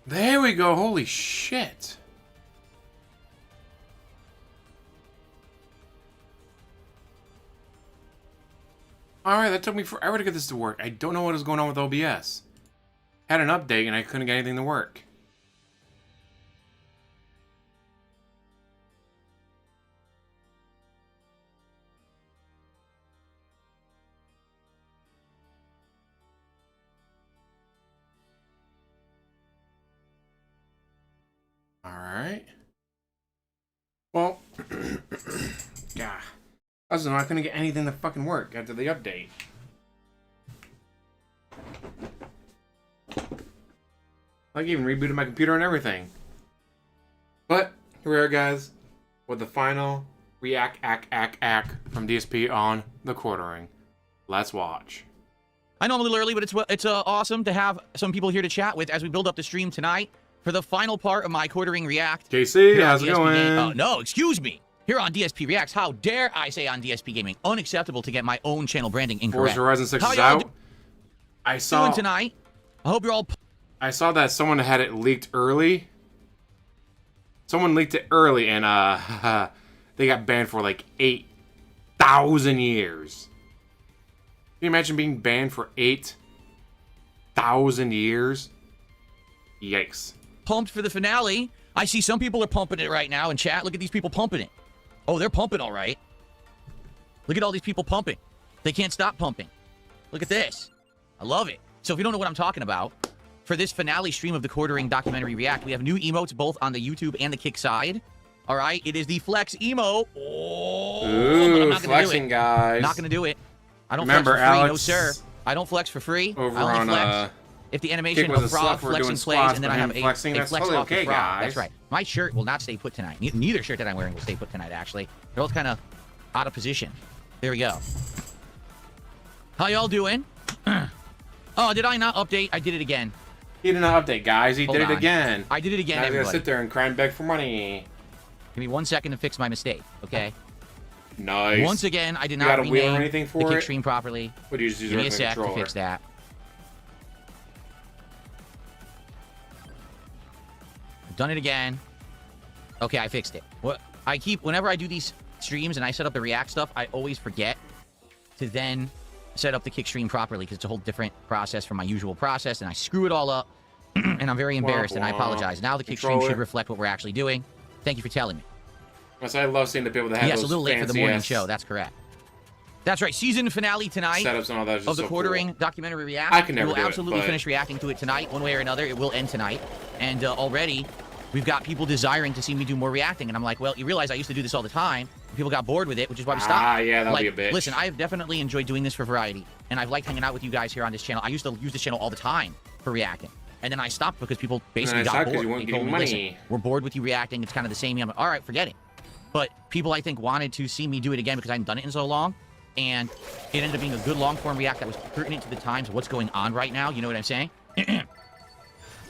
There we go. Holy shit. Alright, that took me forever to get this to work. I don't know what is going on with OBS. Had an update and I couldn't get anything to work. Alright. Well, yeah. I was not gonna get anything to fucking work after the update. I even rebooted my computer and everything. But here we are, guys, with the final Reeeact from DSP on the quartering. Let's watch. I know I'm a little early, but it's awesome to have some people here to chat with as we build up the stream tonight for the final part of my quartering Reeeact. JC, how's it going? No, excuse me. Here on DSP Reacts, how dare I say on DSP Gaming, unacceptable to get my own channel branding incorrect. Forza Horizon 6 how is out. I saw doing tonight. I hope you're all. I saw that someone had it leaked early. Someone leaked it early, and they got banned for like 8,000 years. Can you imagine being banned for 8,000 years? Yikes! Pumped for the finale. I see some people are pumping it right now in chat. Look at these people pumping it. Oh, they're pumping all right. Look at all these people pumping. They can't stop pumping. Look at this. I love it. So if you don't know what I'm talking about, for this finale stream of the quartering documentary React, we have new emotes both on the YouTube and the Kick side. All right, it is the Flex emo. Oh, ooh, but I'm not gonna flexing, do it. guys. Not gonna do it. I don't Remember, flex for free, Alex, no sir. I don't flex for free. over I only on flex if the animation Kick was of a frog slut for doing flexing plays, squats, and then but I have him a flexing, that's flex totally off the okay, frog. guys. That's right. My shirt will not stay put tonight. Neither shirt that I'm wearing will stay put tonight, actually. They're both kind of out of position. There we go. How y'all doing? Oh, did I not update? I did it again. He did not update, guys. He Hold did it on. again. I did it again, Now he's gonna everybody. sit there and cry and beg for money. Give me 1 second to fix my mistake, okay? Nice. Once again, I did You not got a wheel or rename anything the for kick it? stream properly. What do you just use? Give me a the sec to controller? fix that. I've done it again. Okay, I fixed it. Whenever I do these streams and I set up the React stuff, I always forget to then set up the kick stream properly because it's a whole different process from my usual process, and I screw it all up, and I'm very embarrassed, and I apologize. Now the kick stream should reflect what we're actually doing. Thank you for telling me. Yes, I love seeing the people that have Yes, those a little late for the morning fancy-ass show. That's correct. That's right. Season finale tonight setups and all that is of just the so quartering cool. documentary React. I can never We'll do it, absolutely but- finish reacting to it tonight, one way or another. It will end tonight, and already we've got people desiring to see me do more reacting. And I'm like, well, you realize I used to do this all the time. People got bored with it, which is why we stopped. Ah, yeah, that'll like, be a bitch. Listen, I have definitely enjoyed doing this for variety, and I've liked hanging out with you guys here on this channel. I used to use this channel all the time for reacting. And then I stopped because people basically And I got stopped 'cause bored. you weren't They told getting me, listen, money. we're bored with you reacting. It's kind of the same. I'm like, all right, forget it. But people, I think, wanted to see me do it again because I hadn't done it in so long. And it ended up being a good long-form React that was pertinent to the times of what's going on right now. You know what I'm saying?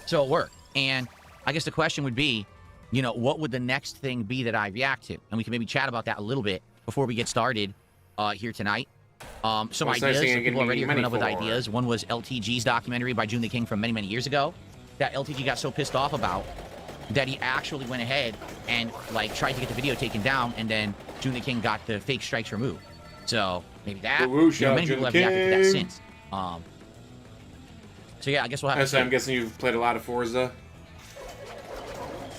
So it worked. And I guess the question would be, you know, what would the next thing be that I react to? And we can maybe chat about that a little bit before we get started here tonight. Some What's the next ideas. thing Some you're people gonna already need are coming money up with for? ideas. One was LTG's documentary by June the King from many, many years ago that LTG got so pissed off about that he actually went ahead and like tried to get the video taken down, and then June the King got the fake strikes removed. So maybe that. Whoosh, Many June people have the reacted to that King. since. So yeah, I guess we'll have to So I'm see. guessing you've played a lot of Forza.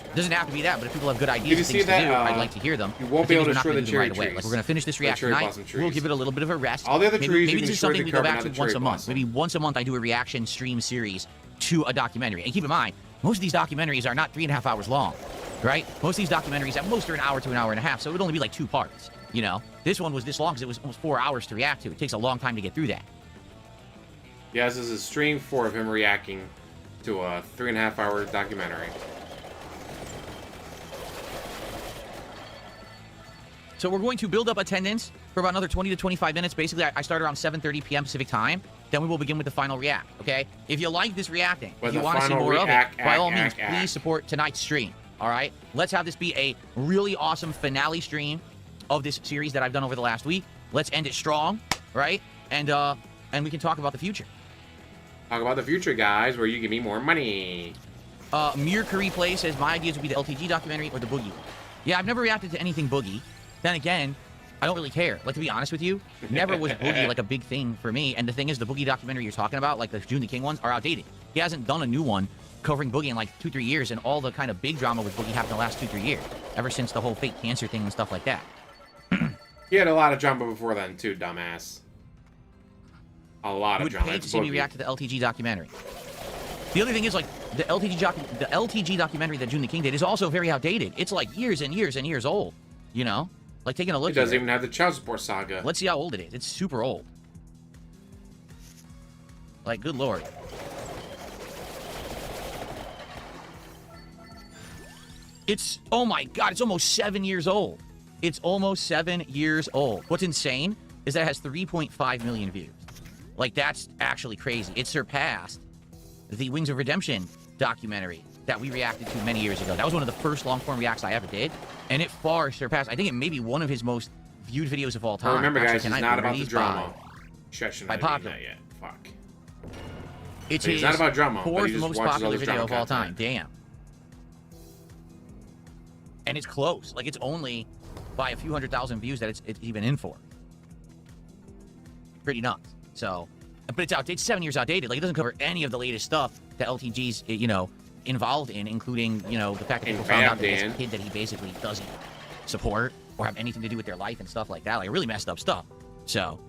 It doesn't have to be that, but if people have good you ideas and see things that, to do, I'd like to hear them. you won't The be thing able is, to we're destroy not the gonna do cherry them right away. trees. Like, we're gonna finish this react cherry tonight. blossom trees. We'll give it a little bit of a rest. All the other maybe, trees maybe you this can is something destroy we the go back carbon to out of once a cherry month. blossom. Maybe once a month I do a reaction stream series to a documentary. And keep in mind, most of these documentaries are not 3.5 hours long, right? Most of these documentaries at most are an hour to an hour and a half, so it would only be like 2 parts. You know, this one was this long because it was almost 4 hours to react to. It takes a long time to get through that. Yeah, this is stream 4 of him reacting to a 3.5-hour documentary. So we're going to build up attendance for about another 20 to 25 minutes. Basically, I start around 7:30 p.m. Pacific time. Then we will begin with the final react, okay? If you like this reacting, But if you the want to see final more of it, react, by all means, act. please support tonight's stream, all right? Let's have this be a really awesome finale stream of this series that I've done over the last week. Let's end it strong, right? And we can talk about the future. Talk about the future, guys, where you give me more money. Mercury Play says, my ideas would be the LTG documentary or the Boogie one. Yeah, I've never reacted to anything Boogie. Then again, I don't really care. Like, to be honest with you, never was Boogie, like, a big thing for me. And the thing is, the Boogie documentary you're talking about, like the June the King ones, are outdated. He hasn't done a new one covering Boogie in, like, 2-3 years, and all the kind of big drama with Boogie happened in the last 2-3 years, ever since the whole fake cancer thing and stuff like that. He had a lot of drama before then, too, dumbass. A lot of drama. You would pay to see me react to the LTG documentary. The other thing is, like, the LTG documentary that June the King did is also very outdated. It's, like, years and years and years old, you know? Like, taking a look at it. It doesn't even have the child support saga. Let's see how old it is. It's super old. Like, good lord. It's, oh my god, it's almost 7 years old. It's almost 7 years old. What's insane is that it has 3.5 million views. Like, that's actually crazy. It surpassed the Wings of Redemption documentary that we reacted to many years ago. That was one of the first long-form reacts I ever did, and it far surpassed, I think it may be one of his most viewed videos of all time. Well, remember, actually, guys, it's not about the drama. By popular. Yet. Fuck. It's not about drama. Fourth most popular video of all time. Damn. And it's close. Like, it's only by a few 100,000 views that it's even in for. Pretty nuts. So, but it's outdated. It's 7 years outdated. Like, it doesn't cover any of the latest stuff that LTG's, you know, involved in, including, you know, the fact that people found out that he's a kid that he basically doesn't support or have anything to do with their life and stuff like that. Like, really messed up stuff. So.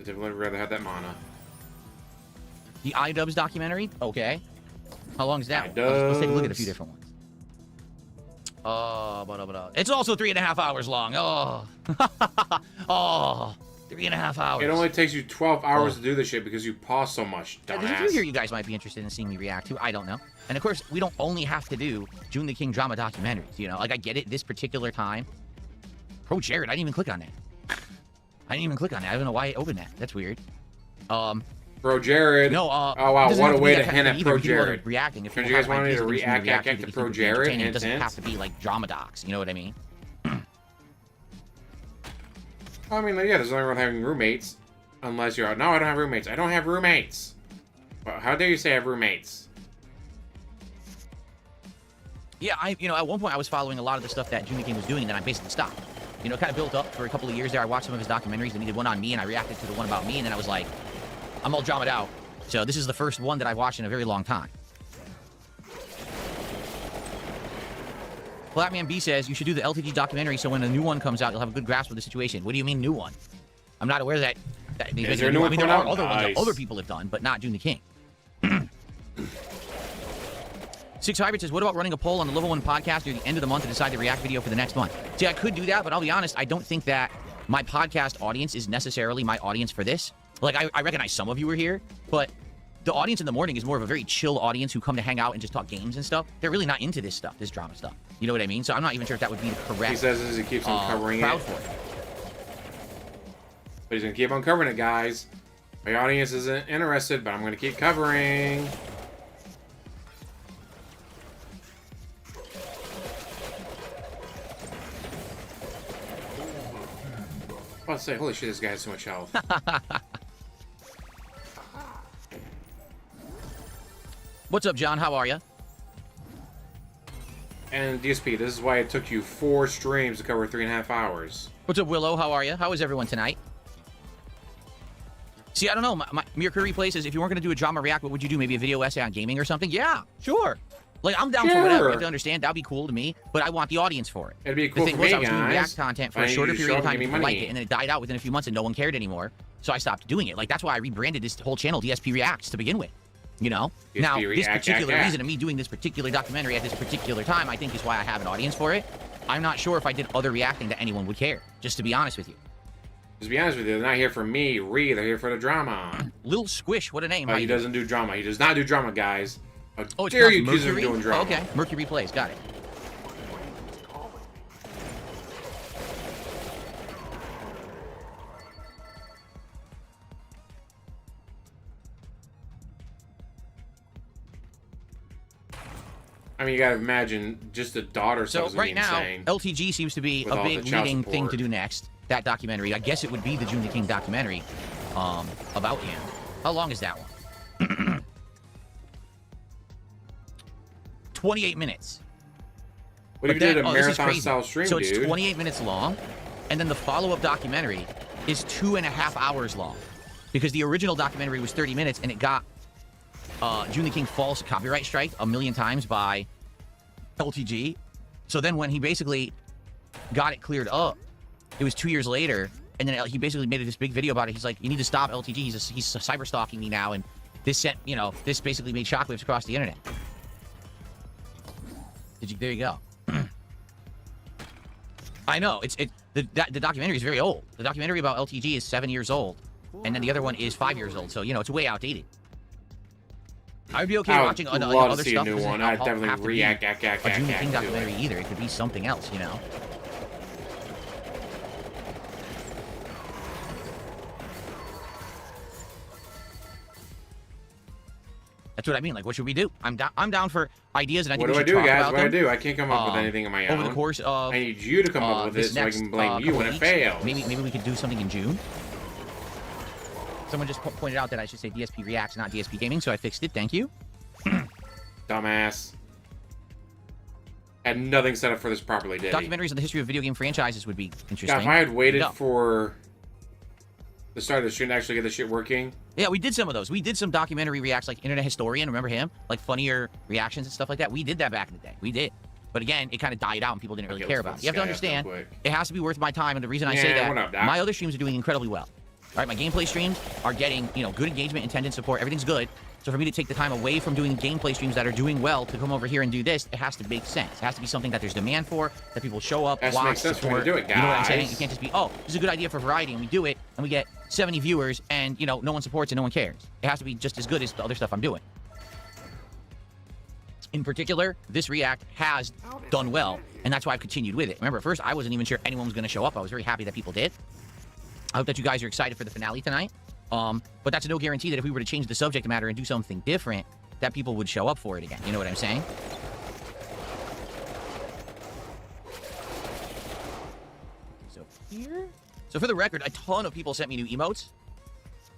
I'd definitely rather have that mana. The iDubbbz documentary? Okay. How long is that? Let's take a look at a few different ones. It's also 3.5 hours long. Oh. Oh. 3.5 hours. It only takes you 12 hours to do this shit because you pause so much, dumbass. There's a few here you guys might be interested in seeing me react to. I don't know. And of course, we don't only have to do June the King drama documentaries, you know? Like, I get it this particular time. Pro Jared, I didn't even click on that. I didn't even click on that. I don't know why I opened that. That's weird. Bro Jared. No, oh wow, what a way to hint at Pro Jared. Reacting. If you guys want me to react to Pro Jared, it doesn't have to be like drama docs. You know what I mean? I mean, yeah, there's nothing wrong with having roommates, unless you're. No, I don't have roommates. I don't have roommates. Well, how dare you say I have roommates? Yeah, you know, at one point I was following a lot of the stuff that June the King was doing, and then I basically stopped. You know, kind of built up for a couple of years there. I watched some of his documentaries, and he did one on me, and I reacted to the one about me, and then I was like, I'm all dramaed out. So this is the first one that I've watched in a very long time. Flatman B says, you should do the LTG documentary so when a new one comes out, you'll have a good grasp of the situation. What do you mean, new one? I'm not aware that is there a new one? I mean, there are other ones that other people have done, but not June the King. Six Hybrid says, what about running a poll on the Level 1 podcast near the end of the month to decide the React video for the next month? See, I could do that, but I'll be honest, I don't think that my podcast audience is necessarily my audience for this. Like, I recognize some of you are here, but the audience in the morning is more of a very chill audience who come to hang out and just talk games and stuff. They're really not into this stuff, this drama stuff. You know what I mean? So I'm not even sure if that would be the correct He says as he keeps on covering it. For it. But he's going to keep on covering it, guys. My audience isn't interested, but I'm going to keep covering. I was about to say, holy shit, this guy has so much health. What's up, John? How are you? And DSP, this is why it took you 4 streams to cover 3.5 hours. What's up, Willow? How are you? How is everyone tonight? See, I don't know. My Mercury Play says, if you weren't going to do a drama react, what would you do? Maybe a video essay on gaming or something? Yeah, sure. Like, I'm down for whatever. You have to understand, that'd be cool to me, but I want the audience for it. It'd be cool for me, I was doing React content for a shorter period of time, people liked it, and then it died out within a few months and no one cared anymore, so I stopped doing it. Like, that's why I rebranded this whole channel DSP Reacts to begin with. You know? DSP now, React, this particular reason of me doing this particular documentary at this particular time, I think is why I have an audience for it. I'm not sure if I did other reacting that anyone would care, just to be honest with you. Just to be honest with you, they're not here for me, Reee, they're here for the drama. Little Squish, what a name. Oh, he doesn't do drama. He does not do drama, guys. How it's dare you accuse Mercury? him of doing drama? Oh, okay, Mercury Plays, got it. I mean, you gotta imagine just the daughter So stuff is right now, insane. LTG seems to be With a all big the child leading thing support. to do next. That documentary. I guess it would be the Junior King documentary about him. How long is that one? 28 minutes. What if you did a marathon style stream, so dude? it's 28 minutes long, and then the follow-up documentary is 2.5 hours long, because the original documentary was 30 minutes, and it got Junior King false copyright strike 1,000,000 times by LTG. So then when he basically got it cleared up, it was 2 years later, and then he basically made this big video about it. He's like, "You need to stop LTG. He's cyber stalking me now," and this sent, this basically made shockwaves across the internet. There you go. I know the documentary is very old. The documentary about LTG is 7 years old, and then the other one is 5 years old. So it's way outdated. I'd be okay watching other stuff. A new one. I'd definitely react a Junior King documentary either. It could be something else, That's what I mean. Like, what should we do? I'm down for ideas, and I think we should talk about them. What do I do, guys? What do I do? I can't come up with anything on my own. Over the course of I need you to come up with this so I can blame you when it fails. Maybe we could do something in June. Someone just pointed out that I should say DSP Reacts, not DSP Gaming, so I fixed it. Thank you. Dumbass. Had nothing set up for this properly, did he? Documentaries on the history of video game franchises would be interesting. God, if I had waited for the start of the stream to actually get this shit working. Yeah, we did some of those. We did some documentary reacts, like Internet Historian. Remember him? Like funnier reactions and stuff like that. We did that back in the day. We did. But again, it kind of died out and people didn't really care about it. You have to understand, it has to be worth my time. And the reason I say that, what up, Doc? my other streams are doing incredibly well. All right, my gameplay streams are getting, good engagement, attendance, support. Everything's good. So for me to take the time away from doing gameplay streams that are doing well to come over here and do this, it has to make sense. It has to be something that there's demand for, that people show up, watch, support. Do it, guys. You know what I'm saying? You can't just be, oh, this is a good idea for variety, and we do it, and we get 70 viewers, and, no one supports and no one cares. It has to be just as good as the other stuff I'm doing. In particular, this React has done well, and that's why I've continued with it. Remember, at first, I wasn't even sure anyone was going to show up. I was very happy that people did. I hope that you guys are excited for the finale tonight. But that's no guarantee that if we were to change the subject matter and do something different, that people would show up for it again. You know what I'm saying? So here. So for the record, a ton of people sent me new emotes.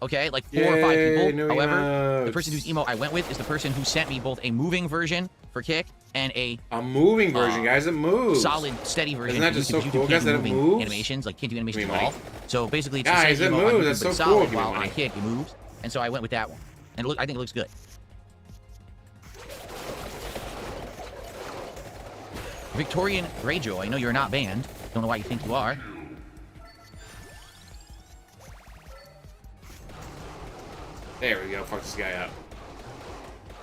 Okay, like 4 or 5 people. However, the person whose emote I went with is the person who sent me both a moving version for Kick and a moving version, guys. It moves. Solid, steady version. Isn't that just so cool, guys? That it moves. Animations, like can't do animations at all. So basically, it's guys, the same it emote, moves. That's so solid, cool. While on Kick, it moves, and so I went with that one, and I think it looks good. Victorian Greyjoy, I know you're not banned. Don't know why you think you are. There we go. Fuck this guy up.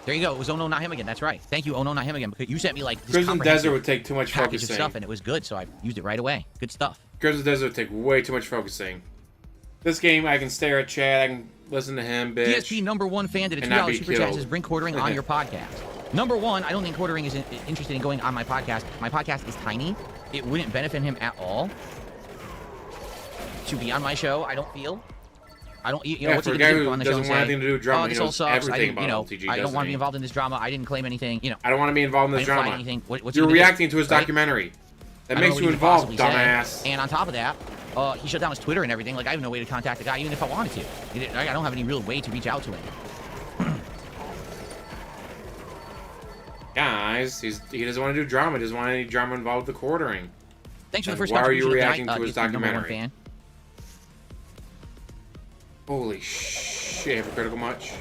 There you go. It was Oh No Not Him Again. That's right. Thank you, Oh No Not Him Again, because you sent me like this Crimson Desert would take too much package focusing. of stuff, and it was good, so I used it right away. Good stuff. Crimson Desert would take way too much focusing. This game, I can stare at Chad, I can listen to him, bitch. DSP #1 fan did a $2 super chat says bring quartering on your podcast. #1, I don't think quartering is interested in going on my podcast. My podcast is tiny. It wouldn't benefit him at all to be on my show, I don't feel. I don't, what's for a a guy good who on the show doesn't want anything to do with drama, he knows everything about LTG, I don't want to be doesn't involved in this drama. I didn't claim anything, I don't want to be involved in this drama. Anything. What's You're he gonna reacting do, to his right? documentary. That I don't makes know you what he could involved, possibly dumbass. say. And on top of that, he shut down his Twitter and everything. Like, I have no way to contact the guy, even if I wanted to. I don't have any real way to reach out to him. Guys, he doesn't want to do drama. He doesn't want any drama involved with the quartering. Thanks for the And first why are contribution you of the reacting night, to his DSP #1 documentary? fan. Holy shit, hypocritical much?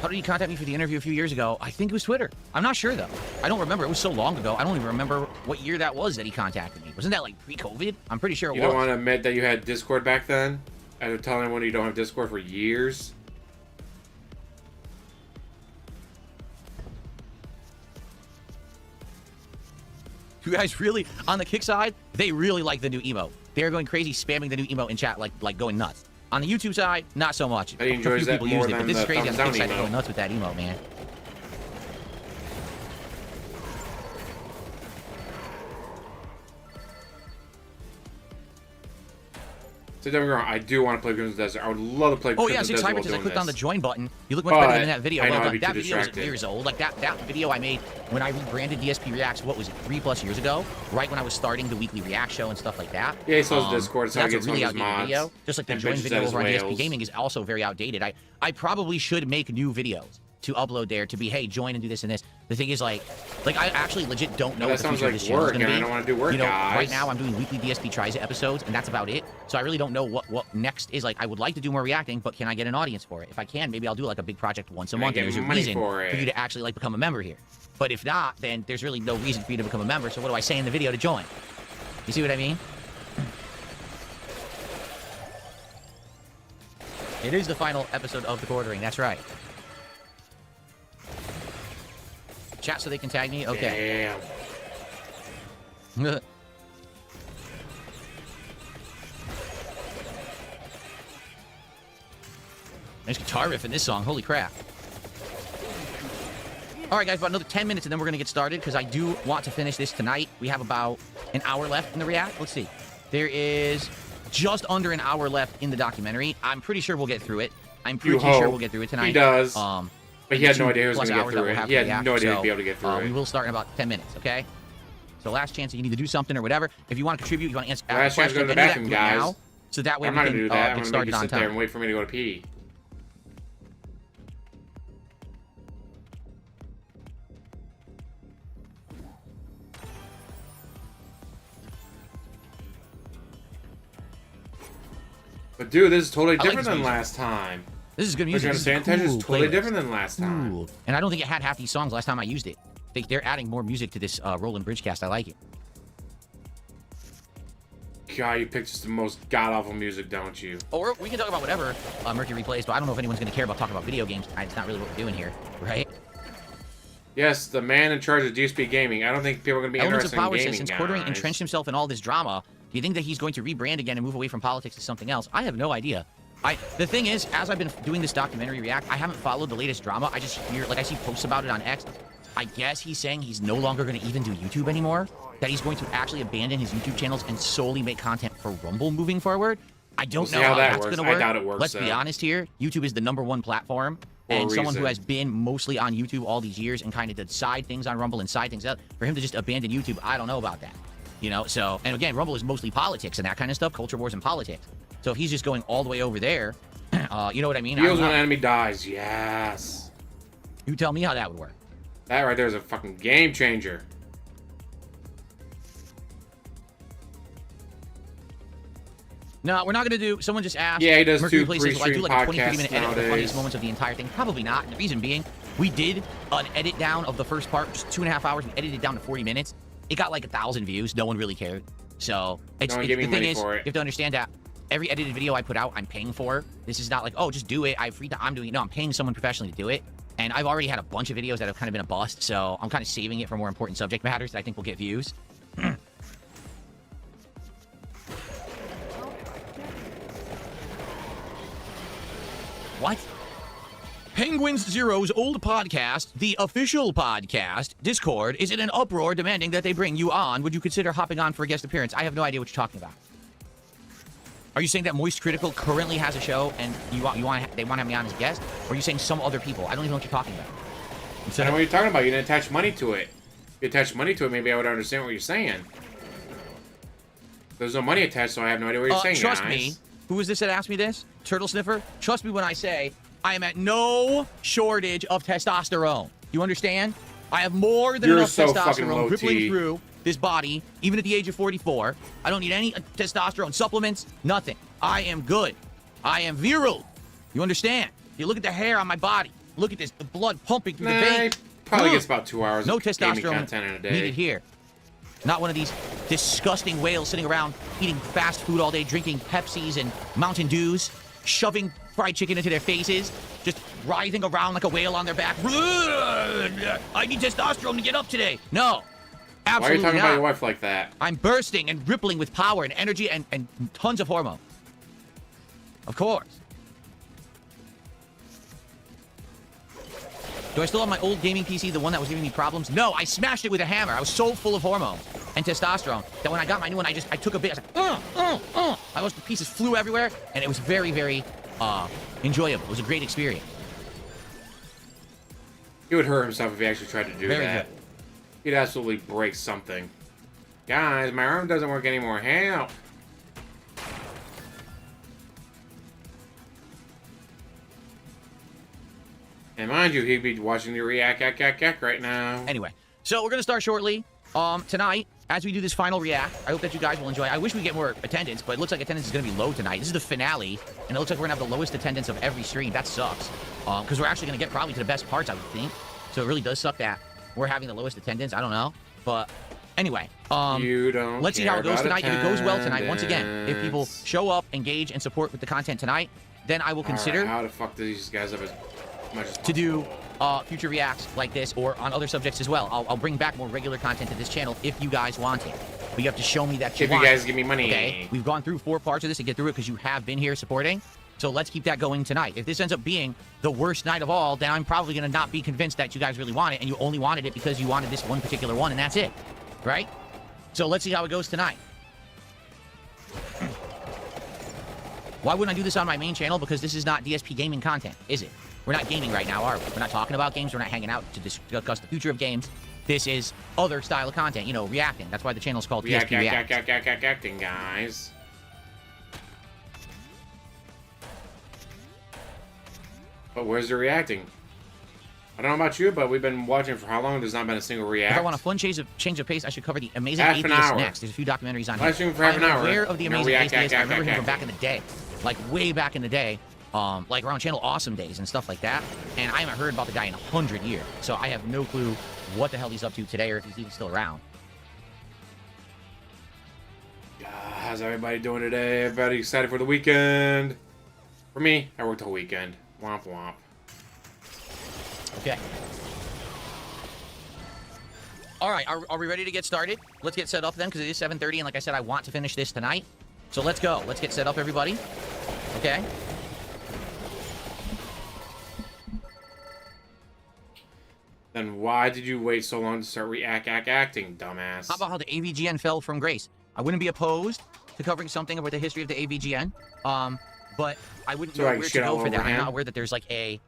How did he contact me for the interview a few years ago? I think it was Twitter. I'm not sure, though. I don't remember. It was so long ago. I don't even remember what year that was that he contacted me. Wasn't that, like, pre-COVID? I'm pretty sure it was. You don't want to admit that you had Discord back then? After telling everyone you don't have Discord for years? You guys really, on the Kick side, they really like the new emote. They're going crazy, spamming the new emote in chat, like going nuts. On the YouTube side, not so much. He enjoys that more used it, than but this is the crazy on the thumbs Kick down side. They're going emote. nuts with that emote, man. So don't get me wrong, I do want to play Crimson Desert. I would love to play Oh Crimson yeah, Desert 6 while Hybrids, I doing clicked on the this. join button. You look much better than that video. I know, Well I'd done. be That too video is distracted. years old. Like that video I made when I rebranded DSP Reacts, what was it, 3+ years ago? Right when I was starting the weekly React show and stuff like that. Yeah, he sells Discord, so I that's get a some really of his outdated mods. video. Just like the And join bitches video at his over on DSP whales. Gaming is also very outdated. I probably should make new videos to upload there to be, hey, join and do this and this. The thing is, like I actually legit don't know That what the sounds future of like this channel is work, going to and be. I don't want to do work, You know, guys. right now I'm doing weekly DSP Tries It episodes, and that's about it. So I really don't know what next is. Like, I would like to do more reacting, but can I get an audience for it? If I can, maybe I'll do like a big project once a Can I month, and get there's a money reason for it? you to actually like become a member here. But if not, then there's really no reason for you to become a member. So what do I say in the video to join? You see what I mean? It is the final episode of the quartering. That's right. Chat so they can tag me? Okay. Damn. Nice guitar riff in this song. Holy crap. All right, guys, about another 10 minutes, and then we're going to get started, because I do want to finish this tonight. We have about an hour left in the React. Let's see. There is just under an hour left in the documentary. I'm pretty sure we'll get through it. I'm pretty sure we'll get through it tonight. He does. But he had no 2+ idea he was going to get hours through that it. we'll have He to had react, no idea so, he'd be able to get through We it. will start in about 10 minutes, okay? So last chance that you need to do something or whatever. If you want to contribute, you want to answer Last chance to go to the bathroom, guys. now, so that way I'm we not can going to do that. I'm get going to make started you on sit there and time. wait for me to go to pee. But dude, this is totally like different this than music. last time. This is good But music. you This is a understand? This is cool totally playlist. different than last time. Cool. And I don't think it had half these songs last time I used it. They're adding more music to this Roland Bridgecast. I like it. God, you picked just the most god-awful music, don't you? Or we can talk about whatever Mercury plays, but I don't know if anyone's going to care about talking about video games. It's not really what we're doing here, right? Yes, the man in charge of DSP Gaming. I don't think people are going to be Elements of interested in Power gaming, says, since guys. Quartering entrenched himself in all this drama, do you think that he's going to rebrand again and move away from politics to something else? I have no idea. The thing is, as I've been doing this documentary React, I haven't followed the latest drama. I just hear, like, I see posts about it on X. I guess he's saying he's no longer going to even do YouTube anymore. That he's going to actually abandon his YouTube channels and solely make content for Rumble moving forward. I don't know how that's going to work. I doubt it works. Let's be honest here. YouTube is the #1 platform. And someone who has been mostly on YouTube all these years and kind of did side things on Rumble and side things out, for him to just abandon YouTube, I don't know about that. You know, so, and again, Rumble is mostly politics and that kind of stuff, culture wars and politics. So if he's just going all the way over there, you know what I mean? Heals when an enemy dies, yes. You tell me how that would work. That right there is a fucking game changer. No, we're not going to do... Someone just asked... Yeah, he does Mercury two Plays says, will I do like a 20, 30 minute podcasts edit of the funniest nowadays. moments of the entire thing? Probably not. And the reason being, we did an edit down of the first part, just 2.5 hours. We edited it down to 40 minutes. It got like 1,000 views. No one really cared. So, No one gave me the thing money is, for it. you have to understand that every edited video I put out, I'm paying for. This is not like, oh, just do it. I have free time. I'm doing it. No, I'm paying someone professionally to do it. And I've already had a bunch of videos that have kind of been a bust. So I'm kind of saving it for more important subject matters that I think will get views. What? Penguins Zero's old podcast, the official podcast, Discord, is in an uproar demanding that they bring you on. Would you consider hopping on for a guest appearance? I have no idea what you're talking about. Are you saying that Moist Critical currently has a show and they want to have me on as a guest? Or are you saying some other people? I don't even know what you're talking about. I know what you're talking about. You didn't attach money to it. If you attached money to it, maybe I would understand what you're saying. There's no money attached, so I have no idea what you're saying, Trust guys. me. Who is this that asked me this? Turtle Sniffer? Trust me when I say I am at no shortage of testosterone. You understand? I have more than You're enough so fucking testosterone low rippling T. through this body, even at the age of 44. I don't need any testosterone supplements, nothing. I am good. I am virile. You understand? You look at the hair on my body. Look at this, the blood pumping through the veins. Probably gets about 2 hours No of gaming testosterone content in a day. needed here. Not one of these disgusting whales sitting around eating fast food all day, drinking Pepsis and Mountain Dews, shoving fried chicken into their faces, just writhing around like a whale on their back. I need testosterone to get up today. No, absolutely not. Why are you talking about your wife like that? I'm bursting and rippling with power and energy and tons of hormones. Of course. Do I still have my old gaming PC, the one that was giving me problems? No, I smashed it with a hammer. I was so full of hormones. and testosterone that when I got my new one, I took a bit. I was like, I was, the pieces flew everywhere, and it was very, very enjoyable. It was a great experience. He would hurt himself if he actually tried to do Very that. good. He'd absolutely break something. Guys, my arm doesn't work anymore. Help! And mind you, he'd be watching the Reeeact right now. Anyway, so we're gonna start shortly. Tonight, as we do this final react, I hope that you guys will enjoy. I wish we get more attendance, but it looks like attendance is gonna be low tonight. This is the finale, and it looks like we're gonna have the lowest attendance of every stream. That sucks. Because we're actually gonna get probably to the best parts, I would think. So it really does suck that we're having the lowest attendance. I don't know, but anyway, let's see how it goes tonight. If it goes well tonight, once again, if people show up, engage, and support with the content tonight, then I will consider how to fuck these guys up as much as to do future reacts like this or on other subjects as well. I'll bring back more regular content to this channel if you guys want it. But you have to show me that you want you guys give me money. Okay, we've gone through 4 parts of this to get through it because you have been here supporting. So let's keep that going tonight. If this ends up being the worst night of all, then I'm probably going to not be convinced that you guys really want it, and you only wanted it because you wanted this one particular one, and that's it. Right? So let's see how it goes tonight. Why wouldn't I do this on my main channel? Because this is not DSP gaming content, is it? We're not gaming right now, are we? We're not talking about games. We're not hanging out to discuss the future of games. This is other style of content, you know, reacting. That's why the channel is called DSP React. Reacting, guys. But where's the reacting? I don't know about you, but we've been watching for how long? There's not been a single react. If I want a fun change of pace, I should cover the Amazing Half an Atheist hour. next. There's a few documentaries on Live stream for half an hour. I'm aware of the No Amazing react, Atheist. I act, remember him act, from back in the day. Like, way back in the day. Like around Channel Awesome days and stuff like that. And I haven't heard about the guy in 100 years. So I have no clue what the hell he's up to today or if he's even still around. How's everybody doing today? Everybody excited for the weekend? For me, I worked the whole weekend. Womp womp. Okay. All right, are we ready to get started? Let's get set up then, because it is 7:30, and like I said, I want to finish this tonight. So let's go. Let's get set up, everybody. Okay? Then why did you wait so long to start acting, dumbass? How about how the AVGN fell from grace? I wouldn't be opposed to covering something about the history of the AVGN, but I wouldn't know where to go for that. I'm not aware that there's like a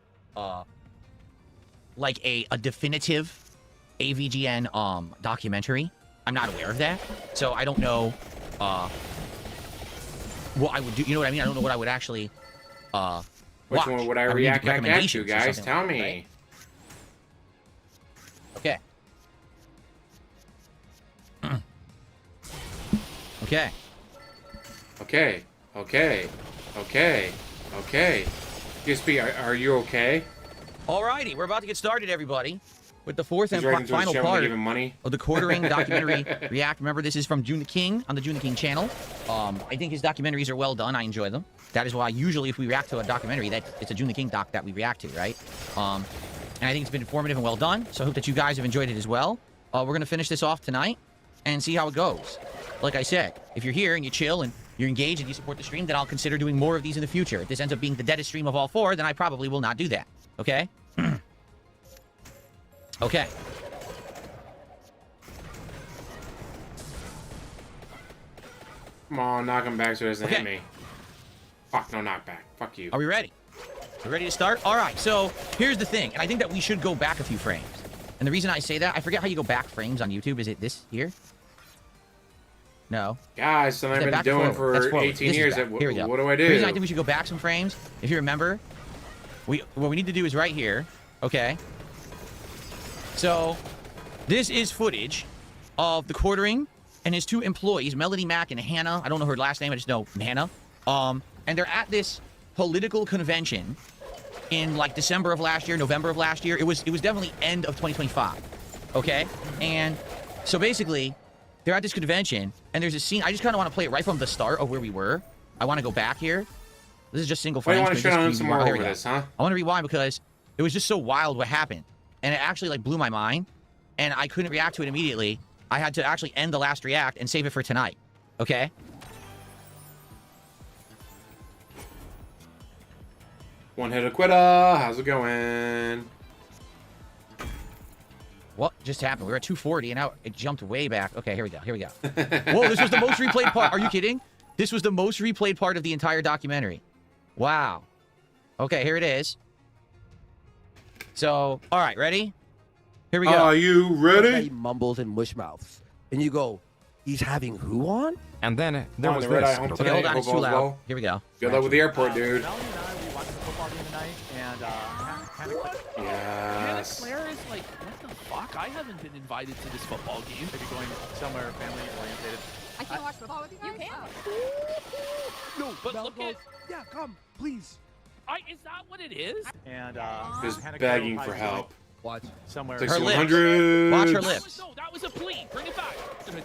definitive AVGN documentary. I'm not aware of that, so I don't know what I would do. You know what I mean? I don't know what I would actually Which watch. one would I would need react to, recommendations or guys? something Tell like that, me. right? Okay. Okay. Okay. DSP, are you okay? Alrighty, we're about to get started, everybody, with the fourth and He's right into his final channel, part give him money. of the quartering documentary react. Remember, this is from June the King on the June the King channel. I think his documentaries are well done. I enjoy them. That is why usually if we react to a documentary, it's a June the King doc that we react to, right? And I think it's been informative and well done. So I hope that you guys have enjoyed it as well. We're gonna finish this off tonight and see how it goes. Like I said, if you're here and you chill and you're engaged and you support the stream, then I'll consider doing more of these in the future. If this ends up being the deadest stream of all 4, then I probably will not do that. Okay? Okay. Come on, knock him back so he doesn't hit Okay. me. Fuck, no knockback. Fuck you. Are we ready? We ready to start? All right, so here's the thing, and I think that we should go back a few frames. And the reason I say that, I forget how you go back frames on YouTube. Is it this here? No. Guys, something I've been doing for 18 years. Here we go. What do I do? The reason I think we should go back some frames, if you remember, what we need to do is right here, okay? So, this is footage of the quartering and his 2 employees, Melody Mack and Hannah. I don't know her last name, I just know Hannah. And they're at this political convention in like December of last year, November of last year. It was definitely end of 2025, okay? And so basically, they're at this convention, and there's a scene. I just kind of want to play it right from the start of where we were. I want to go back here. This is just single Why do you frames. want to shut on some more over this, huh? I want to rewind because it was just so wild what happened. And it actually like blew my mind, and I couldn't react to it immediately. I had to actually end the last react and save it for tonight, okay? One hitter quitter. How's it going? What just happened? We were at 240, and now it jumped way back. Okay, here we go. Here we go. Whoa, this was the most replayed part. Are you kidding? This was the most replayed part of the entire documentary. Wow. Okay, here it is. So, all right, ready? Here we go. Are you ready? He mumbles and mush mouths. And you go, he's having who on? And then there was the Red Eye this. home Okay, tonight. hold on, it's too Football's loud. well. Here we go. Good luck with the airport, dude. Melanie and I, we watched the football game tonight, and Hannah Yes. Claire is like, what the fuck? I haven't been invited to this football game. Maybe going somewhere family oriented. I can't watch football with you guys? You can. No, but Mel look goes, at, yeah, come, please. is that what it is? And Just Hannah Claire begging will for probably be help. Watch. somewhere. Takes Her lips. 100. Watch her That lips. was, no, that was a plea. Bring it back.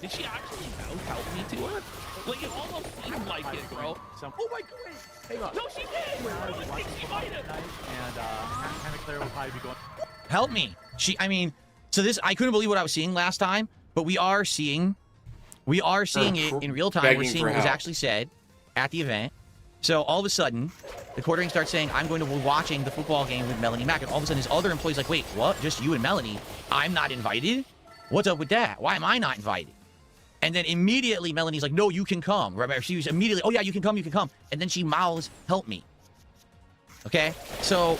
Did she actually help me to her? Like, it almost seemed like it, bro. Oh my God, wait, hang on. No, she did. I think she might have. And Hannah Claire will probably be going. Help me. I mean, so this, I couldn't believe what I was seeing last time, but we are seeing it in real time. We're begging seeing for what was help. actually said at the event. So all of a sudden, the quartering starts saying, I'm going to be watching the football game with Melanie Mack. And all of a sudden, his other employee's like, wait, what? Just you and Melanie? I'm not invited? What's up with that? Why am I not invited? And then immediately, Melanie's like, no, you can come. Remember, she was immediately, oh yeah, you can come, you can come. And then she mouths, help me. Okay? So,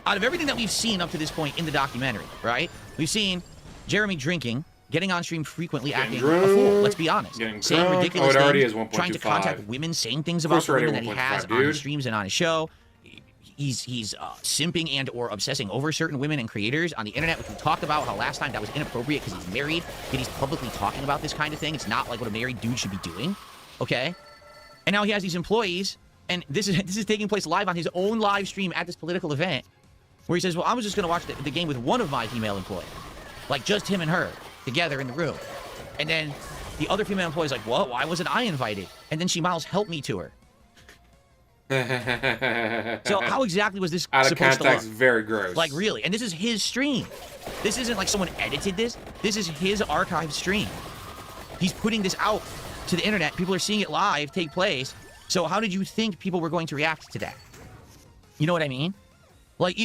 out of everything that we've seen up to this point in the documentary, right? We've seen Jeremy drinking, getting on stream frequently, Getting acting drunk, a fool. Let's be honest. getting Saying drunk. ridiculous Oh, it already things, is 1.25. trying to contact women, saying things Of about course the we're already women that he 1.5, has on his dude. streams and on his show. He's simping and or obsessing over certain women and creators on the internet, which we talked about how last time that was inappropriate because he's married, yet he's publicly talking about this kind of thing. It's not like what a married dude should be doing, okay? And now he has these employees, and this is taking place live on his own live stream at this political event, where he says, well, I was just going to watch the game with one of my female employees, like just him and her together in the room. And then the other female employee's like, what? Why wasn't I invited? And then she mouths, help me to her. So how exactly was this Out of supposed context, to look? very gross. Like, really? And this is his stream. This isn't like someone edited this. This is his archive stream. He's putting this out to the internet. People are seeing it live take place. So how did you think people were going to react to that? You know what I mean? Like,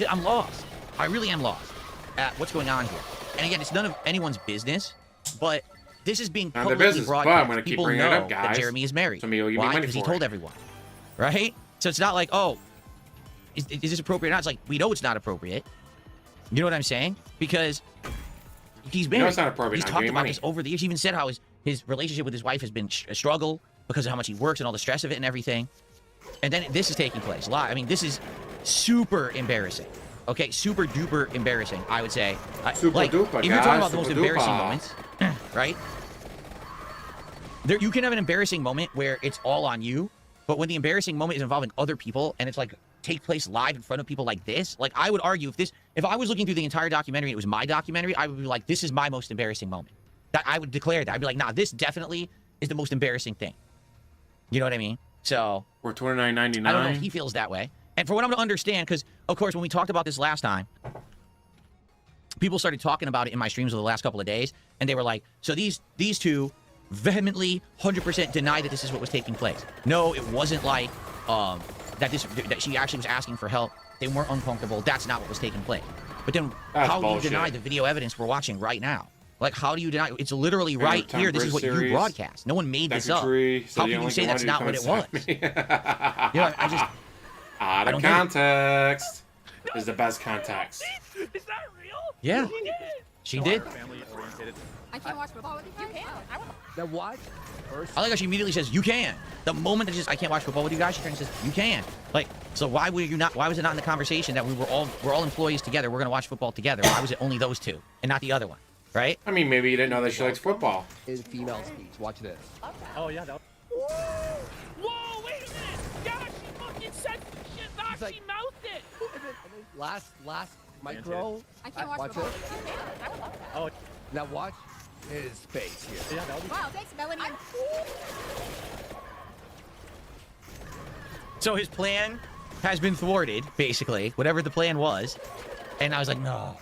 I'm lost. I really am lost at what's going on here. And again, it's none of anyone's business, but this is being None of their publicly business, but I'm broadcast. gonna keep People bringing it know up, that guys. Jeremy is married. Somebody will give me Why? money Because he for told it. everyone, right? So it's not like, oh, is this appropriate or not? It's like, we know it's not appropriate. You know what I'm saying? Because he's married. know it's not appropriate, He's not talked giving about money. this over the years. He even said how his relationship with his wife has been a struggle because of how much he works and all the stress of it and everything. And then this is taking place live. I mean, this is super embarrassing. Okay, super duper embarrassing, I would say. Super like, duper, if you're talking guys, about the most super embarrassing duper. moments, right? You can have an embarrassing moment where it's all on you, but when the embarrassing moment is involving other people and it's like take place live in front of people like this, like I would argue if I was looking through the entire documentary and it was my documentary, I would be like, this is my most embarrassing moment. That I would declare that. I'd be like, nah, this definitely is the most embarrassing thing. You know what I mean? So We're $29.99. I don't know if he feels that way. And for what I'm to understand, because of course when we talked about this last time, people started talking about it in my streams over the last couple of days, and they were like, so these two vehemently 100% deny that this is what was taking place. No, it wasn't like that she actually was asking for help. They weren't uncomfortable. That's not what was taking place. But then That's how do you bullshit. deny the video evidence we're watching right now? Like, how do you deny? It's literally right Tom here. This is what Bridge you series. broadcast. No one made this up. Secretary said How he can you only say that's not what it was? wanted to You know, I just Out I of don't get it. context is the best context. Is that real? Yeah. She did. she did. Family oriented. I can't watch football with you guys? You can. Now watch. First, I like how she immediately says, you can. The moment that she says, I can't watch football with you guys, she turns and says, you can. Like, so why were you not, why was it not in the conversation that we're all employees together, we're gonna watch football together? Why was it only those two and not the other one? Right? I mean, maybe you didn't know that she likes football. in female speech. Watch this. Oh yeah. That Whoa! Wait a minute! Yeah, she fucking said some shit back. He's like- She mouthed it. Last micro. I can't watch Watch football it. with you. You can. I would love that. Oh Now watch his face here. yeah, that would be. Wow, thanks, Melanie. So his plan has been thwarted, basically, whatever the plan was. And I was like, no.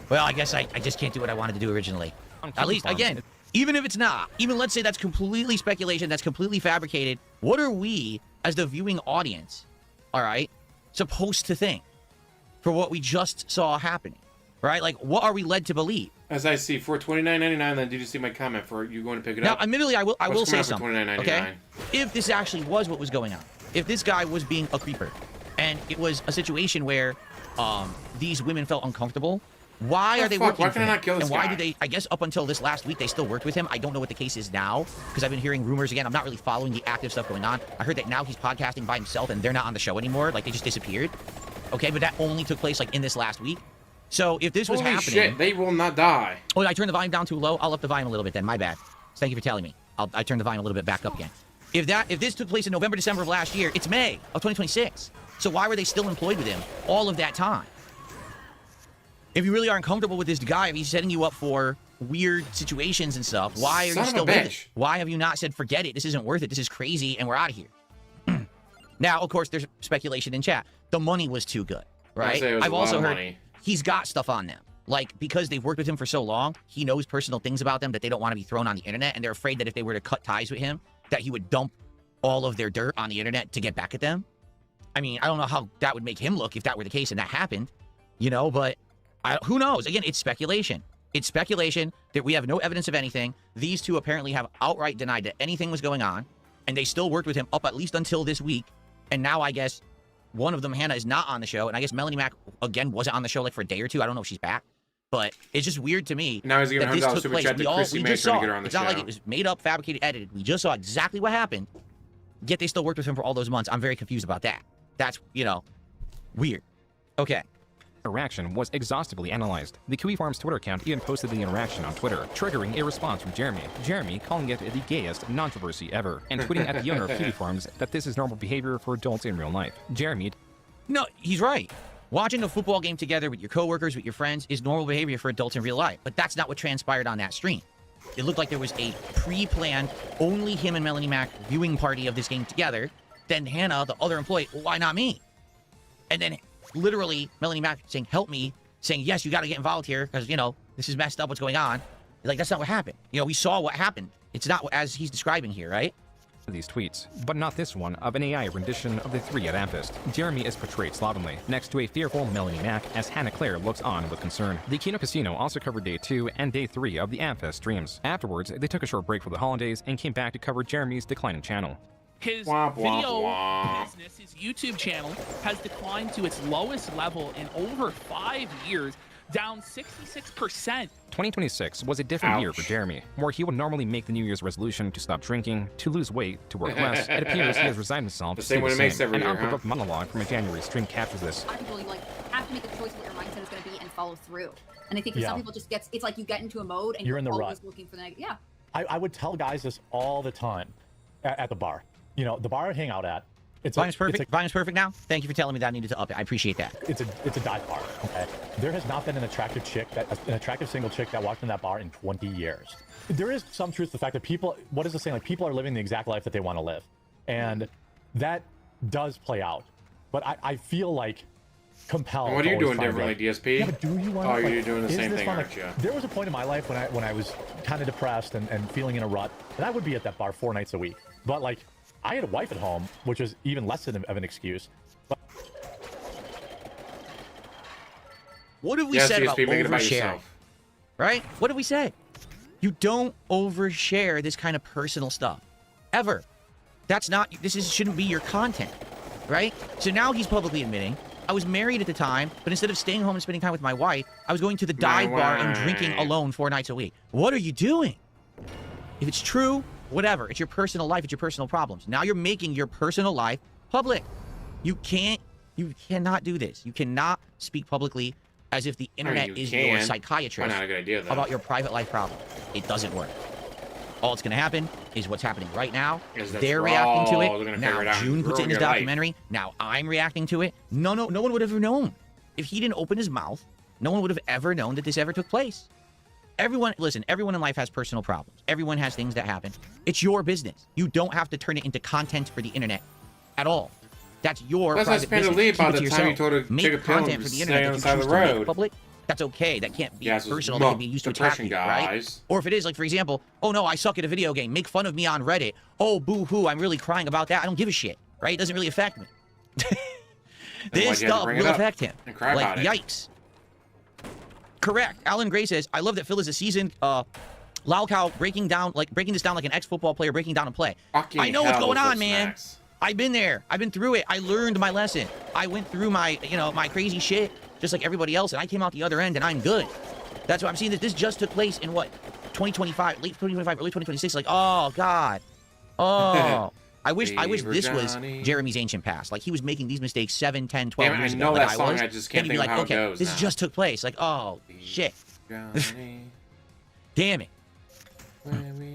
Well, I guess I just can't do what I wanted to do originally. At least, again, even if it's not, even let's say that's completely speculation, that's completely fabricated, what are we, as the viewing audience, all right, supposed to think? for what we just saw happening, right? Like, what are we led to believe? As I see, for $29.99, then did you see my comment for you going to pick it Now, up? admittedly, I will What's say coming up for something. $29.99? Okay, if this actually was what was going on, if this guy was being a creeper, and it was a situation where these women felt uncomfortable, why are they working Why for can I him? not kill this And why guy? do they? I guess up until this last week, they still worked with him. I don't know what the case is now because I've been hearing rumors again. I'm not really following the active stuff going on. I heard that now he's podcasting by himself, and they're not on the show anymore. Like they just disappeared. Okay, but that only took place like in this last week. So if this was Holy happening, shit, they will not die. oh, I turned the volume down too low. I'll up the volume a little bit then. My bad. Thank you for telling me. I turned the volume a little bit back up again. If this took place in November, December of last year, it's May of 2026. So why were they still employed with him all of that time? If you really are uncomfortable with this guy, if he's setting you up for weird situations and stuff, why are you still with it? Why have you not said, forget it, this isn't worth it, this is crazy, and we're out of here? Now, of course, there's speculation in chat. The money was too good, right? I've also heard he's got stuff on them. Like, because they've worked with him for so long, he knows personal things about them that they don't want to be thrown on the internet, and they're afraid that if they were to cut ties with him, that he would dump all of their dirt on the internet to get back at them. I mean, I don't know how that would make him look if that were the case and that happened, you know, but who knows? Again, it's speculation. It's speculation that we have no evidence of anything. These two apparently have outright denied that anything was going on, and they still worked with him up at least until this week. And now I guess one of them, Hannah, is not on the show, and I guess Melanie Mac, again, wasn't on the show like for a day or two. I don't know if she's back, but it's just weird to me now he's giving that this $100 took super place. chat to Chrissy May trying to get her on the It's not show. like it was made up, fabricated, edited. We just saw exactly what happened, yet they still worked with him for all those months. I'm very confused about that. That's, you know, weird. Okay. Interaction was exhaustively analyzed. The Kiwi Farms Twitter account even posted the interaction on Twitter, triggering a response from Jeremy. Jeremy calling it the gayest controversy ever, and tweeting at the owner of Kiwi Farms that this is normal behavior for adults in real life. Jeremy... No, he's right. Watching a football game together with your coworkers, with your friends, is normal behavior for adults in real life. But that's not what transpired on that stream. It looked like there was a pre-planned, only him and Melanie Mac viewing party of this game together. Then Hannah, the other employee, well, why not me? And then literally Melanie Mac saying, help me, saying, yes, you got to get involved here because, you know, this is messed up, what's going on. Like, that's not what happened. You know, we saw what happened. It's not as he's describing here, right? These tweets, but not this one of an AI rendition of the three at Ampest. Jeremy is portrayed slovenly, next to a fearful Melanie Mac as Hannah Claire looks on with concern. The Kino Casino also covered day 2 and day 3 of the Ampest streams. Afterwards, they took a short break for the holidays and came back to cover Jeremy's declining channel. His Womp, womp, video womp. business, his YouTube channel, has declined to its lowest level in over 5 years, down 66%. 2026 was a different year for Ouch. Jeremy, where he would normally make the New Year's resolution to stop drinking, to lose weight, to work less. It appears he has resigned himself The to same do one the it makes same. every An year, unprovoked huh? monologue from a January stream captures this. A lot of people have to make a choice what your mindset is going to be and follow through. And I think for some people, just it's like you get into a mode and You're you're in the always rut. looking for the next. Yeah. I would tell guys this all the time at the bar. You know, the bar I hang out at. Volume's perfect. Volume's perfect now. Thank you for telling me that I needed to up it. I appreciate that. It's a dive bar. Okay. There has not been an attractive single chick that walked in that bar in 20 years. There is some truth to the fact that people. What is the saying? Like, people are living the exact life that they want to live, and that does play out. But I feel like compelled. And what are you to always doing find differently, right. DSP? Yeah, but do you want? Oh, like, you're doing the is same this thing, fun? aren't you? There was a point in my life when I was kind of depressed and feeling in a rut, and I would be at that bar 4 nights a week. But like, I had a wife at home, which was even less of an excuse. But What have we Yes, said about DSP, make it about oversharing? yourself. Right? What have we said? You don't overshare this kind of personal stuff. Ever. Shouldn't be your content. Right? So now he's publicly admitting, I was married at the time, but instead of staying home and spending time with my wife, I was going to the dive bar and drinking alone 4 nights a week. What are you doing? If it's true, whatever. It's your personal life. It's your personal problems. Now you're making your personal life public. You cannot do this. You cannot speak publicly as if the internet you is your can. psychiatrist Probably not a good idea, though. about your private life problems. It doesn't work. All that's going to happen is what's happening right now. Is that They're we're reacting to all gonna it. figure Now it out and June puts it in ruin his your life. documentary. Now I'm reacting to it. No one would have ever known. If he didn't open his mouth, no one would have ever known that this ever took place. Everyone in life has personal problems. Everyone has things that happen. It's your business. You don't have to turn it into content for the internet at all. That's your That's private Panda business. Lee Keep about it to the time you yourself. told her to Make take a pill and content for just the stay internet on the that side you of choose the to make road. public. That's okay. That can't be Yes, it was personal. That can be used to attack depression, you, right? guys. Or if it is, like, for example, oh no, I suck at a video game. Make fun of me on Reddit. Oh, boo-hoo, I'm really crying about that. I don't give a shit, right? It doesn't really affect me. Then This why'd you have to stuff bring it will up affect him. and cry Like, about it? yikes. Correct. Alan Gray says, I love that Phil is a seasoned Lalcow breaking this down like an ex-football player breaking down a play. Fucking I know what's hell, going those on, are man. smacks. I've been there. I've been through it. I learned my lesson. I went through my, my crazy shit just like everybody else, and I came out the other end, and I'm good. That's why I'm seeing that this just took place in what? 2025, late 2025, early 2026. Like, oh, God. Oh. I wish this was Jeremy's ancient past. Like, he was making these mistakes 7, 10, 12 years ago. I know like that song, I just can't then you'd think be of like, how okay, it goes this now. just took place. Like, oh, shit. Damn it.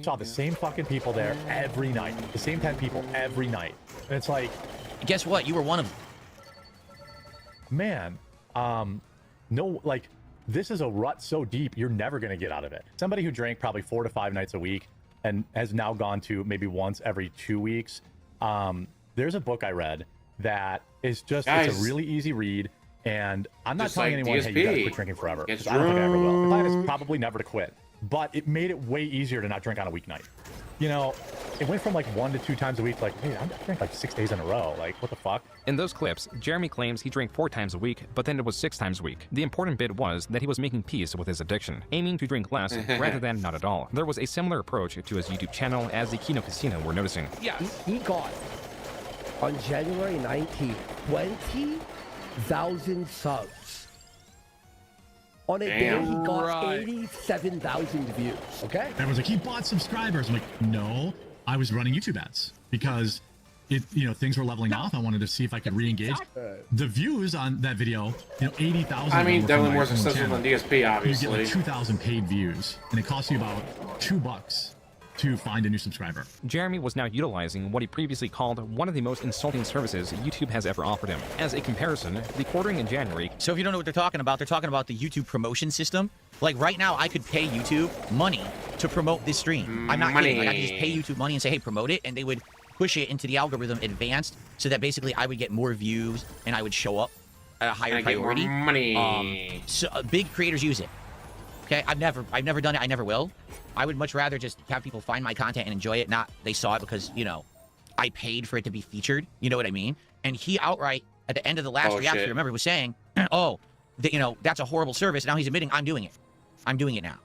Saw the same fucking people there every night. The same 10 people every night. And it's like, Guess what? You were one of them. man, no, like, this is a rut so deep, you're never going to get out of it. Somebody who drank probably 4 to 5 nights a week and has now gone to maybe once every 2 weeks. There's a book I read that is just, it's a really easy read. And I'm not Just telling like anyone, hey, you gotta DSP. quit drinking forever. Gets 'Cause I don't think I ever will. The plan is probably never to quit. But it made it way easier to not drink on a weeknight. You know, it went from like 1 to 2 times a week, like, hey, I drink like 6 days in a row. Like, what the fuck? In those clips, Jeremy claims he drank 4 times a week, but then it was 6 times a week. The important bit was that he was making peace with his addiction, aiming to drink less rather than not at all. There was a similar approach to his YouTube channel as the Kino Casino were noticing. Yes. He got, on January 19th, 20,000 subs. On a day, he got Right. 87,000 views, okay? Everyone's like, he bought subscribers. I'm like, no, I was running YouTube ads because things were leveling off. I wanted to see if I could re-engage. The views on that video, 80,000. I mean, were from definitely my more own successful channel. than DSP, You get obviously. like 2,000 paid views, and it costs you about $2 to find a new subscriber. Jeremy was now utilizing what he previously called one of the most insulting services YouTube has ever offered him. As a comparison, the quartering in January. So if you don't know what they're talking about the YouTube promotion system. Like right now, I could pay YouTube money to promote this stream. I'm not kidding. Like I could just pay YouTube money and say, hey, promote it, and they would push it into the algorithm advanced so that basically I would get more views and I would show up at a higher priority. Get more money. So big creators use it. Okay, I've never done it. I never will. I would much rather just have people find my content and enjoy it, not they saw it because, I paid for it to be featured. You know what I mean? And he outright, at the end of the last reaction, shit. remember, was saying, oh, that's a horrible service. Now he's admitting, I'm doing it. I'm doing it now.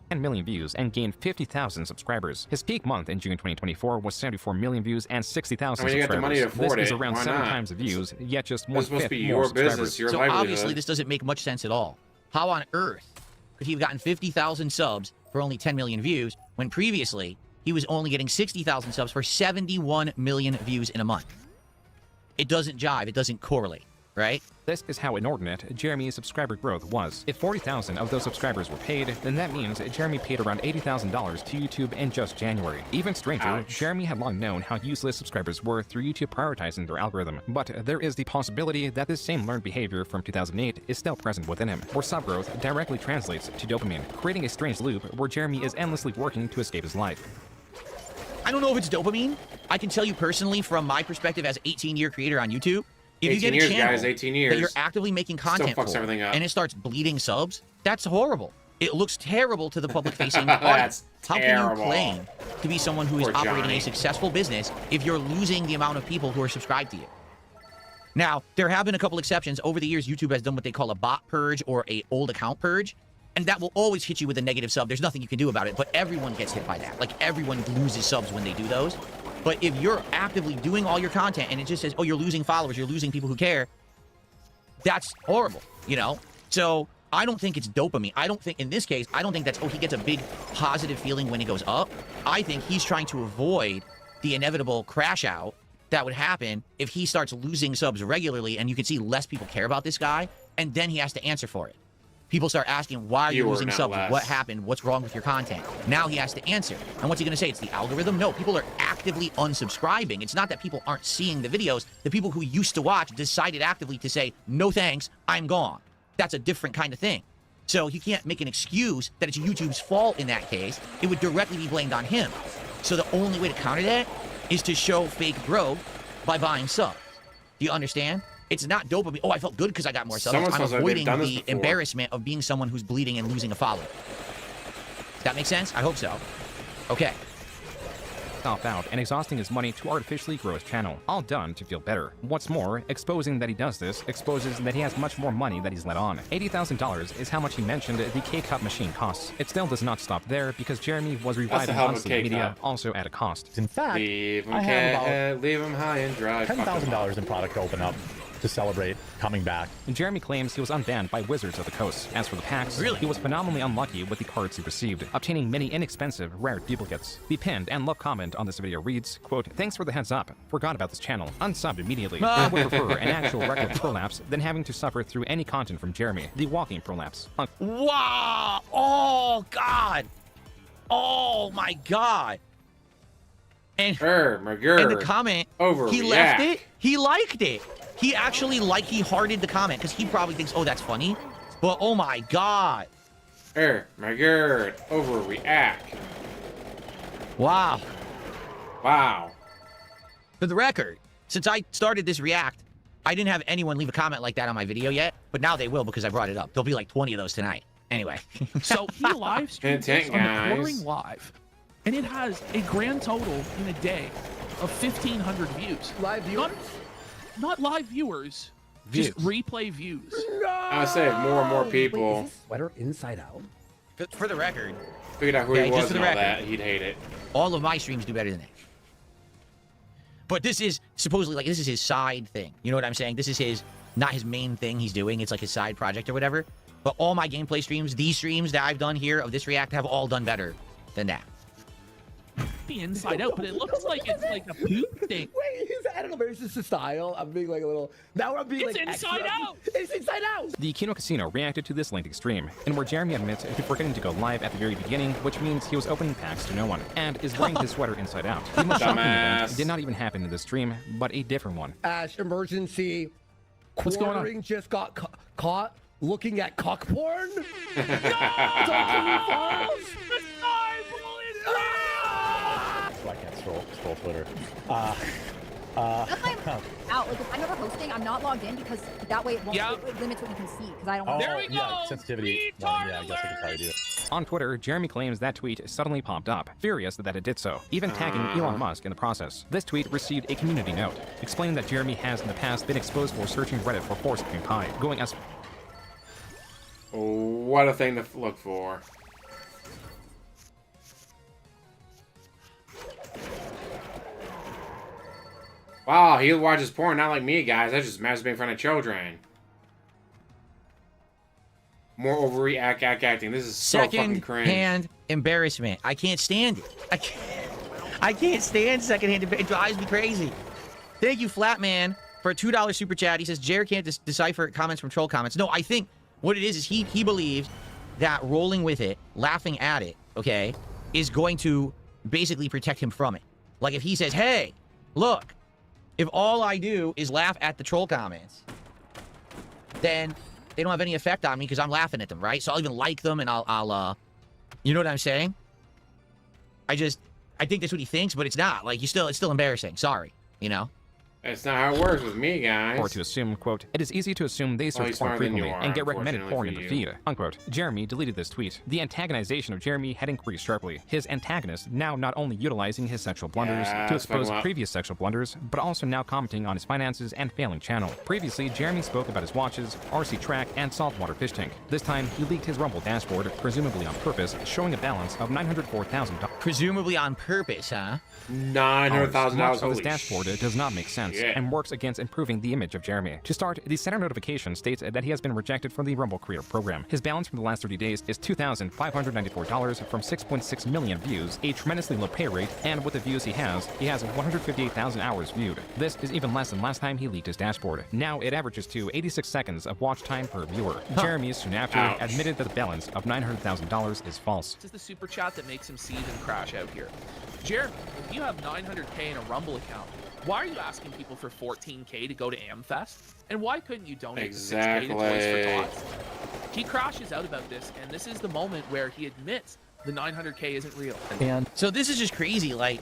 10 million views and gained 50,000 subscribers. His peak month in June 2024 was 74 million views and 60,000 I mean, you got the subscribers. money to afford this is it. around Why 7 not? times the views, yet just It's supposed to 1/5 be more your business, subscribers. your So livelihood. obviously this doesn't make much sense at all. How on earth could he have gotten 50,000 subs for only 10 million views when previously he was only getting 60,000 subs for 71 million views in a month? It doesn't jive. It doesn't correlate, right? This is how inordinate Jeremy's subscriber growth was. If 40,000 of those subscribers were paid, then that means Jeremy paid around $80,000 to YouTube in just January. Even stranger, Ouch. Jeremy had long known how useless subscribers were through YouTube prioritizing their algorithm. But there is the possibility that this same learned behavior from 2008 is still present within him, where sub growth directly translates to dopamine, creating a strange loop where Jeremy is endlessly working to escape his life. I don't know if it's dopamine. I can tell you personally from my perspective as an 18-year creator on YouTube, if you 18 get a years, channel guys, 18 years. that you're actively making content fucks for, everything up. and it starts bleeding subs, that's horrible. It looks terrible to the public-facing That's audience. How can terrible. you claim to be someone who is Poor operating Johnny. a successful business if you're losing the amount of people who are subscribed to you? Now, there have been a couple exceptions. Over the years, YouTube has done what they call a bot purge or a old account purge, and that will always hit you with a negative sub. There's nothing you can do about it, but everyone gets hit by that. Like, everyone loses subs when they do those. But if you're actively doing all your content and it just says, oh, you're losing followers, you're losing people who care, that's horrible, So I don't think it's dopamine. I don't think, in this case, I don't think that's, oh, he gets a big positive feeling when it goes up. I think he's trying to avoid the inevitable crash out that would happen if he starts losing subs regularly and you can see less people care about this guy, and then he has to answer for it. People start asking, why are you Fewer, losing not subs? less. What happened? What's wrong with your content? Now he has to answer. And what's he going to say? It's the algorithm? No, people are actively unsubscribing. It's not that people aren't seeing the videos. The people who used to watch decided actively to say, no thanks, I'm gone. That's a different kind of thing. So you can't make an excuse that it's YouTube's fault in that case. It would directly be blamed on him. So the only way to counter that is to show fake growth by buying subs. Do you understand? It's not dopamine. Oh, I felt good because I got more subs. Someone I'm sounds like they've avoiding done this the before. embarrassment of being someone who's bleeding and losing a follower. Does that make sense? I hope so. Okay. stop out and exhausting his money to artificially grow his channel, all done to feel better. What's more, exposing that he does this exposes that he has much more money that he's let on. $80,000 is how much he mentioned the K-Cup machine costs. It still does not stop there because Jeremy was reviving on social media also at a cost. In fact, Leave him, I have leave him high and dry. about $10,000 in product to open up to celebrate coming back. Jeremy claims he was unbanned by Wizards of the Coast. As for the packs, he was phenomenally unlucky with the cards he received, obtaining many inexpensive, rare duplicates. The pinned and love comment on this video reads, quote, "Thanks for the heads up. Forgot about this channel. Unsubbed immediately. I would prefer an actual record prolapse than having to suffer through any content from Jeremy, the walking prolapse." Wow! Oh, God! Oh, my God! And in the comment, he left it. He liked it. He actually he hearted the comment because he probably thinks, oh, that's funny. But oh my God. My God. Overreact. Wow. Wow. For the record, since I started this react, I didn't have anyone leave a comment like that on my video yet, but now they will because I brought it up. There'll be like 20 of those tonight. Anyway. So he live streams Hint, on the guys. Quartering Live, and it has a grand total in a day of 1,500 views. Live viewers? Not live viewers, just replay views. I say if more and more people Wait, is this sweater inside out? For the record, figured out who he just was for and the all record. that, he'd hate it. all of my streams do better than that. But this is supposedly this is his side thing. You know what I'm saying? This is his, not his main thing he's doing. It's like his side project or whatever. But all my gameplay streams, these streams that I've done here of this react have all done better than that. The inside out, but it looks like it's like a poop thing. Wait, I don't know, maybe it's just a style. I'm being like a little. Now I'm being It's like. inside extra. out! It's inside out! The Kino Casino reacted to this lengthy stream, in where Jeremy admits to forgetting to go live at the very beginning, which means he was opening packs to no one, and is wearing his sweater inside out. The most shocking event did not even happen in this stream, but a different one. Ash, emergency. What's going on? Quartering just got caught looking at cock porn? So I can't scroll Twitter. That's why I'm out. Like, if I'm ever hosting, I'm not logged in because that way it won't it limits what you can see. Because I don't want There we go! Yeah, sensitivity. Well, yeah, I guess I could probably do it. On Twitter, Jeremy claims that tweet suddenly popped up, furious that it did so, even tagging Elon Musk in the process. This tweet received a community note, explaining that Jeremy has in the past been exposed for searching Reddit for force-cooking pie, going as... What a thing to look for. Wow, he watches porn, not like me, guys. I just masturbate in front of children. More acting. This is so fucking cringe. Second-hand embarrassment. I can't stand it. I can't stand second-hand embarrassment. It drives me crazy. Thank you, Flatman, for a $2 super chat. He says, Jared can't decipher comments from troll comments. No, I think what it is he believes that rolling with it, laughing at it, okay, is going to basically protect him from it. Like if he says, hey, look, if all I do is laugh at the troll comments, then they don't have any effect on me because I'm laughing at them, right? So I'll even like them and I'll you know what I'm saying? I think that's what he thinks, but it's not. Like it's still embarrassing. Sorry, you know? That's not how it works with me, guys. Or to assume, quote, it is easy to assume they search porn frequently and get recommended porn in the feed, unquote. Jeremy deleted this tweet. The antagonization of Jeremy had increased sharply. His antagonist now not only utilizing his sexual blunders to expose previous sexual blunders, but also now commenting on his finances and failing channel. Previously, Jeremy spoke about his watches, RC track, and saltwater fish tank. This time, he leaked his Rumble dashboard, presumably on purpose, showing a balance of $904,000. Presumably on purpose, huh? $900,000. Much of his dashboard does not make sense and works against improving the image of Jeremy. To start, the center notification states that he has been rejected from the Rumble Creator Program. His balance from the last 30 days is $2,594 from 6.6 million views, a tremendously low pay rate, and with the views he has 158,000 hours viewed. This is even less than last time he leaked his dashboard. Now it averages to 86 seconds of watch time per viewer. Jeremy soon after admitted that the balance of $900,000 is false. This is the super chat that makes him seethe and crash out here. Jeremy, if you have 900K in a Rumble account, why are you asking people for 14K to go to AmFest? And why couldn't you donate 6K to Toys for Tots? He crashes out about this, and this is the moment where he admits the 900K isn't real. And so this is just crazy. Like,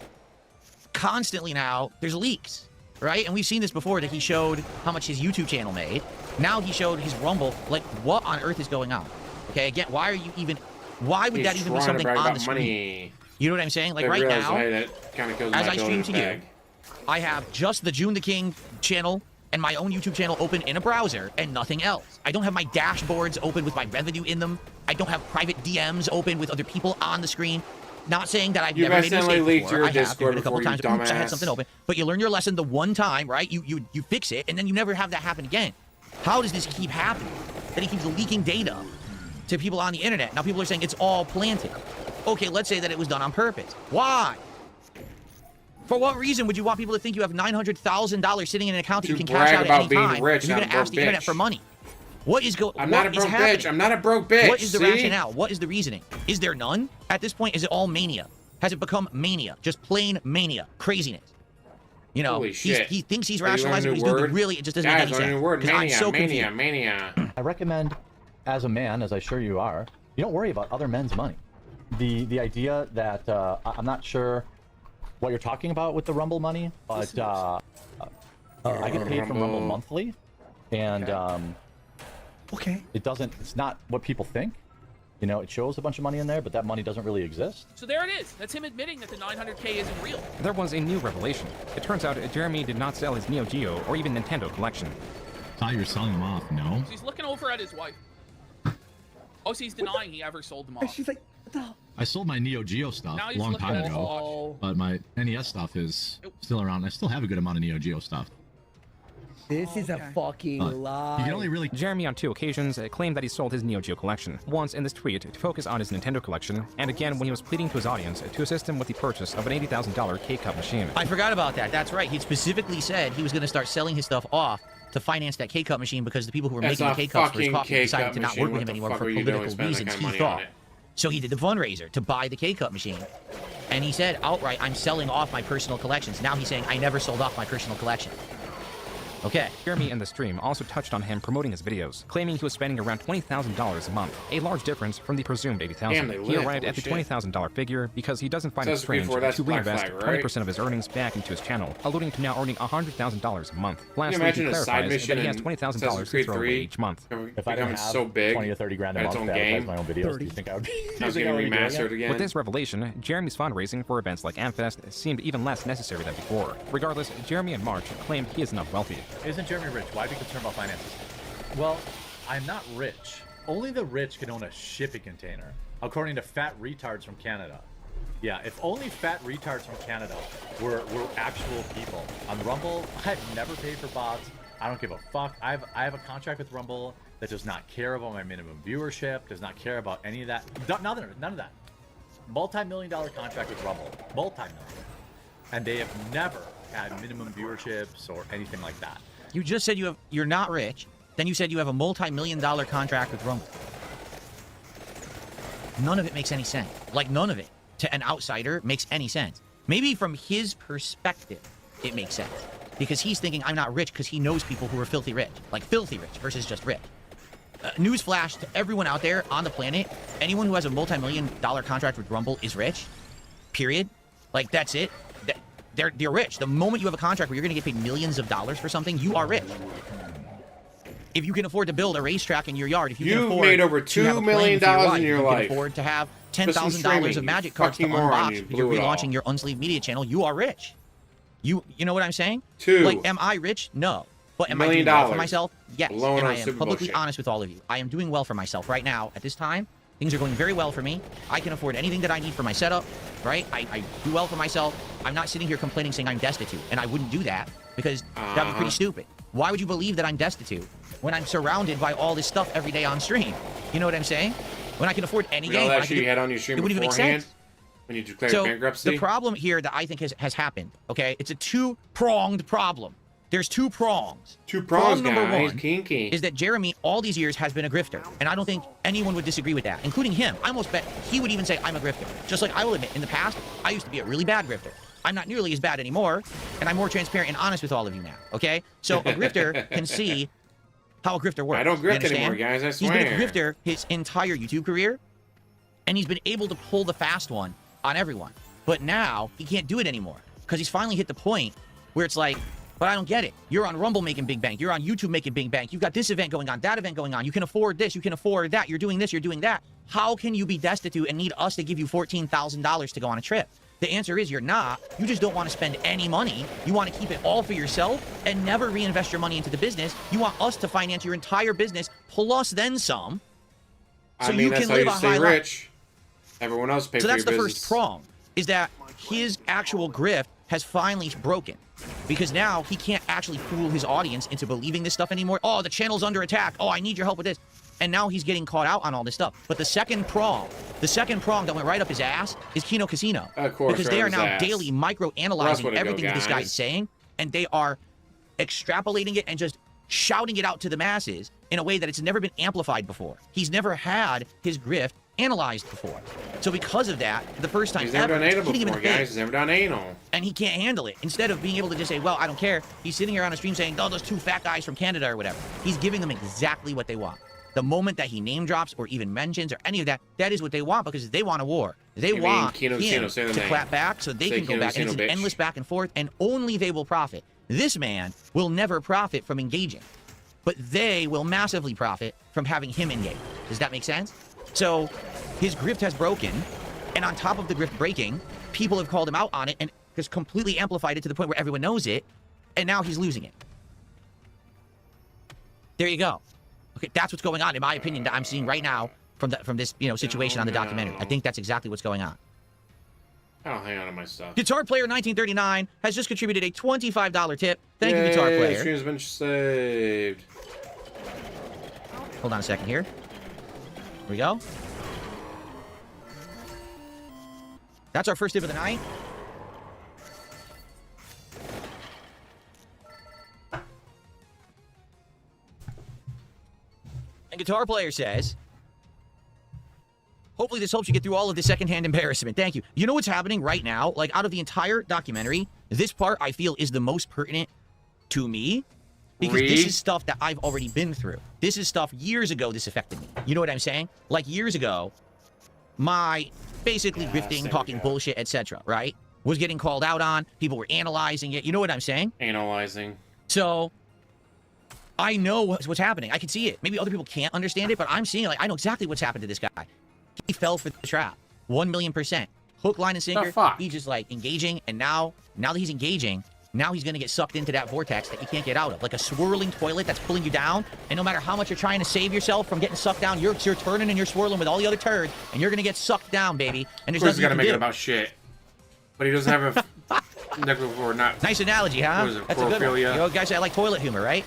constantly now, there's leaks, right? And we've seen this before, that he showed how much his YouTube channel made. Now he showed his Rumble. Like, what on earth is going on? Okay, again, why would that even be something on the screen? You know what I'm saying? Like I right realize now, that kind of kills as my I stream ability to to you, bag. I have just the June the King channel and my own YouTube channel open in a browser and nothing else. I don't have my dashboards open with my revenue in them. I don't have private DMs open with other people on the screen. Not saying that I've You never made a accidentally mistake leaked before. your I have. There's Discord been a couple before, times you oops, I had dumbass. something open. But you learn your lesson the one time, right? You fix it, and then you never have that happen again. How does this keep happening? That he keeps leaking data to people on the internet. Now people are saying it's all planted. Okay, let's say that it was done on purpose. Why? For what reason would you want people to think you have $900,000 sitting in an account that To you can cash brag out at about any being time? rich, You're not going a to ask broke the internet bitch. for money. What is going? I'm not a broke bitch. I'm not a broke bitch. What is the see? rationale? What is the reasoning? Is there none? At this point, is it all mania? Has it become mania? Just plain mania, craziness. You know, Holy shit. he thinks he's Oh, you learned a rationalizing, but he's new doing word? it really. It just doesn't Guys, make learn any a sense. new word. 'Cause I'm Mania, so mania, confused. mania. I recommend, as a man, as I'm sure you are, you don't worry about other men's money. The idea that I'm not sure what you're talking about with the Rumble money, but I get paid from Rumble monthly, and Okay. it's not what people think. You know, it shows a bunch of money in there, but that money doesn't really exist. So there it is. That's him admitting that the 900K isn't real. There was a new revelation. It turns out Jeremy did not sell his Neo Geo or even Nintendo collection. Thought you were selling them off. No. So he's looking over at his wife. Oh, so he's denying he ever sold them off. She's like, what the hell? I sold my Neo Geo stuff Now a he's long looking time at his ago, watch. but my NES stuff is still around. I still have a good amount of Neo Geo stuff. This is a fucking But lie. you can only really Jeremy on 2 occasions claimed that he sold his Neo Geo collection. Once in this tweet to focus on his Nintendo collection, and again when he was pleading to his audience to assist him with the purchase of an $80,000 K-Cup machine. I forgot about that. That's right. He specifically said he was going to start selling his stuff off to finance that K-Cup machine because the people who were That's making a the K-Cups for his fucking coffee decided K-Cup to not machine. work with What him the anymore fuck for are you doing political spending that reasons, kind of he money on thought. it? So he did the fundraiser to buy the K-Cup machine. And he said outright, I'm selling off my personal collections. Now he's saying, I never sold off my personal collection. Okay. Jeremy in the stream also touched on him promoting his videos, claiming he was spending around $20,000 a month, a large difference from the presumed Damn, $80,000. they He lit. arrived at the Holy shit. $20,000 figure because he doesn't find it Says strange before, that's to Black reinvest Flag, right? 20% of his earnings back into his channel, alluding to now earning $100,000 a month. Lastly, imagine he a side clarifies mission that he has in $20,000 Assassin's to Creed throw away 3? each month. If I didn't have so big 20 or 30 grand a at its month own to advertise game. my own videos, do you think I would be? I was getting remastered again. With this revelation, Jeremy's fundraising for events like Amfest seemed even less necessary than before. Regardless, Jeremy in March claimed he is not wealthy. Isn't Jeremy rich? Why be concerned about finances? Well, I'm not rich. Only the rich can own a shipping container, according to fat retards from Canada. Yeah, if only fat retards from Canada were actual people. On Rumble, I've never paid for bots. I don't give a fuck. I have a contract with Rumble that does not care about my minimum viewership, does not care about any of that. None of that. Multi-million-dollar contract with Rumble. Multi-million. And they have never had minimum viewerships or anything like that. You just said you're not rich. Then you said you have a multi-million-dollar contract with Rumble. None of it makes any sense. Like, none of it, to an outsider, makes any sense. Maybe from his perspective, it makes sense. Because he's thinking, I'm not rich, because he knows people who are filthy rich. Like, filthy rich versus just rich. Newsflash to everyone out there on the planet, anyone who has a multi-million-dollar contract with Rumble is rich. Period. Like, that's it. They're rich. The moment you have a contract where you're going to get paid millions of dollars for something, you are rich. If you can afford to build a racetrack in your yard, if you can You've afford made over to have a $2 plane million for your wife, in your if you life. can afford to have Just from $10,000 streaming, of you magic cards to fucking moron, unbox you if you're blew it all. relaunching your Unsleeved Media channel, you are rich. You know what I'm saying? Two. Like, am I rich? No. But am I $1 doing million. well for myself? Yes. Blown And on I am Super publicly bullshit. honest with all of you. I am doing well for myself right now. At this time, things are going very well for me. I can afford anything that I need for my setup, right? I do well for myself. I'm not sitting here complaining saying I'm destitute. And I wouldn't do that because that would be pretty stupid. Why would you believe that I'm destitute when I'm surrounded by all this stuff every day on stream? You know what I'm saying? When I can afford any You game. know when I that can shit you do- had on your stream it wouldn't even make beforehand? sense. When you declared So bankruptcy? the problem here that I think has happened, okay, it's a two-pronged problem. There's two prongs. Two prongs, Prong number guys. one Kinky. is that Jeremy all these years has been a grifter, and I don't think anyone would disagree with that, including him. I almost bet he would even say I'm a grifter. Just like I will admit, in the past, I used to be a really bad grifter. I'm not nearly as bad anymore, and I'm more transparent and honest with all of you now, okay? So a grifter can see how a grifter works. I don't You grift understand? anymore, guys, I He's been a swear. grifter his entire YouTube career, and he's been able to pull the fast one on everyone. But now, he can't do it anymore, because he's finally hit the point where it's like, But I don't get it. You're on Rumble making big bank. You're on YouTube making big bank. You've got this event going on, that event going on. You can afford this. You can afford that. You're doing this. You're doing that. How can you be destitute and need us to give you $14,000 to go on a trip? The answer is you're not. You just don't want to spend any money. You want to keep it all for yourself and never reinvest your money into the business. You want us to finance your entire business plus then some. So I mean, you that's can how live you a stay high rich. Everyone else pays So for that's your the business. first prong, is that his actual grift has finally broken. Because now he can't actually fool his audience into believing this stuff anymore. Oh, the channel's under attack. Oh, I need your help with this. And now he's getting caught out on all this stuff. But the second prong that went right up his ass is Kino Casino. Of course, because right they up are his now ass. daily Where else micro-analyzing would it go, everything that this guy guys? is saying. And they are extrapolating it and just shouting it out to the masses in a way that it's never been amplified before. He's never had his grift analyzed before. So because of that, the first time He's never ever, done anal hitting him in before, the face, guys. He's never done anal. and he can't handle it. Instead of being able to just say, well, I don't care, he's sitting here on a stream saying, oh, those two fat guys from Canada or whatever. He's giving them exactly what they want. The moment that he name drops or even mentions or any of that, that is what they want because they want a war. They want Kino him Casino, say the to name. clap back so they Say can go Kino back. And it's Casino, an bitch. endless back and forth, and only they will profit. This man will never profit from engaging, but they will massively profit from having him engage. Does that make sense? So his grift has broken, and on top of the grift breaking, people have called him out on it and just completely amplified it to the point where everyone knows it, and now he's losing it. There you go. Okay, that's what's going on, in my opinion, that I'm seeing right now from this situation on the documentary. I think that's exactly what's going on. I'll hang on to my stuff. Guitar Player 1939 has just contributed a $25 tip. Thank you, Guitar Yay, Player. Stream's been saved. Hold on a second here. Here we go. That's our first tip of the night. And Guitar Player says, hopefully this helps you get through all of the secondhand embarrassment. Thank you. You know what's happening right now? Like, out of the entire documentary, this part I feel is the most pertinent to me. Because this is stuff that I've already been through. This is stuff years ago this affected me. You know what I'm saying? Like, years ago, my basically grifting, talking bullshit, etc., right, was getting called out on. People were analyzing it. You know what I'm saying? Analyzing. So I know what's happening. I can see it. Maybe other people can't understand it, but I'm seeing it. Like, I know exactly what's happened to this guy. He fell for the trap. 1,000,000%. Hook, line, and sinker. The fuck? He's just like engaging, and now that he's engaging, now he's gonna get sucked into that vortex that you can't get out of. Like a swirling toilet that's pulling you down, and no matter how much you're trying to save yourself from getting sucked down, you're turning and you're swirling with all the other turds, and you're gonna get sucked down, baby. And there's Of course, he's nothing got to you make can it do. about shit. But he doesn't have a or not. Nice analogy, huh? What is it, That's a good one. chlorophilia? You know, guys, I like toilet humor, right?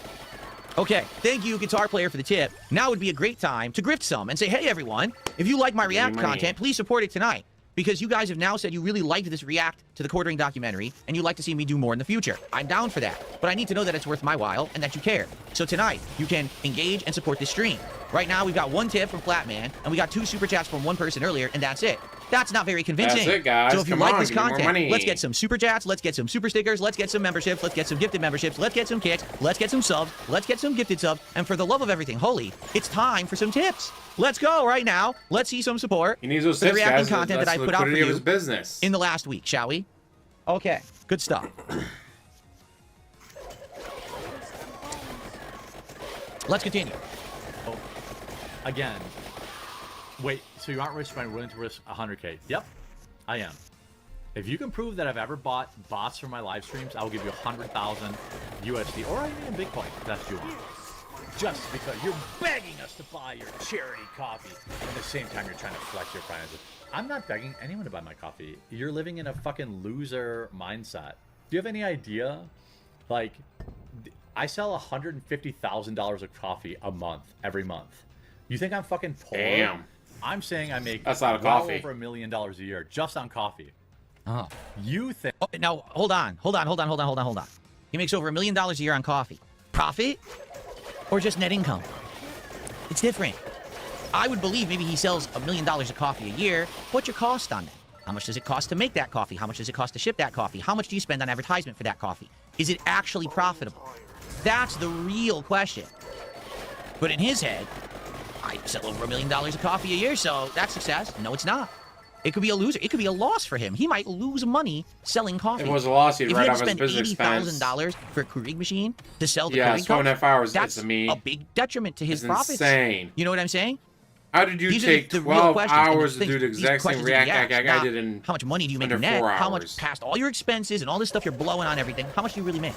Okay, thank you, Guitar Player, for the tip. Now would be a great time to grift some and say, hey, everyone, if you like my React money. content, please support it tonight. Because you guys have now said you really liked this React to the quartering documentary, and you'd like to see me do more in the future. I'm down for that. But I need to know that it's worth my while and that you care. So tonight, you can engage and support this stream. Right now, we've got one tip from Flatman, and we got 2 super chats from one person earlier, and that's it. That's not very convincing. That's it, guys. So if you Come like on, this give me more content, money. let's get some super chats, let's get some super stickers, let's get some memberships, let's get some gifted memberships, let's get some kicks, let's get some subs, let's get some gifted subs, and for the love of everything holy, it's time for some tips. Let's go right now. Let's see some support He needs those for the tips, reacting guys. content that That's I the put out for liquidity of you his business. in the last week, shall we? Okay, good stuff. Let's continue. Oh, again, wait, so you aren't willing to risk 100K? Yep, I am. If you can prove that I've ever bought bots for my live streams, I will give you 100,000 USD, or even Bitcoin, if that's what you want. Just because you're begging us to buy your charity coffee, at the same time you're trying to flex your finances. I'm not begging anyone to buy my coffee. You're living in a fucking loser mindset. Do you have any idea? Like, I sell $150,000 of coffee a month, every month. You think I'm fucking poor? Damn. I'm saying I make That's a lot of well coffee. over $1 million a year just on coffee. Oh. You think? Oh, now, hold on. He makes over $1 million a year on coffee. Profit? Or just net income? It's different. I would believe maybe he sells $1 million of coffee a year. What's your cost on that? How much does it cost to make that coffee? How much does it cost to ship that coffee? How much do you spend on advertisement for that coffee? Is it actually profitable? That's the real question. But in his head, I sell over $1 million of coffee a year, so that's success. No, it's not. It could be a loser. It could be a loss for him. He might lose money selling coffee. If it was a loss, he'd if write he had off to his spend business expense. $80,000 for a Keurig machine to sell the Yeah, Keurig cup, 2.5 hours. that's It's me. a big detriment to his It's profits. insane. You know what I'm saying? How did you These are take the real 12 questions, and hours these to do the things- these exact same questions need to be react asked, like I not did in how much money do you make under net? 4 How much hours? past all your expenses and all this stuff you're blowing on everything? How much do you really make?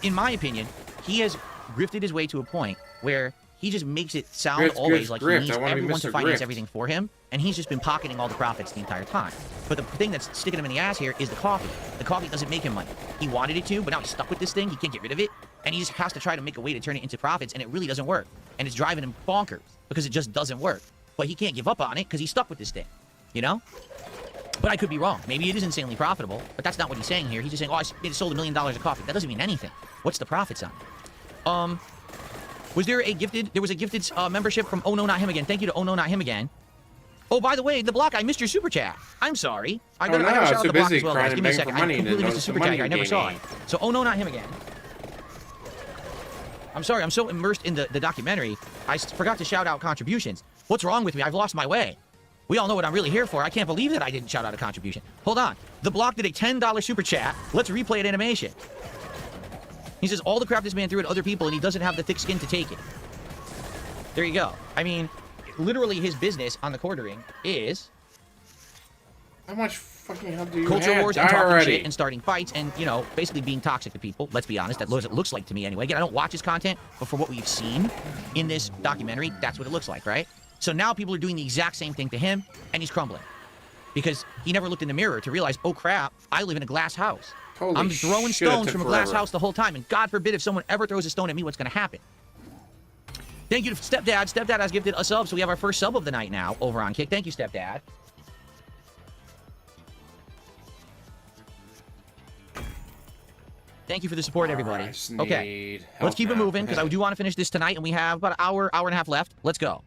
In my opinion, he has grifted his way to a point where he just makes it sound always like he needs everyone to finance everything for him, and he's just been pocketing all the profits the entire time. But the thing that's sticking him in the ass here is the coffee. The coffee doesn't make him money. He wanted it to, but now he's stuck with this thing. He can't get rid of it, and he just has to try to make a way to turn it into profits, and it really doesn't work. And it's driving him bonkers because it just doesn't work. But he can't give up on it because he's stuck with this thing, you know? But I could be wrong. Maybe it is insanely profitable, but that's not what he's saying here. He's just saying, oh, it sold $1 million of coffee. That doesn't mean anything. What's the profits on it? Was there a gifted, membership from Oh No Not Him Again. Thank you to Oh No Not Him Again. Oh, by the way, the block, I missed your super chat. I'm sorry. I gotta shout out the block as well, guys. Give me a second. I completely missed the super chat here. I never saw it. So Oh No Not Him Again. I'm sorry, I'm so immersed in the documentary, I forgot to shout out contributions. What's wrong with me? I've lost my way. We all know what I'm really here for. I can't believe that I didn't shout out a contribution. Hold on. The block did a $10 super chat. Let's replay it animation. He says all the crap this man threw at other people and he doesn't have the thick skin to take it. There you go. I mean, literally his business on the quartering is... How much fucking hell do you culture have? wars and talking shit and starting fights and, you know, basically being toxic to people. Let's be honest. That's what it looks like to me anyway. Again, I don't watch his content, but for what we've seen in this documentary, that's what it looks like, right? So now people are doing the exact same thing to him, and he's crumbling. Because he never looked in the mirror to realize, oh crap, I live in a glass house. Holy I'm throwing shit, stones it from a took glass forever. house the whole time, and God forbid if someone ever throws a stone at me, what's going to happen? Thank you to Stepdad. Stepdad has gifted a sub, so we have our first sub of the night now over on Kick. Thank you, Stepdad. Thank you for the support, everybody. Okay, let's keep it moving, because I do want to finish this tonight, and we have about an hour and a half left. Let's go.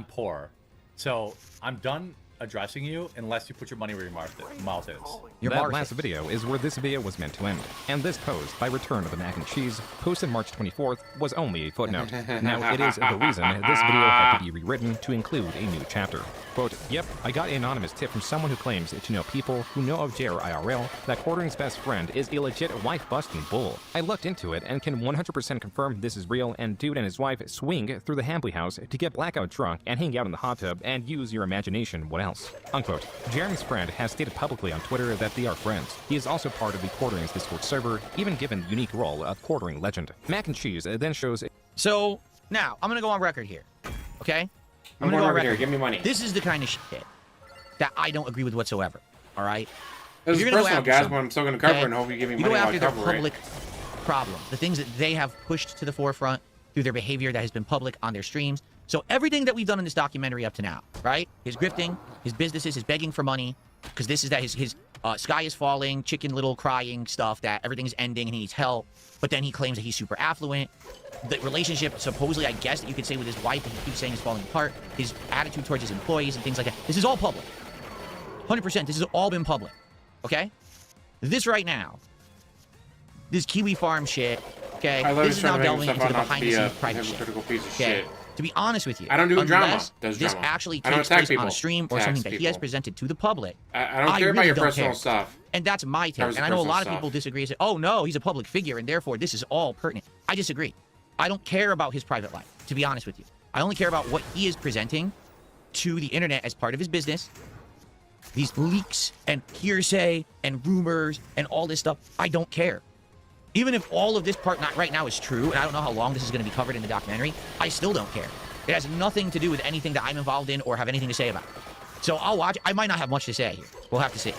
I'm poor. So I'm done addressing you unless you put your money where your mouth is. That last video is where this video was meant to end, and this post by Return of the Mac and Cheese, posted March 24th, was only a footnote. Now, it is the reason this video had to be rewritten to include a new chapter. Quote, yep, I got an anonymous tip from someone who claims to know people who know of JR IRL that quartering's best friend is a legit wife-busting bull. I looked into it and can 100% confirm this is real, and dude and his wife swing through the Hambley house to get blackout drunk and hang out in the hot tub and use your imagination, what else? Unquote. Jeremy's friend has stated publicly on Twitter that they are friends. He is also part of the Quartering's Discord server, even given the unique role of Quartering legend. Mac and Cheese then shows... So, now, I'm going to go on record here, okay? I'm going to go on record here. Give me money. This is the kind of shit that I don't agree with whatsoever, all right? This is personal, guys, but I'm still going to cover it and hope you give me money while I go after cover their public problem, the things that they have pushed to the forefront through their behavior that has been public on their streams. So everything that we've done in this documentary up to now, right? His grifting, his businesses, his begging for money, because this is that his sky is falling, chicken little crying stuff, that everything's ending and he needs help, but then he claims that he's super affluent. The relationship, supposedly, I guess, that you could say with his wife, that he keeps saying is falling apart, his attitude towards his employees and things like that. This is all public. 100%, this has all been public, okay? This right now, this Kiwi Farm shit, okay? This is now delving into the behind-the-scenes private shit, okay? To be honest with you, I don't do drama. This actually takes place on a stream or something that he has presented to the public. I don't care about your personal stuff. And that's my take. And I know a lot of people disagree and say, oh no, he's a public figure and therefore this is all pertinent. I disagree. I don't care about his private life, to be honest with you. I only care about what he is presenting to the internet as part of his business. These leaks and hearsay and rumors and all this stuff, I don't care. Even if all of this part right now is true, and I don't know how long this is going to be covered in the documentary, I still don't care. It has nothing to do with anything that I'm involved in or have anything to say about. So I'll watch. I might not have much to say here. We'll have to see.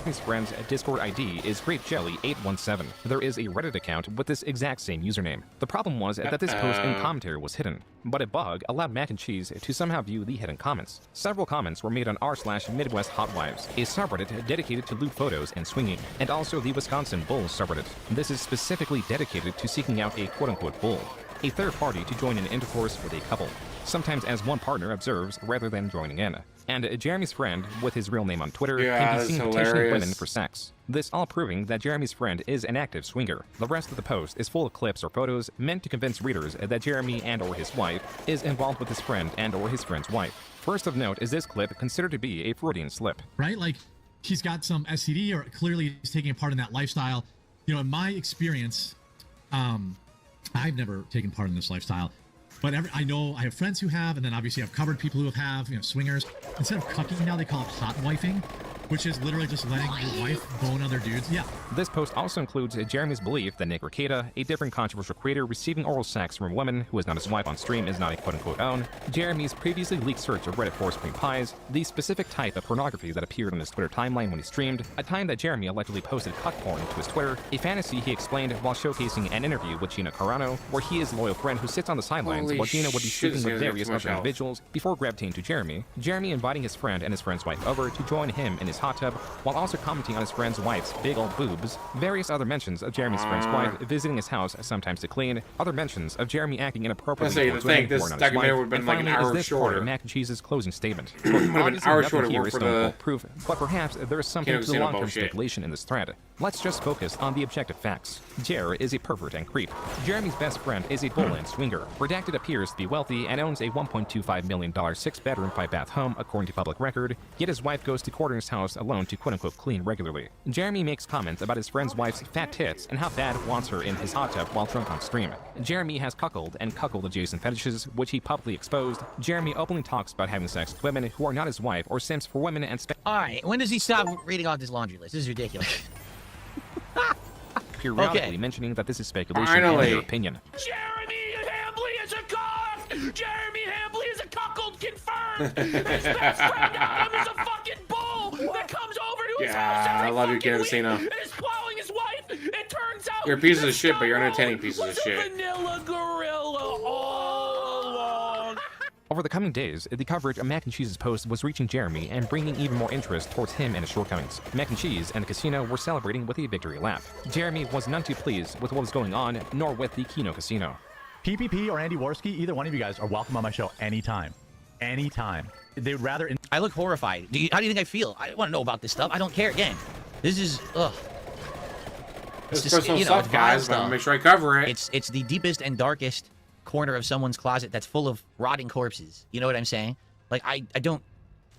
His friend's Discord ID is GreatJelly817. There is a Reddit account with this exact same username. The problem was that this post and commentary was hidden, but a bug allowed Mac and Cheese to somehow view the hidden comments. Several comments were made on r/Midwest Hotwives, a subreddit dedicated to lewd photos and swinging, and also the Wisconsin Bull subreddit. This is specifically dedicated to seeking out a quote-unquote bull. a third party to join in intercourse with a couple, sometimes as one partner observes rather than joining in. And Jeremy's friend, with his real name on Twitter, can be seen petitioning women for sex. This all proving that Jeremy's friend is an active swinger. The rest of the post is full of clips or photos meant to convince readers that Jeremy and or his wife is involved with his friend and or his friend's wife. First of note is this clip considered to be a Freudian slip. Right? Like, he's got some STD, or clearly he's taking part in that lifestyle. You know, in my experience, I've never taken part in this lifestyle. But I know I have friends who have, and then obviously I've covered people who have, you know, swingers. Instead of cucking now, they call it hot wifing, which is literally just letting your wife bone other dudes. Yeah. This post also includes Jeremy's belief that Nick Reeeact, a different controversial creator receiving oral sex from a woman who is not his wife on stream, is not a quote-unquote own. Jeremy's previously leaked search of Reddit for Supreme Pies, the specific type of pornography that appeared on his Twitter timeline when he streamed, a time that Jeremy allegedly posted cuck porn to his Twitter, a fantasy he explained while showcasing an interview with Gina Carano, where he is a loyal friend who sits on the sidelines while Gina would be sleeping with various other individuals before gravitating to Jeremy inviting his friend and his friend's wife over to join him in his hot tub, while also commenting on his friend's wife's big old boobs, various other mentions of Jeremy's friend's wife visiting his house sometimes to clean, other mentions of Jeremy acting inappropriately towards women who are not his wife, and finally is this part of Mac and Cheese's closing statement. Obviously, here is no proof, but perhaps there is something to the long-term speculation in this thread. Let's just focus on the objective facts. Jer is a pervert and creep. Jeremy's best friend is a bull and swinger. Redacted appears to be wealthy and owns a $1.25 million 6-bedroom 5-bath home, according to public record, yet his wife goes to court in his house alone to quote-unquote clean regularly. Jeremy makes comments about his friend's wife's fat tits and how Dad wants her in his hot tub while drunk on stream. Jeremy has cuckold and cuckold-adjacent fetishes, which he publicly exposed. Jeremy openly talks about having sex with women who are not his wife or simps for women and Alright, when does he stop reading off this laundry list? This is ridiculous. periodically mentioning that this is speculation and their opinion. Jeremy Hambley is a cock! Jeremy Hambley is a cuckold confirmed! His best friend Adam is a fucking bull that comes over to his house every I love you, fucking week Canvasino. and is plowing his wife. It turns out You're pieces of this shit, but you're guy entertaining pieces of was a shit. vanilla gorilla all along. Over the coming days, the coverage of Mac and Cheese's post was reaching Jeremy and bringing even more interest towards him and his shortcomings. Mac and Cheese and the casino were celebrating with a victory lap. Jeremy was none too pleased with what was going on, nor with the Kino Casino. PPP or Andy Worski, either one of you guys are welcome on my show anytime. Anytime. They would rather... I look horrified. How do you think I feel? I want to know about this stuff. I don't care. Again, this is... Ugh. It's just, personal stuff, guys, but I'm gonna make sure I cover it. It's the deepest and darkest corner of someone's closet that's full of rotting corpses. You know what I'm saying? Like, I don't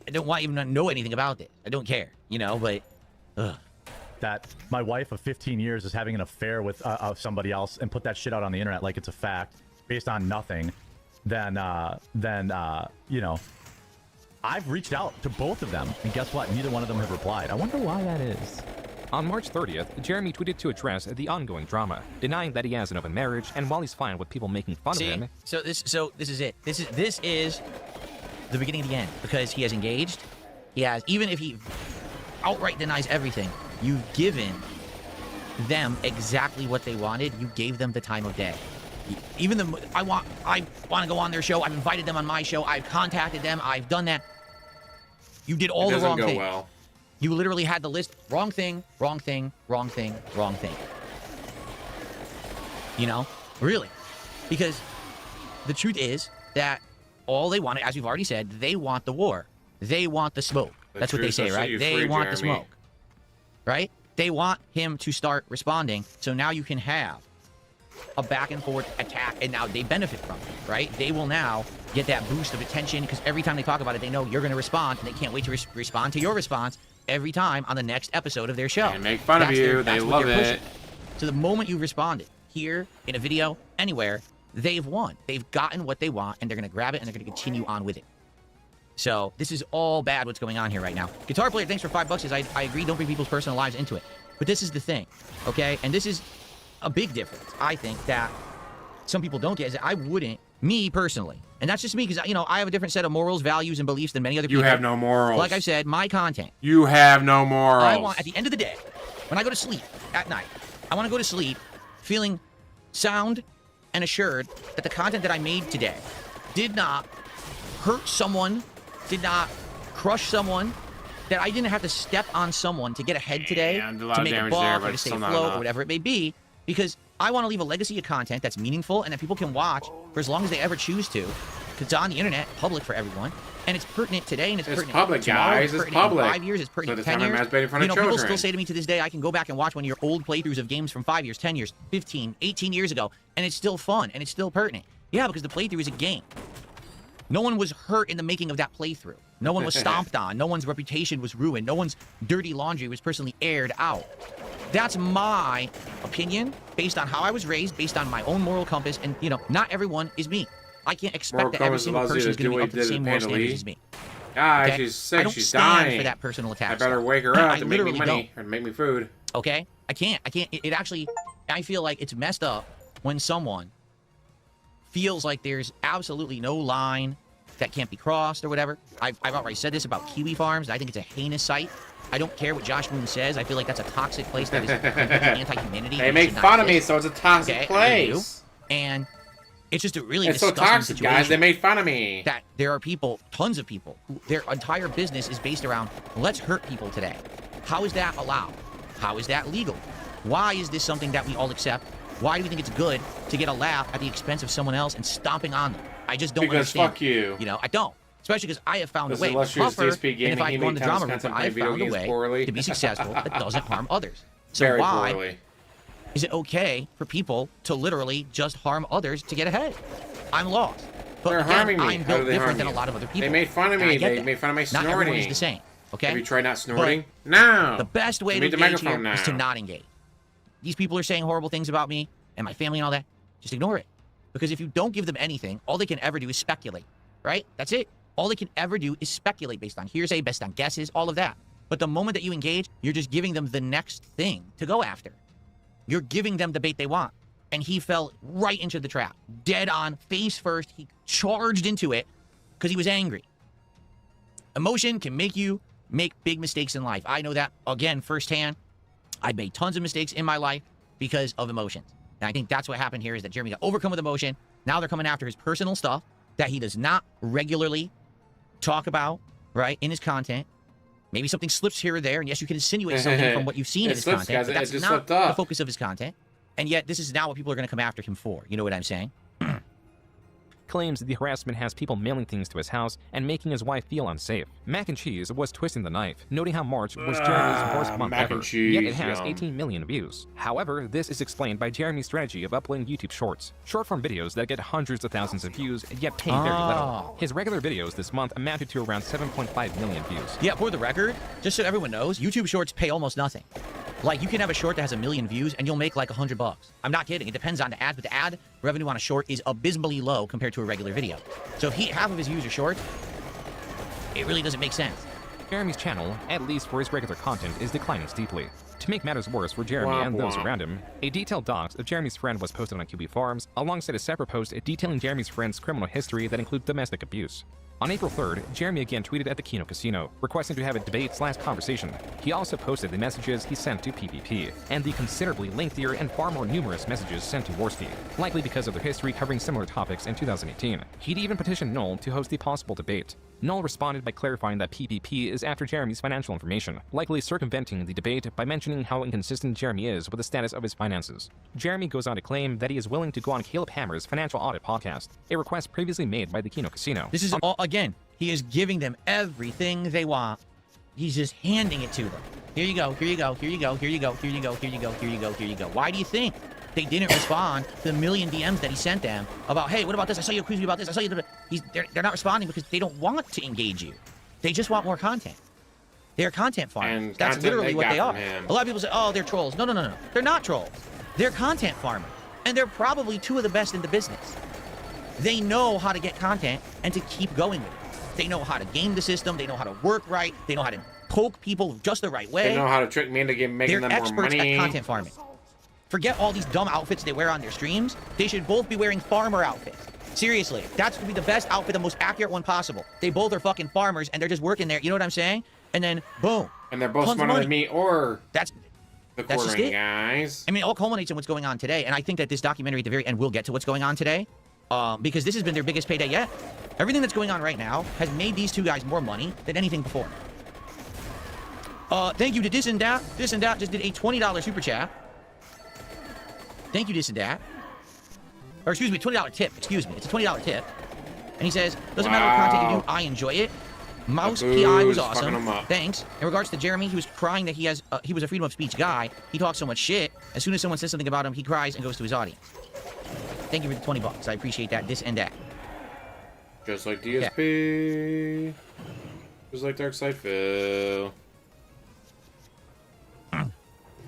want even to know anything about it. I don't care, you know, but... Ugh. That my wife of 15 years is having an affair with somebody else and put that shit out on the internet like it's a fact based on nothing, then you know, I've reached out to both of them, and guess what? Neither one of them have replied. I wonder why that is. On March 30th, Jeremy tweeted to address the ongoing drama, denying that he has an open marriage, and while he's fine with people making fun of him... So this is it. This is the beginning of the end, because he has engaged. He has, even if he outright denies everything, you've given them exactly what they wanted. You gave them the time of day. Even I want to go on their show. I've invited them on my show. I've contacted them. I've done that. You did all the wrong things. Well. You literally had the list. Wrong thing, wrong thing, wrong thing, wrong thing. You know? Really. Because the truth is that all they wanted, as we've already said, they want the war. They want the smoke. That's what they say, right? They want the smoke. Right? They want him to start responding, so now you can have a back and forth attack, and now they benefit from it, right? They will now get that boost of attention, because every time they talk about it, they know you're going to respond, and they can't wait to respond to your response every time on the next episode of their show. And make fun of you. They love it. So the moment you responded, here, in a video, anywhere, they've won. They've gotten what they want, and they're going to grab it, and they're going to continue on with it. So this is all bad what's going on here right now. Guitar Player, thanks for $5. I agree, don't bring people's personal lives into it. But this is the thing, okay? And this is a big difference, I think, that some people don't get, is that I wouldn't, me personally, and that's just me, because, you know, I have a different set of morals, values, and beliefs than many other people. You have no morals. Like I said, my content. You have no morals. I want, at the end of the day, when I go to sleep at night, I want to go to sleep feeling sound and assured that the content that I made today did not hurt someone, did not crush someone, that I didn't have to step on someone to get ahead today, to make a buck, or to stay afloat, or whatever it may be, because I want to leave a legacy of content that's meaningful and that people can watch for as long as they ever choose to. Because it's on the internet, public for everyone. And it's pertinent today, and it's pertinent public, tomorrow, guys. It's pertinent public. in 5 years, it's pertinent in So 10 years. masturbating in front of People children. still say to me to this day, I can go back and watch one of your old playthroughs of games from 5 years, 10 years, 15, 18 years ago, and it's still fun, and it's still pertinent. Yeah, because the playthrough is a game. No one was hurt in the making of that playthrough. No one was stomped on. No one's reputation was ruined. No one's dirty laundry was personally aired out. That's my opinion, based on how I was raised, based on my own moral compass, and, you know, not everyone is me. I can't expect that every single person is going to be up to the same moral standards as me. Ah, Okay? she's sick. I don't She's stand dying. for that personal attack. I better stuff. wake her up I to make me literally money and make me food. Okay? I can't. It actually, I feel like it's messed up when someone feels like there's absolutely no line that can't be crossed or whatever. I've outright said this about Kiwi Farms. I think it's a heinous site. I don't care what Josh Moon says. I feel like that's a toxic place that is completely anti-humanity. They and make should not fun of me, exist. so it's a toxic Okay, place. And it's just a really It's so disgusting toxic, situation guys. They made fun of me. that there are people, tons of people, who their entire business is based around, let's hurt people today. How is that allowed? How is that legal? Why is this something that we all accept? Why do we think it's good to get a laugh at the expense of someone else and stomping on them? I just don't Because understand. fuck you. You know, I don't. Especially because I have found This a way is illustrious tougher, DSPGaming. and if I He go on made the tons drama of route, content I have playing found a video games way poorly. to be successful that doesn't harm others. So Very why poorly. is it okay for people to literally just harm others to get ahead? I'm lost. But They're again, harming me. I'm How built do they different harm than a you? lot of other people. They made fun of And I me. get They that. made fun of my Not everyone is snorting. the same. Okay. Have you tried not snorting? No. The best way to Mute the engage microphone here is to now. not engage. These people are saying horrible things about me and my family and all that. Just ignore it. Because if you don't give them anything, all they can ever do is speculate. Right? That's it. All they can ever do is speculate based on hearsay, based on guesses, all of that. But the moment that you engage, you're just giving them the next thing to go after. You're giving them the bait they want. And he fell right into the trap. Dead on, face first. He charged into it because he was angry. Emotion can make you make big mistakes in life. I know that, again, firsthand. I've made tons of mistakes in my life because of emotions. And I think that's what happened here is that Jeremy got overcome with emotion. Now they're coming after his personal stuff that he does not regularly talk about, right, in his content. Maybe something slips here or there, and yes, you can insinuate something from what you've seen in his slips, content, guys. but It that's just not slipped up. the focus of his content. And yet, this is now what people are going to come after him for. You know what I'm saying? Claims the harassment has people mailing things to his house and making his wife feel unsafe. Mac and Cheese was twisting the knife, noting how March was Jeremy's worst month Mac ever, and cheese, yet it has yum. 18 million views. However, this is explained by Jeremy's strategy of uploading YouTube Shorts, short-form videos that get hundreds of thousands of views, yet pay very little. His regular videos this month amounted to around 7.5 million views. Yeah, for the record, just so everyone knows, YouTube Shorts pay almost nothing. Like, you can have a short that has 1 million views, and you'll make like $100. I'm not kidding. It depends on the ad, but the ad revenue on a short is abysmally low compared to a regular video. So if half of his views are short, it really doesn't make sense. Jeremy's channel, at least for his regular content, is declining steeply. To make matters worse for Jeremy and those around him, a detailed dox of Jeremy's friend was posted on QB Farms, alongside a separate post detailing Jeremy's friend's criminal history that includes domestic abuse. On April 3rd, Jeremy again tweeted at the Kino Casino, requesting to have a debate/conversation. He also posted the messages he sent to PPP, and the considerably lengthier and far more numerous messages sent to Worski, likely because of their history covering similar topics in 2018. He'd even petitioned Null to host the possible debate. Null responded by clarifying that PPP is after Jeremy's financial information, likely circumventing the debate by mentioning how inconsistent Jeremy is with the status of his finances. Jeremy goes on to claim that he is willing to go on Caleb Hammer's Financial Audit podcast, a request previously made by the Kino Casino. This is all, again, he is giving them everything they want. He's just handing it to them. Here you go, here you go, here you go, here you go, here you go, here you go, here you go, here you go. Why do you think they didn't respond to the million DMs that he sent them about, hey, what about this? I saw you accuse me about this. I saw you. They're not responding because they don't want to engage you. They just want more content. They're content farmers. And That's content literally they what got they are. from him. A lot of people say, oh, they're trolls. No, no, no, no. They're not trolls. They're content farmers. And they're probably two of the best in the business. They know how to get content and to keep going with it. They know how to game the system. They know how to work right. They know how to poke people just the right way. They know how to trick me into making They're them more experts money. at content farming. Forget all these dumb outfits they wear on their streams. They should both be wearing farmer outfits. Seriously, that's gonna be the best outfit, the most accurate one possible. They both are fucking farmers and they're just working there. You know what I'm saying? And then boom. And they're both tons of smarter money. than me or That's the just quartering it. guys. I mean, it all culminates in what's going on today. And I think that this documentary at the very end will get to what's going on today. Because this has been their biggest payday yet. Everything that's going on right now has made these two guys more money than anything before. Thank you to This and That. This and That just did a $20 super chat. Thank you, this and that. Or excuse me, $20 tip. Excuse me, it's a $20 tip. And he says, doesn't matter what content you do, I enjoy it. Mouse PI was awesome. Thanks. In regards to Jeremy, he was crying that he was a freedom of speech guy. He talks so much shit. As soon as someone says something about him, he cries and goes to his audience. Thank you for the $20. I appreciate that. This and that. Just like DSP. Yeah. Just like Darkside Phil.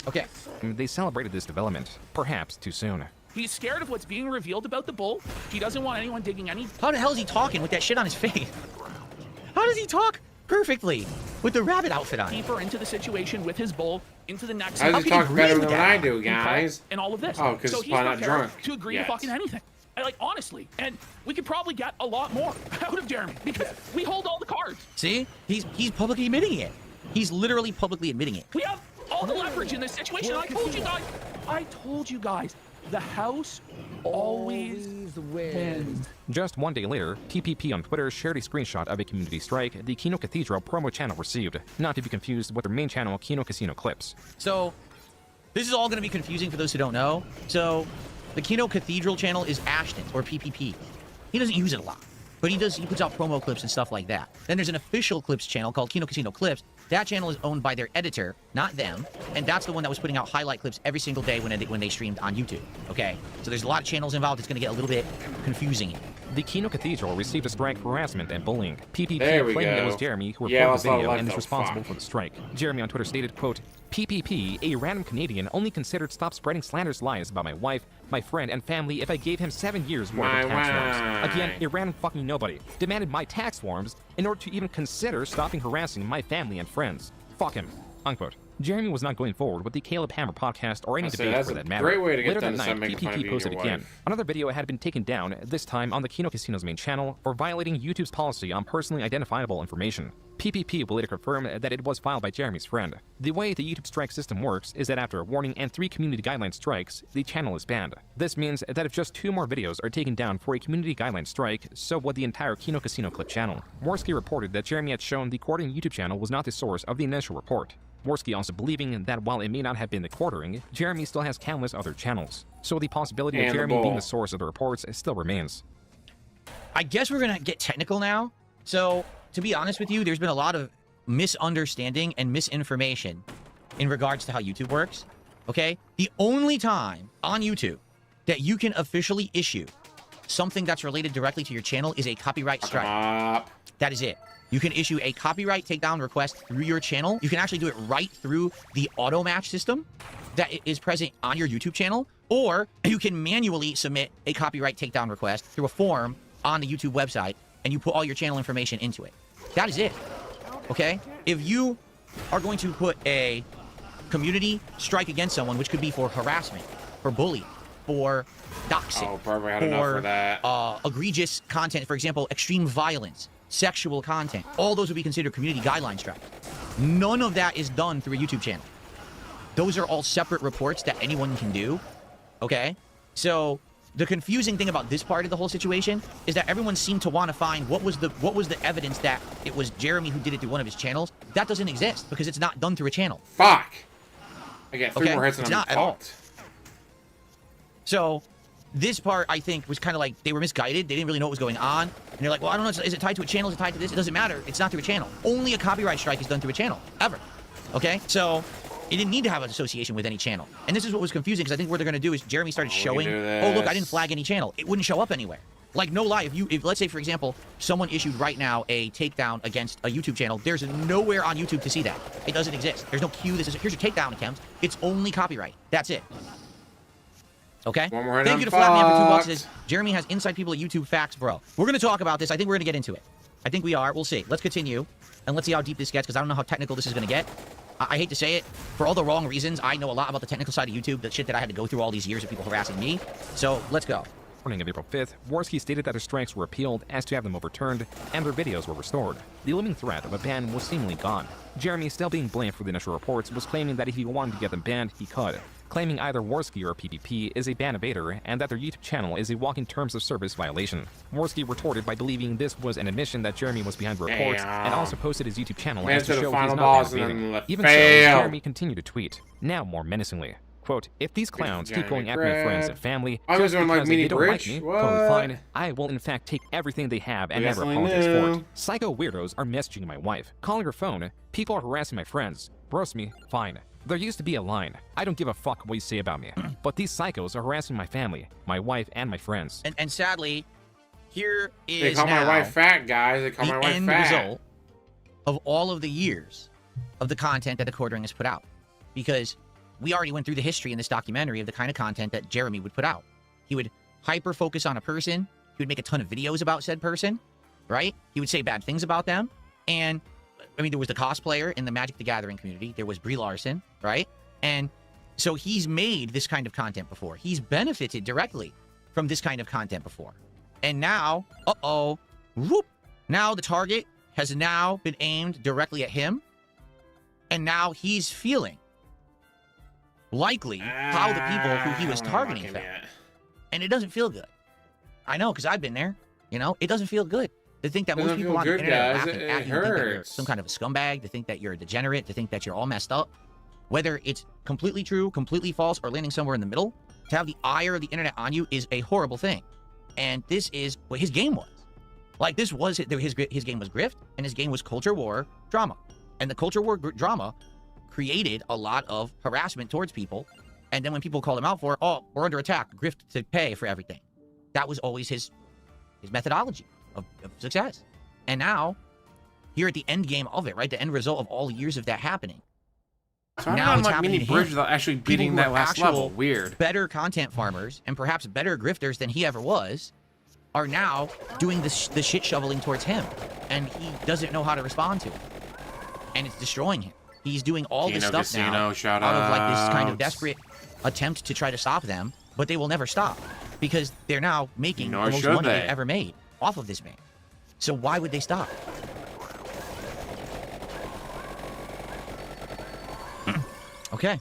Okay. They celebrated this development, perhaps too soon. He's scared of what's being revealed about the bull. He doesn't want anyone digging any... How the hell is he talking with that shit on his face? How does he talk perfectly with the rabbit outfit on? Deeper into the situation with his bull, into the next... How does he talk better than I do, guys? And all of this. Oh, because he's not drunk. To agree to fucking anything. Like, honestly. And we could probably get a lot more out of Jeremy because we hold all the cards. See? He's publicly admitting it. He's literally publicly admitting it. We have all the leverage in this situation. I told you guys. The house always wins. Just one day later, TPP on Twitter shared a screenshot of a community strike the Kino Cathedral promo channel received, not to be confused with their main channel, Kino Casino Clips. So, this is all going to be confusing for those who don't know. So, the Kino Cathedral channel is Ashton's, or PPP. He doesn't use it a lot, but he puts out promo clips and stuff like that. Then there's an official clips channel called Kino Casino Clips. That channel is owned by their editor, not them, and that's the one that was putting out highlight clips every single day when they streamed on YouTube, okay? So there's a lot of channels involved. It's going to get a little bit confusing. The Kino Cathedral received a strike for harassment and bullying. PPP claimed it was Jeremy who reported the video and is responsible for the strike. Jeremy on Twitter stated, quote, PPP, a random Canadian, only considered stop spreading slanderous lies about my wife, my friend, and family if I gave him 7 years worth of tax forms. Again, a random fucking nobody demanded my tax forms in order to even consider stopping harassing my family and friends. Fuck him. Unquote. Jeremy was not going forward with the Caleb Hammer podcast or any debate for that matter. Great way to get Later done that night, PPP posted again. Another video had been taken down, this time on the Kino Casino's main channel, for violating YouTube's policy on personally identifiable information. PPP will later confirm that it was filed by Jeremy's friend. The way the YouTube strike system works is that after a warning and 3 community guideline strikes, the channel is banned. This means that if just 2 more videos are taken down for a community guideline strike, so would the entire Kino Casino Clip channel. Worski reported that Jeremy had shown the quartering YouTube channel was not the source of the initial report. Worski also believing that while it may not have been the quartering, Jeremy still has countless other channels. So the possibility of Jeremy being the source of the reports still remains. I guess we're going to get technical now. So, to be honest with you, there's been a lot of misunderstanding and misinformation in regards to how YouTube works. Okay? The only time on YouTube that you can officially issue something that's related directly to your channel is a copyright strike. That is it. You can issue a copyright takedown request through your channel. You can actually do it right through the auto match system that is present on your YouTube channel, or you can manually submit a copyright takedown request through a form on the YouTube website, and you put all your channel information into it. That is it. Okay? If you are going to put a community strike against someone, which could be for harassment, for bullying, for doxing, for egregious content, for example, extreme violence, sexual content, all those would be considered community guideline strikes. None of that is done through a YouTube channel. Those are all separate reports that anyone can do, okay? So the confusing thing about this part of the whole situation is that everyone seemed to want to find what was the evidence that it was Jeremy who did it through one of his channels. That doesn't exist because it's not done through a channel. Fuck! I get 3 more hits and I'm not at all. So this part, I think, was kind of like they were misguided. They didn't really know what was going on. And they're like, well, I don't know. Is it tied to a channel? Is it tied to this? It doesn't matter. It's not through a channel. Only a copyright strike is done through a channel. Ever. Okay? So it didn't need to have an association with any channel. And this is what was confusing, because I think what they're going to do is Jeremy started showing, oh, look, I didn't flag any channel. It wouldn't show up anywhere. Like, no lie, if let's say, for example, someone issued right now a takedown against a YouTube channel, there's nowhere on YouTube to see that. It doesn't exist. There's no queue. Here's your takedown attempt. It's only copyright. That's it. Okay? Thank you to Flatman for $2. Says, Jeremy has inside people at YouTube facts, bro. We're going to talk about this. I think we're going to get into it. I think we are. We'll see. Let's continue. And let's see how deep this gets, because I don't know how technical this is going to get. I hate to say it. For all the wrong reasons, I know a lot about the technical side of YouTube, the shit that I had to go through all these years of people harassing me. So, let's go. Morning of April 5th, Worski stated that their strikes were appealed as to have them overturned, and their videos were restored. The looming threat of a ban was seemingly gone. Jeremy, still being blamed for the initial reports, was claiming that if he wanted to get them banned, he could, claiming either Worski or PPP is a ban evader and that their YouTube channel is a walking terms of service violation. Worski retorted by believing this was an admission that Jeremy was behind the reports, and also posted his YouTube channel as to show he's not ban evading. Even so, Jeremy continued to tweet, now more menacingly. Quote, if these clowns keep going after my friends and family I was just doing like because mini they don't bridge. like me, What? totally fine. I will in fact take everything they have and never apologize for it. Psycho weirdos are messaging my wife, calling her phone. People are harassing my friends. Roast me, fine. There used to be a line. I don't give a fuck what you say about me. But these psychos are harassing my family, my wife, and my friends. And sadly, here is They call my wife fat, guys. They call my wife end fat. result of all of the years of the content that the Quartering has put out. Because we already went through the history in this documentary of the kind of content that Jeremy would put out. He would hyper-focus on a person. He would make a ton of videos about said person, right? He would say bad things about them. And, I mean, there was the cosplayer in the Magic the Gathering community. There was Brie Larson, right? And so he's made this kind of content before. He's benefited directly from this kind of content before. And now, whoop, now the target has now been aimed directly at him. And now he's feeling likely how the people who he was targeting felt. And it doesn't feel good. I know, because I've been there. You know, it doesn't feel good. To think that most people on the internet are laughing at you, think that you're some kind of a scumbag, to think that you're a degenerate, to think that you're all messed up. Whether it's completely true, completely false, or landing somewhere in the middle, to have the ire of the internet on you is a horrible thing. And this is what his game was. Like, this was his game was grift, and his game was culture war drama. And the culture war drama created a lot of harassment towards people. And then when people called him out for it, oh, we're under attack, grift to pay for everything. That was always his methodology of success. And now, here at the end game of it, right, the end result of all years of that happening. So now it's happening mini to bridge him. without actually beating People that who are last actual level. Weird. Better content farmers and perhaps better grifters than he ever was are now doing the shit shoveling towards him. And he doesn't know how to respond to it. And it's destroying him. He's doing all this stuff now out of like this kind of desperate attempt to try to stop them, but they will never stop because they're now making the most money they've ever made off of this man. So why would they stop? Okay.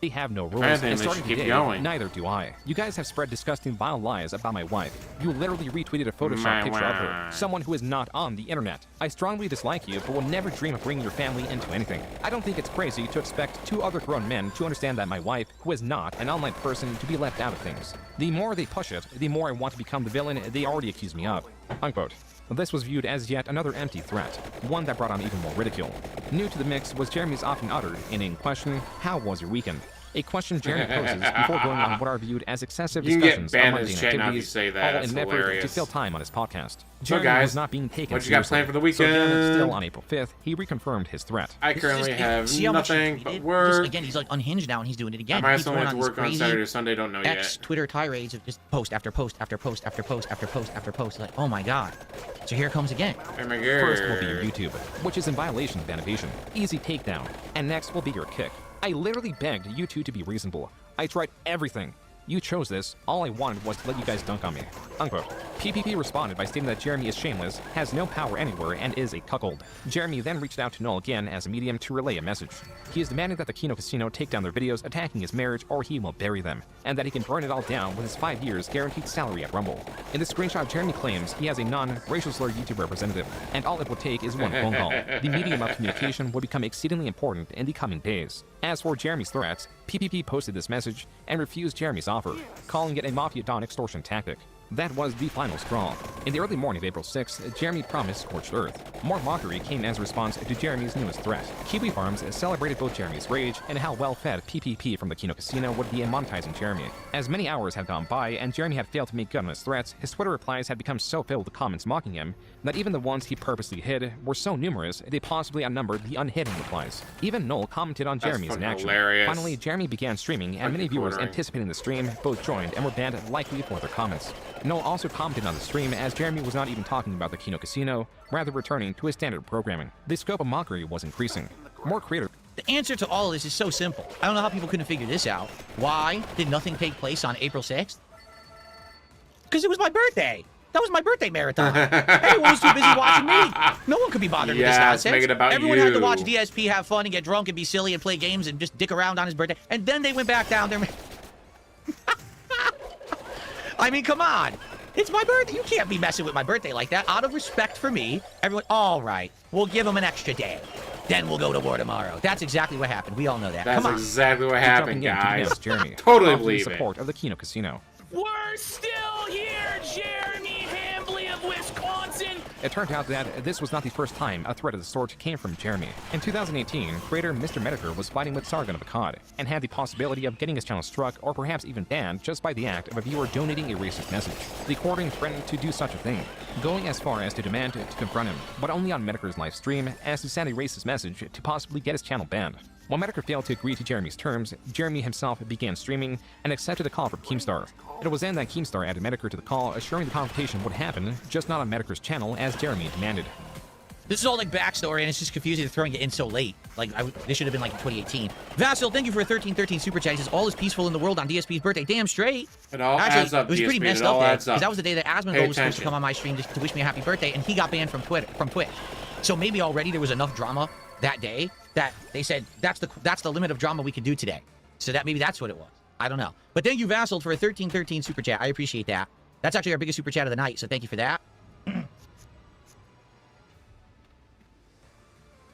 They have no rules, Apparently and they starting should keep today, going. neither do I. You guys have spread disgusting, vile lies about my wife. You literally retweeted a Photoshop picture of her, someone who is not on the internet. I strongly dislike you, but will never dream of bringing your family into anything. I don't think it's crazy to expect two other grown men to understand that my wife, who is not an online person, to be left out of things. The more they push it, the more I want to become the villain they already accuse me of. Unquote. This was viewed as yet another empty threat, one that brought on even more ridicule. New to the mix was Jeremy's often uttered, inane question, how was your weekend? A question Jeremy poses before going on what are viewed as excessive discussions of mundane activities, all in an effort to fill time on his podcast. Jeremy was not being taken what you got planned for the weekend? So still on April 5th, he reconfirmed his threat. I currently have nothing but work. Just, again, he's like unhinged now and he's doing it again. I might still have to work on Saturday or Sunday, don't know yet. yet. Twitter tirades of just post after post after post after post after post after post. Like, oh my god. So here it comes again. Oh my god. First will be your YouTube, which is in violation of animation. Easy takedown. And next will be your kick. I literally begged you two to be reasonable. I tried everything. You chose this. All I wanted was to let you guys dunk on me. Unquote. PPP responded by stating that Jeremy is shameless, has no power anywhere, and is a cuckold. Jeremy then reached out to Null again as a medium to relay a message. He is demanding that the Kino Casino take down their videos attacking his marriage or he will bury them, and that he can burn it all down with his 5 years guaranteed salary at Rumble. In this screenshot, Jeremy claims he has a non-racial slur YouTube representative, and all it would take is one phone call. The medium of communication would become exceedingly important in the coming days. As for Jeremy's threats, PPP posted this message and refused Jeremy's offer, calling it a Mafia-Don extortion tactic. That was the final straw. In the early morning of April 6th, Jeremy promised scorched earth. More mockery came as a response to Jeremy's newest threat. Kiwi Farms celebrated both Jeremy's rage and how well-fed PPP from the Kino Casino would be in monetizing Jeremy. As many hours had gone by and Jeremy had failed to make good on his threats, his Twitter replies had become so filled with comments mocking him that even the ones he purposely hid were so numerous they possibly outnumbered the unhidden replies. Even Null commented on Jeremy's inaction. Hilarious. Finally, Jeremy began streaming, and many viewers anticipating the stream both joined and were banned likely for their comments. Null also commented on the stream as Jeremy was not even talking about the Kino Casino, rather returning to his standard programming. The scope of mockery was increasing. More creative. The answer to all of this is so simple. I don't know how people couldn't figure this out. Why did nothing take place on April 6th? Because it was my birthday. That was my birthday marathon. Everyone was too busy watching me. No one could be bothered with this nonsense. Make it about Everyone you. had to watch DSP have fun and get drunk and be silly and play games and just dick around on his birthday. And then they went back down there. I mean, come on. It's my birthday. You can't be messing with my birthday like that. Out of respect for me, everyone, all right, we'll give him an extra day. then we'll go to war tomorrow. That's exactly what happened. We all know that. That's Come on. exactly what happened, Jumping in to guys. denounce Jeremy, Totally offering believe support of the Kino Casino. We're still here, Jeremy Hambley of Wisconsin. It turned out that this was not the first time a threat of the sort came from Jeremy. In 2018, creator Mr. Metator was fighting with Sargon of Akkad, and had the possibility of getting his channel struck or perhaps even banned just by the act of a viewer donating a racist message. The Quartering threatened to do such a thing, going as far as to demand to confront him, but only on Metator's live stream, as to send a racist message to possibly get his channel banned. While Metator failed to agree to Jeremy's terms, Jeremy himself began streaming and accepted a call from Keemstar. It was then that Keemstar added Metator to the call, assuring the confrontation would happen, just not on Metator's channel as Jeremy demanded. This is all like backstory, and it's just confusing throwing it in so late. Like, this should have been like in 2018. Vassal, thank you for a 1313 super chat. He says, all is peaceful in the world on DSP's birthday. Damn straight. It all Actually, adds up, it was pretty DSP. messed It up all there, adds up. because that was the day that Asmongold Pay was supposed to attention. come on my stream to wish me a happy birthday, and he got banned from Twitch. So maybe already there was enough drama that day that they said, that's the limit of drama we could do today. So that maybe that's what it was. I don't know. But thank you, Vassal, for a 1313 super chat. I appreciate that. That's actually our biggest super chat of the night, so thank you for that.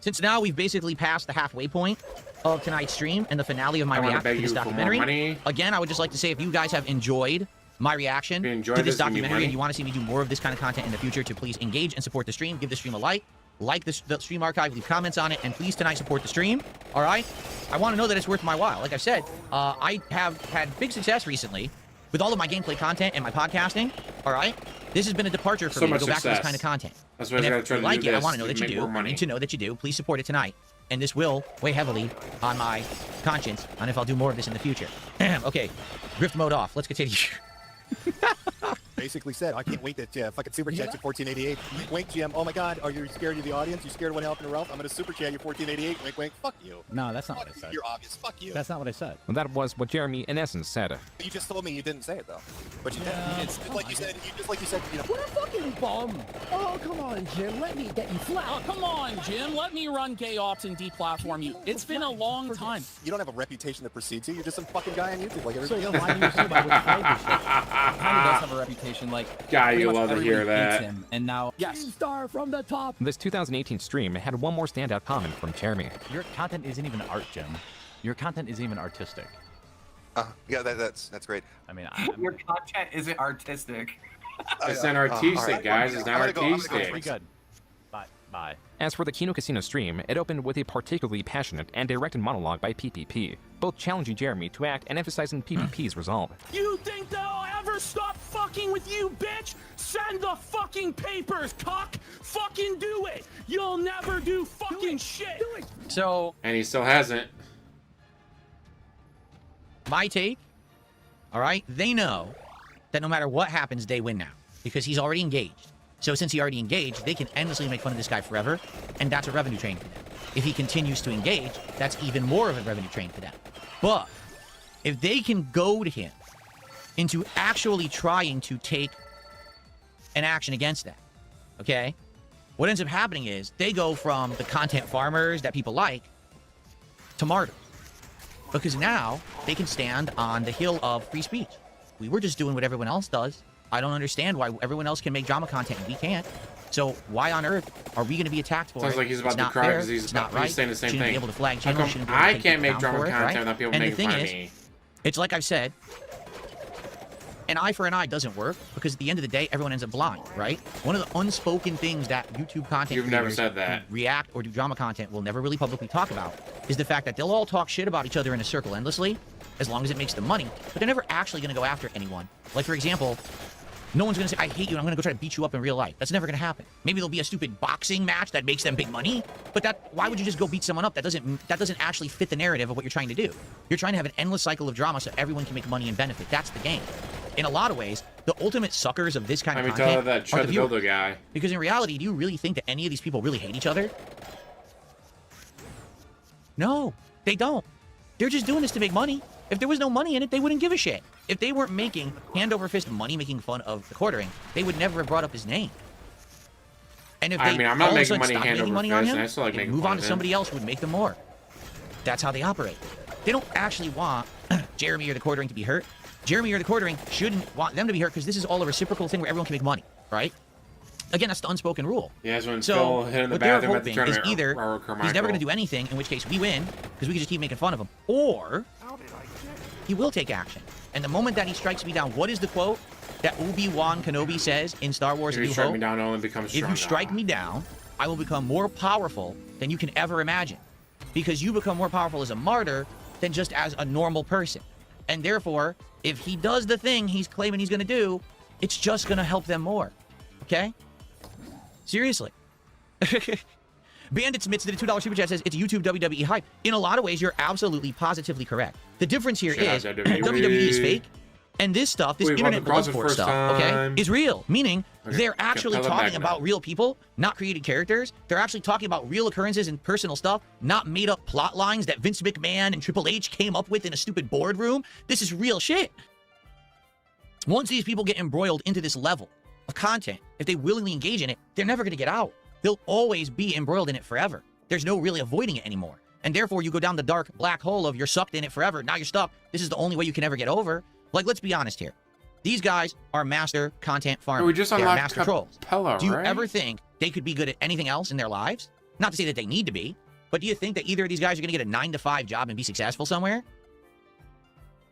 Since now we've basically passed the halfway point of tonight's stream and the finale of my I wanna reaction beg to this you for more documentary, money. again, I would just like to say if you guys have enjoyed my reaction If you enjoyed to this this, give me documentary money. and you want to see me do more of this kind of content in the future, to please engage and support the stream, give the stream a like the stream archive, leave comments on it, and please tonight support the stream, all right? I want to know that it's worth my while. Like I've said, I have had big success recently with all of my gameplay content and my podcasting, all right? This has been a departure for So me to much go back to this success. kind of content. That's why And I gotta if try you to like do it, I this want to know to that you make do. more I money. need to know that you do. Please support it tonight. And this will weigh heavily on my conscience on if I'll do more of this in the future. Okay, grift mode off. Let's continue. Basically said, I can't wait that fucking super chat you 1488. Wink, Jim. Oh my God, are you scared of the audience? You scared of one helping Ralph? I'm gonna super chat you 1488. Wink, wink. Fuck you. No, that's not what I said. You're obvious. Fuck you. That's not what I said. And that was what Jeremy in essence said. You just told me you didn't say it though. But you Yeah. did. Just like you said. You know. What a fucking bum! Oh, come on, Jim. Let me get you flat. Oh, come on, Jim. Let me run gay ops and deplatform you. It's been a long time. You don't have a reputation that precedes you. You're just some fucking guy on YouTube like So everybody you're else. lying to yourself about which side you should. Kind of does have a reputation, like God, pretty you much love to everybody hear that. hates him, and now Yes. Star from the top. This 2018 stream had one more standout comment from Jeremy. Your content isn't even art, Jim. Your content isn't even artistic. Yeah, that's great. I mean, your content isn't artistic. It's not artistic, guys. It's not artistic. pretty good. Bye. As for the Kino Casino stream, it opened with a particularly passionate and directed monologue by PPP, both challenging Jeremy to act and emphasizing PPP's resolve. You think that I'll ever stop fucking with you, bitch? Send the fucking papers, cock! Fucking do it! You'll never do fucking shit! So, And he still hasn't. my take, all right, they know that no matter what happens, they win now, because he's already engaged. So since he already engaged, they can endlessly make fun of this guy forever, and that's a revenue train for them. If he continues to engage, that's even more of a revenue train for them. But if they can goad him into actually trying to take an action against that, okay, what ends up happening is they go from the content farmers that people like to martyrs. Because now they can stand on the hill of free speech. We were just doing what everyone else does. I don't understand why everyone else can make drama content and we can't. So why on earth are we going to be attacked for Sounds it? like he's about It's to not cry fair. because he's It's not right. saying the same Shouldn't thing. be able to flag How channels. come Shouldn't be able to I take can't people make down drama for it, content right? without people And the making thing fun of is, me? it's like I've said, an eye for an eye doesn't work, because at the end of the day, everyone ends up blind, right? One of the unspoken things that YouTube content You've never creators said that. who react or do drama content will never really publicly talk about is the fact that they'll all talk shit about each other in a circle endlessly, as long as it makes them money, but they're never actually going to go after anyone. Like, for example, no one's going to say, I hate you, and I'm going to go try to beat you up in real life. That's never going to happen. Maybe there'll be a stupid boxing match that makes them big money, but why would you just go beat someone up? That doesn't actually fit the narrative of what you're trying to do. You're trying to have an endless cycle of drama so everyone can make money and benefit. That's the game. In a lot of ways, the ultimate suckers of this kind of Let me tell you content that are Chud the the viewers. Builder guy. Because in reality, do you really think that any of these people really hate each other? No, they don't. They're just doing this to make money. If there was no money in it, they wouldn't give a shit. If they weren't making hand over fist money making fun of the quartering, they would never have brought up his name. And if they I mean, I'm not all of a making sudden money stopped hand making over money on fist, him, and I still like they'd making move fun on of to him. somebody else who would make them more. That's how they operate. They don't actually want Jeremy or the quartering to be hurt. Jeremy or the quartering shouldn't want them to be hurt, because this is all a reciprocal thing where everyone can make money, right? Again, that's the unspoken rule. Yeah, that's when So Phil hit in the what they're bathroom at the hoping is tournament. either he's never going to do anything, in which case we win, because we can just keep making fun of him, or he will take action. And the moment that he strikes me down, what is the quote that Obi-Wan Kenobi says in Star Wars: A If you New strike Hope? me down, I'll only become If stronger. you strike me down, I will become more powerful than you can ever imagine. Because you become more powerful as a martyr than just as a normal person. And therefore, if he does the thing he's claiming he's going to do, it's just going to help them more. Okay? Seriously. Bandit Smith did a $2 super chat, says it's YouTube WWE hype. In a lot of ways, you're absolutely positively correct. The difference here is WWE is fake, and this stuff, this internet bloodsport stuff, okay, is real. Meaning, they're actually talking about real people, not created characters. They're actually talking about real occurrences and personal stuff, not made up plot lines that Vince McMahon and Triple H came up with in a stupid boardroom. This is real shit. Once these people get embroiled into this level of content, if they willingly engage in it, they're never going to get out. They'll always be embroiled in it forever. There's no really avoiding it anymore. And therefore, you go down the dark black hole of you're sucked in it forever. Now you're stuck. This is the only way you can ever get over. Like, let's be honest here. These guys are master content farmers. We just They're unlocked master trolls. Capella, Do you right? ever think they could be good at anything else in their lives? Not to say that they need to be, but do you think that either of these guys are going to get a 9-to-5 job and be successful somewhere?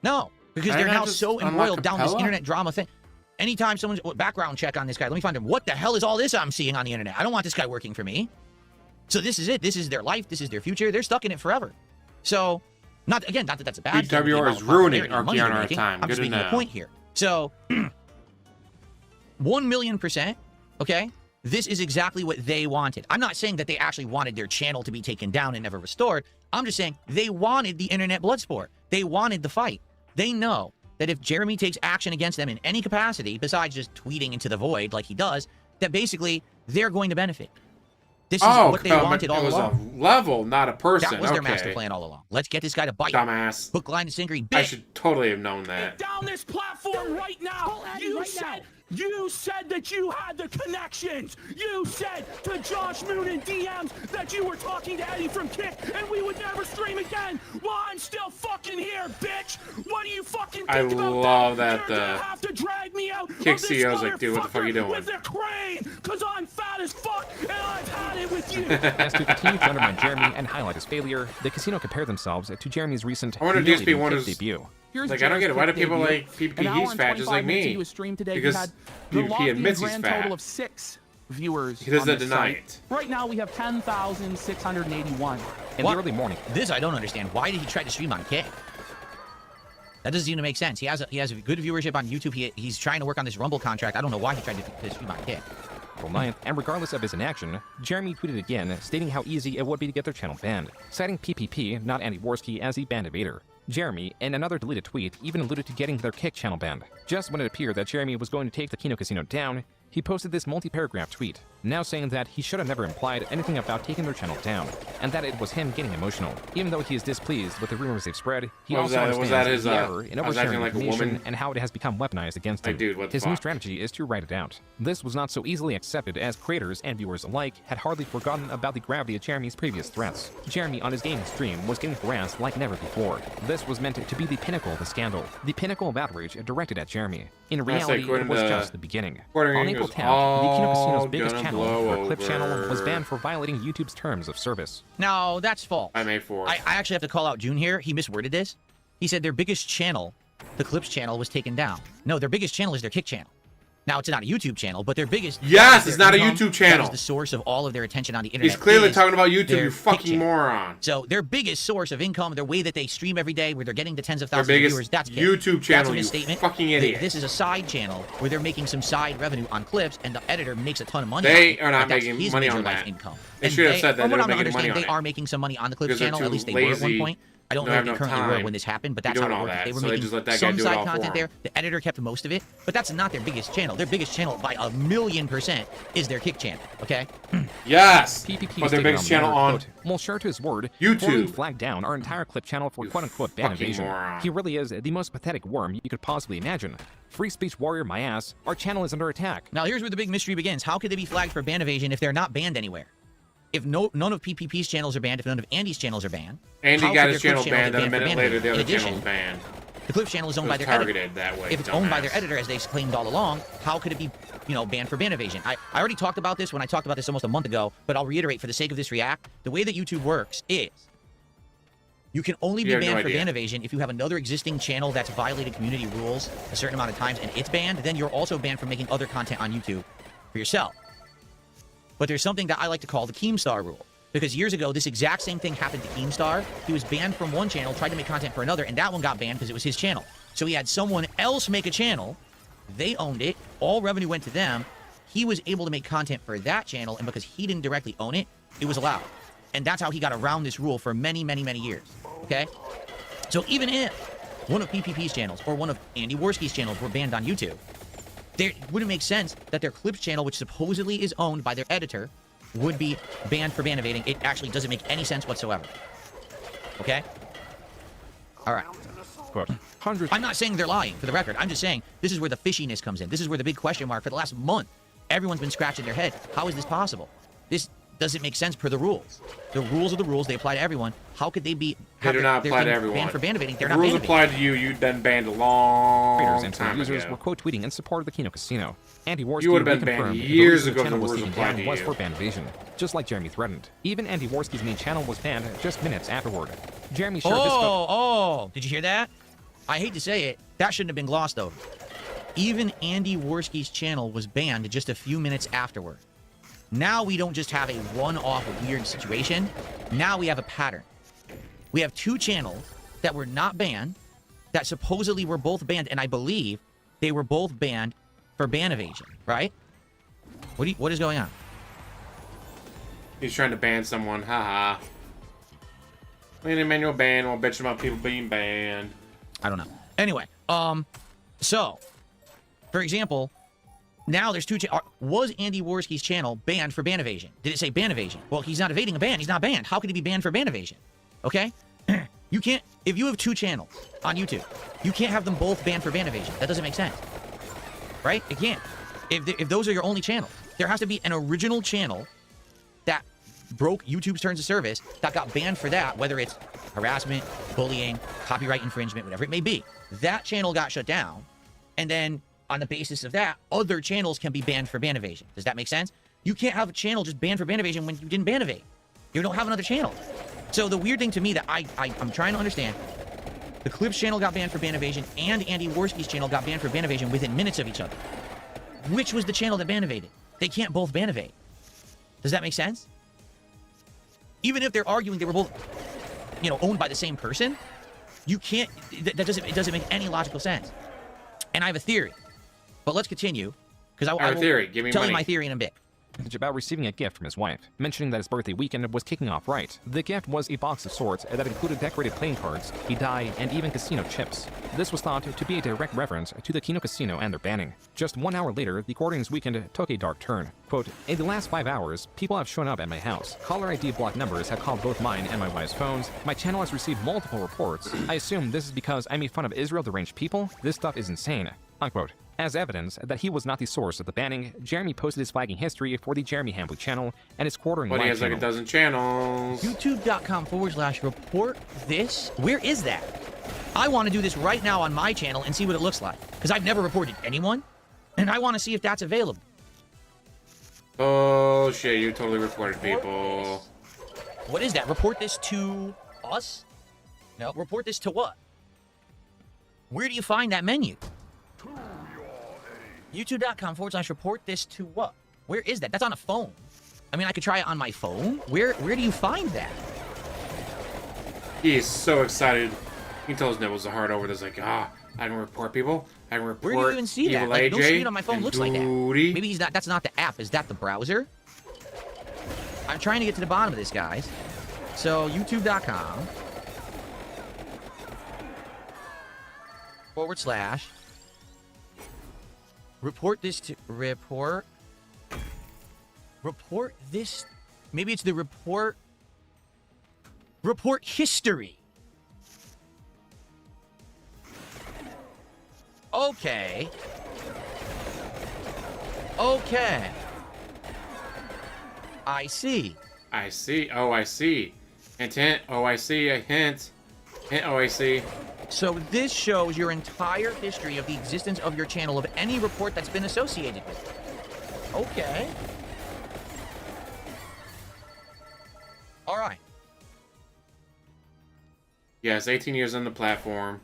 No, because they're now so embroiled down this internet drama thing. Anytime someone's background check on this guy, let me find him. What the hell is all this I'm seeing on the internet? I don't want this guy working for me. So this is it. This is their life. This is their future. They're stuck in it forever. So, not that that's a bad thing. PWR is ruining Archeon time. I'm just making a point here. So, 1,000,000%, okay? This is exactly what they wanted. I'm not saying that they actually wanted their channel to be taken down and never restored. I'm just saying they wanted the internet blood sport. They wanted the fight. They know that if Jeremy takes action against them in any capacity, besides just tweeting into the void like he does, that basically they're going to benefit. This is what they wanted all along. It was a level, not a person. That was their master plan all along. Let's get this guy to bite. Dumbass. Hook, line, and sinker. I should totally have known that. Down this platform right now. You said that you had the connections. You said to Josh Moon and DMs that you were talking to Eddie from Kick and we would never stream again. Well, I'm still fucking here, bitch. What do you fucking think about that? I love that You're gonna have to drag me out Kick CEO's like, dude, what the fuck are you doing? With their crane, because I'm fat as fuck and I've had it with you. As to continue to undermine Jeremy and highlight his failure, the casino compared themselves to Jeremy's recent I wonder DSP humiliating wonders, Kick debut. Like, I don't get it. Why do people like PvP? He's fat just like me. Because PvP admits he's fat. Total of 6 viewers. He doesn't deny it. Right now we have 10,681. In the early morning. This I don't understand. Why did he try to stream on Kick? That doesn't even make sense. He has a good viewership on YouTube. He's trying to work on this Rumble contract. I don't know why he tried to stream on Kick. April 9th, and regardless of his inaction, Jeremy tweeted again, stating how easy it would be to get their channel banned, citing PPP, not Andy Worski, as the banned evader. Jeremy, in another deleted tweet, even alluded to getting their Kick channel banned. Just when it appeared that Jeremy was going to take the Kino Casino down, he posted this multi-paragraph tweet, now saying that he should have never implied anything about taking their channel down, and that it was him getting emotional. Even though he is displeased with the rumors they've spread, he also understands the error in oversharing like information and how it has become weaponized against him. Dude, what the His new fuck? strategy is to write it out. This was not so easily accepted, as creators and viewers alike had hardly forgotten about the gravity of Jeremy's previous threats. Jeremy on his gaming stream was getting harassed like never before. This was meant to be the pinnacle of the scandal, the pinnacle of outrage directed at Jeremy. In reality, it was just the beginning. On April 10th, the Kino Casino's biggest channel, their Clip channel, was banned for violating YouTube's terms of service. No, that's false. I May 4th. I actually have to call out June here. He misworded this. He said their biggest channel, the Clips channel, was taken down. No, their biggest channel is their Kick channel. Now, it's not a YouTube channel, but their biggest... Yes, it's not a YouTube channel. That is the source of all of their attention on the internet. He's clearly talking about YouTube, you fucking moron. So their biggest source of income, their way that they stream every day, where they're getting to tens of thousands of viewers, that's Kick. YouTube channel, that's a you misstatement. fucking idiot. This is a side channel where they're making some side revenue on Clips, and the editor makes a ton of money. They on it, are not but that's making his money major on life that. income. They should have said that From they what were I'm making money understanding, on they it. are making some money on the Clips Because they're channel. At too least they were at one lazy. point. I don't They know have if they no currently were time when this happened, but to that's do how it all worked. that, They were so they making just let that guy some do it side all for content them. there. The editor kept most of it, but that's not their biggest channel. Their biggest channel by 1,000,000% is their Kick channel, okay? Yes! PPP But their biggest channel on well, sure to his word, YouTube. formally flagged down our entire Clip channel for quote-unquote ban fucking evasion. moron. He really is the most pathetic worm you could possibly imagine. Free speech warrior my ass, our channel is under attack. Now here's where the big mystery begins. How could they be flagged for ban evasion if they're not banned anywhere? If none of PPP's channels are banned, if none of Andy's channels are banned, Andy how got could his their channel Clip banned, then a get minute banned later for the ban other evasion? channel was banned. The Clips channel is owned It by was their targeted editor. that way, If it's owned by their dumbass. editor, as they claimed all along, how could it be, banned for ban evasion? I already talked about this when I talked about this almost a month ago, but I'll reiterate for the sake of this React. The way that YouTube works is you can only be You have no banned for idea. ban evasion if you have another existing channel that's violated community rules a certain amount of times and it's banned. Then you're also banned from making other content on YouTube for yourself. But there's something that I like to call the Keemstar rule. Because years ago, this exact same thing happened to Keemstar. He was banned from one channel, tried to make content for another, and that one got banned because it was his channel. So he had someone else make a channel. They owned it. All revenue went to them. He was able to make content for that channel, and because he didn't directly own it, it was allowed. And that's how he got around this rule for many, many, many years. Okay? So even if one of PPP's channels or one of Andy Worski's channels were banned on YouTube, it wouldn't make sense that their Clips channel, which supposedly is owned by their editor, would be banned for ban evading. It actually doesn't make any sense whatsoever. Okay? All right. Quote, hundreds. I'm not saying they're lying, for the record. I'm just saying this is where the fishiness comes in. This is where the big question mark for the last month. Everyone's been scratching their head. How is this possible? This doesn't make sense per the rules. The rules are the rules. They apply to everyone. How could they be... They do not apply to everyone. Banned for ban evading. They're The not rules ban apply to you. You've been banned a long Creators and time users ago. were quote tweeting in support of the Kino Casino. Andy Worski You would have been banned reconfirmed years the ago if channel the was rules taken applied down to was you. for ban evasion, just like Jeremy threatened. Even Andy Worski's main channel was banned just minutes afterward. Jeremy shared this. Did you hear that? I hate to say it. That shouldn't have been glossed over. Even Andy Worski's channel was banned just a few minutes afterward. Now we don't just have a one-off weird situation. Now we have a pattern. We have two channels that were not banned, that supposedly were both banned, and I believe they were both banned for ban evasion, right? What is going on? He's trying to ban someone. Haha. An Emmanuel ban while bitching about people being banned. I don't know. Anyway, so, for example, now there's two... Was Andy Worski's channel banned for ban evasion? Did it say ban evasion? Well, he's not evading a ban. He's not banned. How could he be banned for ban evasion? Okay? You can't... If you have two channels on YouTube, you can't have them both banned for ban evasion. That doesn't make sense. Right? It can't. If those are your only channels, there has to be an original channel that broke YouTube's terms of service that got banned for that, whether it's harassment, bullying, copyright infringement, whatever it may be. That channel got shut down, and then on the basis of that, other channels can be banned for ban evasion. Does that make sense? You can't have a channel just banned for ban evasion when you didn't ban evade. You don't have another channel. So the weird thing to me that I'm trying to understand, the Clips channel got banned for ban evasion, and Andy Worski's channel got banned for ban evasion within minutes of each other. Which was the channel that ban evaded? They can't both ban evade. Does that make sense? Even if they're arguing they were both, owned by the same person, you can't. It doesn't make any logical sense. And I have a theory, but let's continue because I will theory. Give me tell money. you my theory in a bit. About receiving a gift from his wife, mentioning that his birthday weekend was kicking off right. The gift was a box of sorts that included decorated playing cards, a die, and even casino chips. This was thought to be a direct reference to the Kino Casino and their banning. Just 1 hour later, the Guardians weekend took a dark turn. Quote, in the last 5 hours, people have shown up at my house. Caller ID block numbers have called both mine and my wife's phones. My channel has received multiple reports. I assume this is because I made fun of Israel deranged people. This stuff is insane. Unquote. As evidence that he was not the source of the banning, Jeremy posted his flagging history for the Jeremy Hambley channel and his quartering But he live has like channel. a dozen channels. YouTube.com/report this. Where is that? I want to do this right now on my channel and see what it looks like. Because I've never reported anyone, and I want to see if that's available. Oh shit, you totally reported people. What is that? Report this to us? No, report this to what? Where do you find that menu? YouTube.com/report this to what? Where is that? That's on a phone. I mean, I could try it on my phone. Where do you find that? He is so excited. He can tell his nipples are hard over this. Like, I don't report people. I don't report. Where do you even see that? Evil Like, no AJ screen on my phone and looks like that. Duty. Maybe he's not. That's not the app. Is that the browser? I'm trying to get to the bottom of this, guys. So YouTube.com / report this to report this. Maybe it's the report history. Okay. I see. I see. Oh, I see. Hint, hint. Oh, I see. A hint. Oh, I see. So this shows your entire history of the existence of your channel, of any report that's been associated with it. Okay. All right. Yes, 18 years on the platform.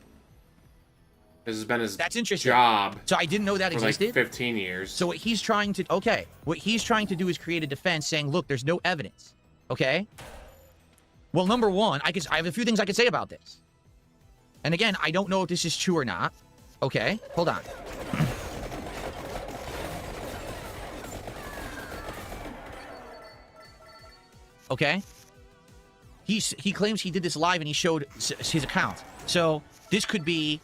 This has been his That's interesting. job. So I didn't know that for existed. Like 15 years. So what he's trying to, okay, what he's trying to do is create a defense saying, look, there's no evidence. Okay? Well, number one, I have a few things I could say about this. And again, I don't know if this is true or not. Okay, hold on. Okay? He claims he did this live and he showed his account. So this could be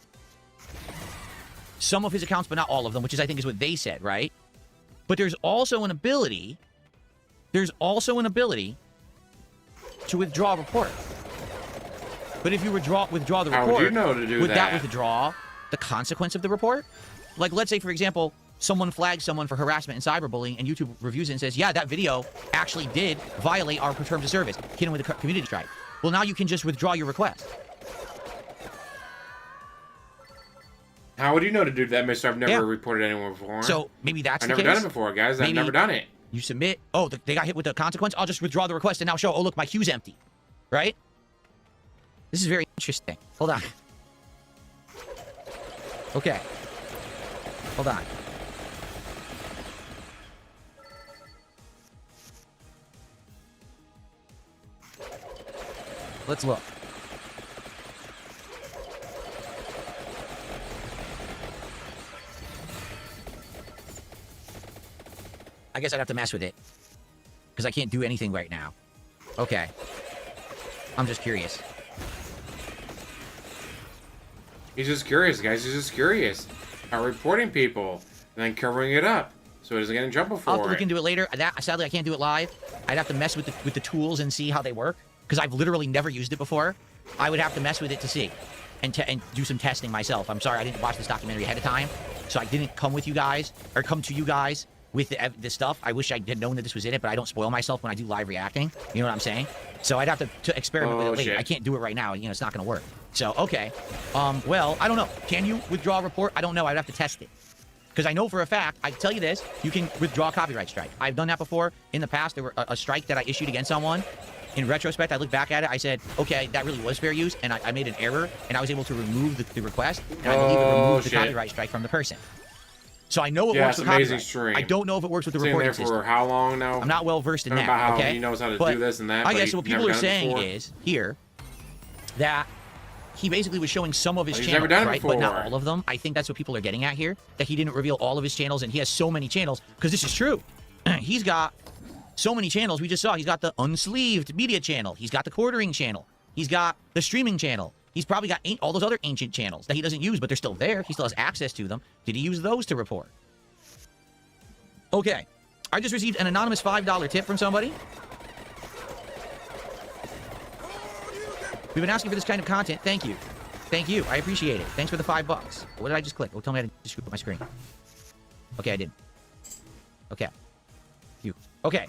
some of his accounts, but not all of them, which is, I think, is what they said, right? But there's also an ability. There's also an ability to withdraw a report. But if you withdraw the report, how would you know to do would that withdraw the consequence of the report? Like, let's say, for example, someone flags someone for harassment and cyberbullying, and YouTube reviews it and says, yeah, that video actually did violate our terms of service, hit him with a community strike. Well, now you can just withdraw your request. How would you know to do that, mister? I've never reported anyone before. So maybe that's the case. I've never done it before, guys. I've never done it. You submit. Oh, they got hit with the consequence. I'll just withdraw the request and now show, oh, look, my queue's empty. Right? This is very interesting. Hold on. Okay. Hold on. Let's look. I guess I'd have to mess with it. Because I can't do anything right now. Okay. I'm just curious. He's just curious, guys. He's just curious. About reporting people and then covering it up so he doesn't get in trouble for it. I'll have to look into it later. Sadly, I can't do it live. I'd have to mess with the tools and see how they work. Because I've literally never used it before. I would have to mess with it to see. And do some testing myself. I'm sorry, I didn't watch this documentary ahead of time. So I didn't come with you guys, or come to you guys with this stuff. I wish I had known that this was in it, but I don't spoil myself when I do live reacting. You know what I'm saying? So I'd have to experiment with it later. Shit. I can't do it right now. You know, it's not going to work. So, okay. Well, I don't know. Can you withdraw a report? I don't know. I'd have to test it. Because I know for a fact, I tell you this, you can withdraw a copyright strike. I've done that before. In the past, there were a strike that I issued against someone. In retrospect, I look back at it, I said, okay, that really was fair use, and I made an error, and I was able to remove the request, and I believe it removed the copyright strike from the person. So I know it works with copyright. Stream. I don't know if it works with the reporting system. For how long now? I'm not well versed in that. About how okay, he knows how to but do this and that. I guess what people are saying is here that he basically was showing some of his channels, right, but not all of them. I think that's what people are getting at here. That he didn't reveal all of his channels, and he has so many channels because this is true. He's got so many channels. We just saw he's got the unsleeved media channel. He's got the quartering channel. He's got the streaming channel. He's probably got all those other ancient channels that he doesn't use, but they're still there. He still has access to them. Did he use those to report? Okay. I just received an anonymous $5 tip from somebody. We've been asking for this kind of content. Thank you. Thank you. I appreciate it. Thanks for the $5. What did I just click? Oh, tell me I didn't just screw up my screen. Okay, I did. Okay. You. Okay.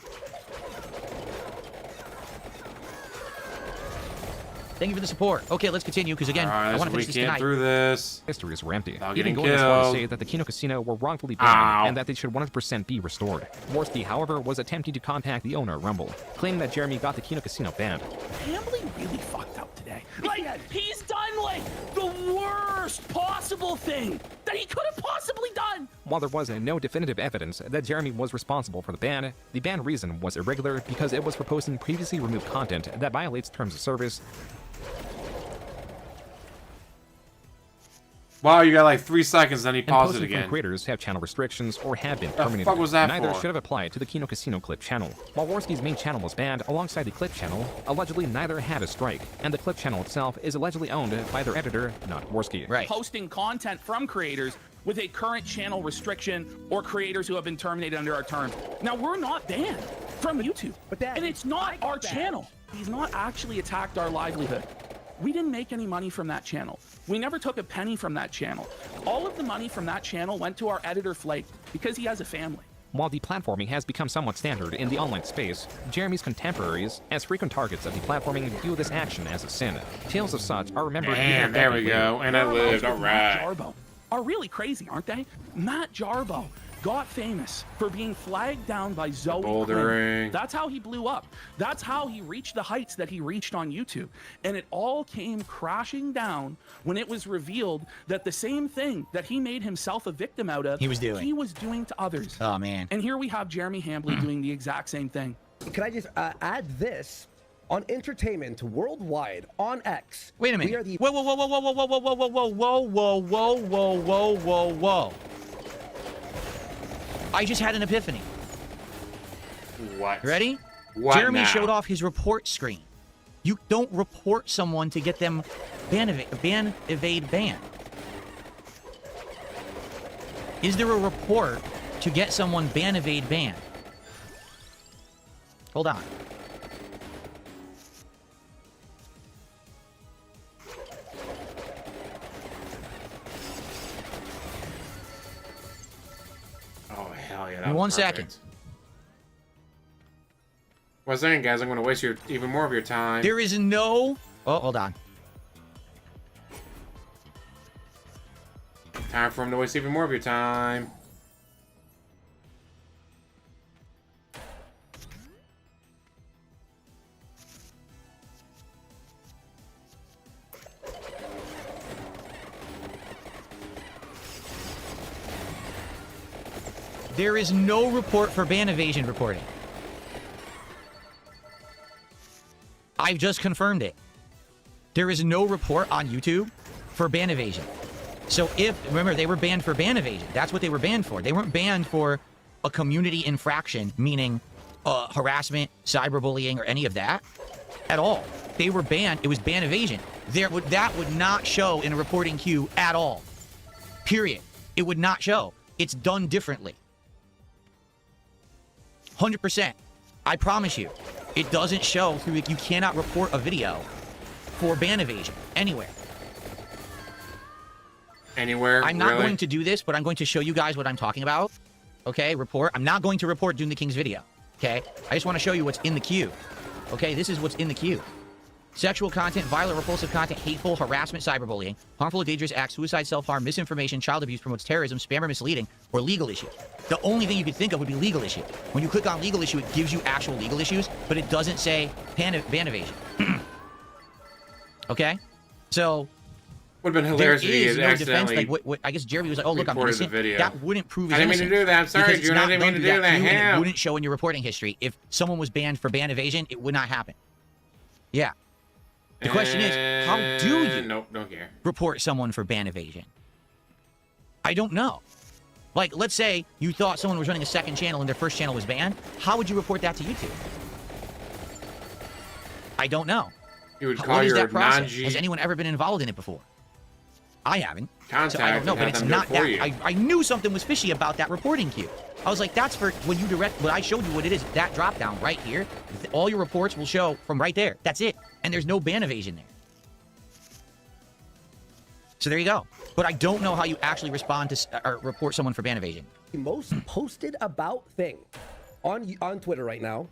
Thank you for the support. Okay, let's continue, because again, I want to finish this tonight. Through this. Histories were empty. Without Even getting going as far as killed. say that the Kino Casino were wrongfully banned and that they should 100% be restored. Worski, however, was attempting to contact the owner, Rumble, claiming that Jeremy got the Kino Casino banned. Gambling really fucked up today. Like, he's done, like, the worst possible thing that he could have possibly done. While there was no definitive evidence that Jeremy was responsible for the ban reason was irregular because it was for posting previously removed content that violates terms of service. Wow, you got like 3 seconds, then he paused it And again. from creators have channel restrictions or have been The terminated. fuck was that Neither for? should have applied to the Kino Casino clip channel. While Worski's main channel was banned alongside the clip channel, allegedly neither had a strike, and the clip channel itself is allegedly owned by their editor, not Worski. Right. Posting content from creators with a current channel restriction or creators who have been terminated under our terms. Now, we're not banned from YouTube, and it's not our channel. He's not actually attacked our livelihood. We didn't make any money from that channel. We never took a penny from that channel. All of the money from that channel went to our editor Flake because he has a family. While deplatforming has become somewhat standard in the online space, Jeremy's contemporaries, as frequent targets of deplatforming, view this action as a sin. Tales of such are remembered. Damn, there we go. And I lived. All Matt right. Jarbo are really crazy, aren't they? Matt Jarbo got famous for being flagged down by Zoe Bouldering. Quinn. That's how he blew up. That's how he reached the heights that he reached on YouTube. And it all came crashing down when it was revealed that the same thing that he made himself a victim out of, he was doing to others. Oh, man. And here we have Jeremy Hambley doing the exact same thing. Can I just add this? On entertainment worldwide on X. Wait a minute. We are the Whoa, whoa, whoa, whoa, whoa, whoa, whoa, whoa, whoa, whoa, whoa, whoa, whoa, whoa, whoa. I just had an epiphany. What? Ready? What Jeremy now? showed off his report screen. You don't report someone to get them ban, evade, ban. Is there a report to get someone ban, evade, ban? Hold on. Oh, hell yeah. Give me 1 second. Well, saying, guys, I'm going to waste even more of your time. There is no... Oh, hold on. Time for him to waste even more of your time. There is no report for ban evasion reporting. I've just confirmed it. There is no report on YouTube for ban evasion. So remember, they were banned for ban evasion. That's what they were banned for. They weren't banned for a community infraction, meaning harassment, cyberbullying, or any of that at all. They were banned. It was ban evasion. That would not show in a reporting queue at all. Period. It would not show. It's done differently. 100%. I promise you. It doesn't show through. You cannot report a video for ban evasion anywhere. Anywhere? I'm not really? going to do this, but I'm going to show you guys what I'm talking about. Okay, report. I'm not going to report Doom the King's video. Okay? I just want to show you what's in the queue. Okay, this is what's in the queue. Sexual content, violent, repulsive content, hateful, harassment, cyberbullying, harmful or dangerous acts, suicide, self-harm, misinformation, child abuse, promotes terrorism, spam or misleading, or legal issue. The only thing you could think of would be legal issue. When you click on legal issue, it gives you actual legal issues, but it doesn't say ban evasion. Okay? So... Would have been hilarious if he had no accidentally defense. Like, what, I guess Jeremy was like, oh, look, I'm innocent. That wouldn't prove his I didn't mean innocence. to do that. I'm sorry, Because June. I didn't mean to do that. And it wouldn't show in your reporting history. If someone was banned for ban evasion, it would not happen. Yeah. The question is, how do you Nope, don't care. report someone for ban evasion? I don't know. Like, let's say you thought someone was running a second channel and their first channel was banned. How would you report that to YouTube? I don't know. You would call what is your that process? non-G... Has anyone ever been involved in it before? I haven't. Contact, so I don't know, but it's not that. I knew something was fishy about that reporting queue. I was like, that's for when you direct, when I showed you what it is, that drop down right here, all your reports will show from right there. That's it. And there's no ban evasion there. So there you go. But I don't know how you actually respond to or report someone for ban evasion. The most posted about thing on Twitter right now.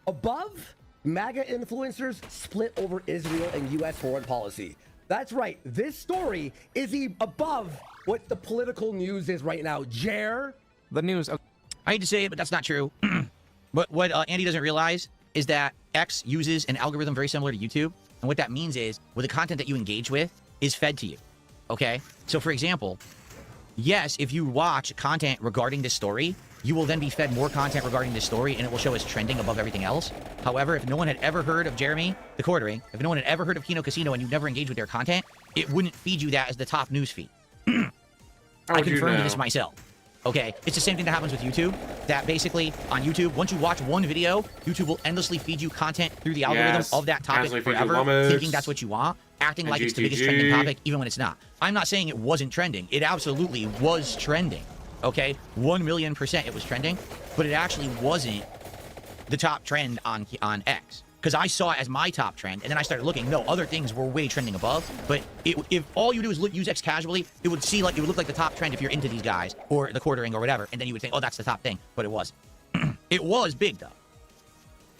Above, MAGA influencers split over Israel and U.S. foreign policy. That's right. This story is above what the political news is right now. Jer? The news of... I hate to say it, but that's not true. But what Andy doesn't realize is that X uses an algorithm very similar to YouTube. And what that means is, the content that you engage with is fed to you. Okay? So, for example, yes, if you watch content regarding this story, you will then be fed more content regarding this story, and it will show as trending above everything else. However, if no one had ever heard of Jeremy the Quartering, if no one had ever heard of Kino Casino, and you've never engaged with their content, it wouldn't feed you that as the top news feed. I confirmed this myself. Okay, it's the same thing that happens with YouTube. That basically, on YouTube, once you watch one video, YouTube will endlessly feed you content through the algorithm of that topic forever, thinking that's what you want, acting like it's the biggest trending topic, even when it's not. I'm not saying it wasn't trending. It absolutely was trending. Okay, 1,000,000% it was trending, but it actually wasn't the top trend on X. because I saw it as my top trend, and then I started looking. No, other things were way trending above. But if all you do is use X casually, it would look like the top trend if you're into these guys or the quartering or whatever, and then you would think, oh, that's the top thing. But it wasn't. It was big though.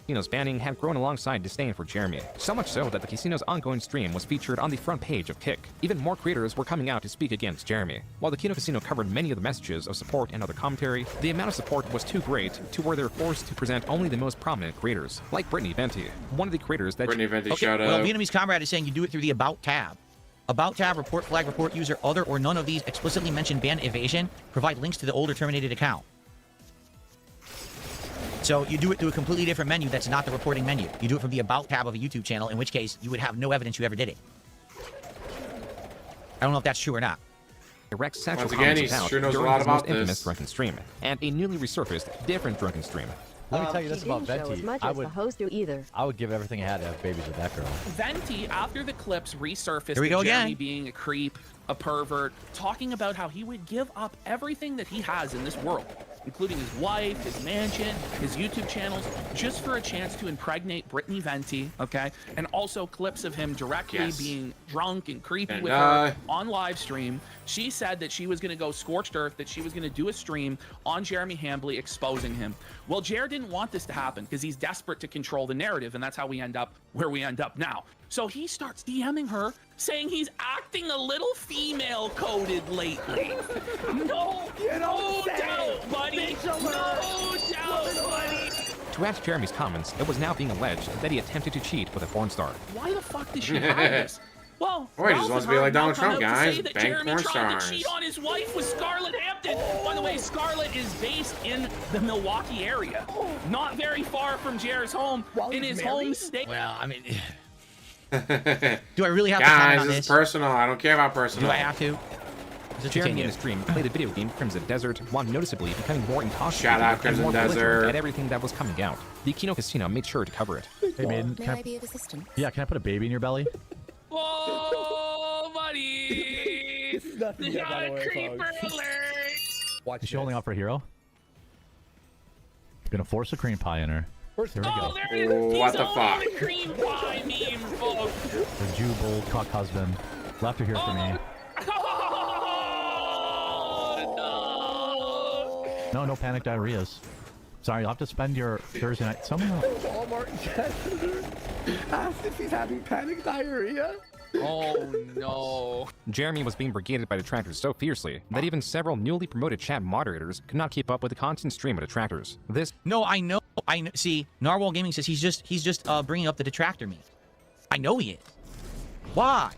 Casino's banning had grown alongside disdain for Jeremy, so much so that the casino's ongoing stream was featured on the front page of Kick. Even more creators were coming out to speak against Jeremy. While the Kino Casino covered many of the messages of support and other commentary, the amount of support was too great to where they were forced to present only the most prominent creators, like Brittany Venti, one of the creators that... Brittany Venti, Okay, shout well, out. Vietnamese Comrade is saying you do it through the About tab. About tab, report flag, report user, other, or none of these explicitly mention ban evasion. Provide links to the older terminated account. So you do it through a completely different menu that's not the reporting menu. You do it from the About tab of a YouTube channel, in which case you would have no evidence you ever did it. I don't know if that's true or not. Direct sexual Once again, comments he about sure knows a during lot his about most infamous this. drunken stream, and a newly resurfaced different drunken stream. Let me tell you this about Venti. I would give everything I had to have babies with that girl. Venti, after the clips resurfaced, Here we go of Jeremy again. being a creep, a pervert, talking about how he would give up everything that he has in this world, including his wife, his mansion, his YouTube channels, just for a chance to impregnate Brittany Venti, okay? And also clips of him directly being drunk and creepy with her on live stream. She said that she was going to go scorched earth, that she was going to do a stream on Jeremy Hambley exposing him. Well, Jer didn't want this to happen because he's desperate to control the narrative, and that's how we end up where we end up now. So he starts DMing her, saying he's acting a little female-coded lately. No doubt, buddy. No doubt, buddy. To add to Jeremy's comments, it was now being alleged that he attempted to cheat with a porn star. Why the fuck did she hide this? Well, Or he just wants to be like Donald Trump, guys. That Bank Jeremy porn tried to stars. cheat on his wife with Scarlett Hampton. By the way, Scarlett is based in the Milwaukee area, not very far from Jer's home, in his home state. Well, I mean, do I really have to comment Guys, on this this? is personal. I don't care about personal. Do I have to? Jeremy in his stream played the video game Crimson Desert while noticeably becoming more intoxicated Shout out and Crimson more belligerent Desert. at everything that was coming out. The Kino Casino made sure to cover it. Hey, man, May I be of assistance? yeah, can I put a baby in your belly? Whoa, buddy! This is nothing yet, by the way, Creeper folks. alert! Watch Is she holding out for a hero? Gonna force a cream pie in her. First, Here we Oh, go. there it is! What He's the on fuck? the cream pie meme, folks! The Jew bold cock husband. Left her here for me. Oh, No panic diarrheas. Sorry, you'll have to spend your Thursday night. Someone. Walmart janitor asked if he's having panic diarrhea. Oh no. Jeremy was being brigaded by detractors so fiercely that even several newly promoted chat moderators could not keep up with the constant stream of detractors. This No, I know. See, Narwhal Gaming says he's just bringing up the detractor meme. I know he is. Why?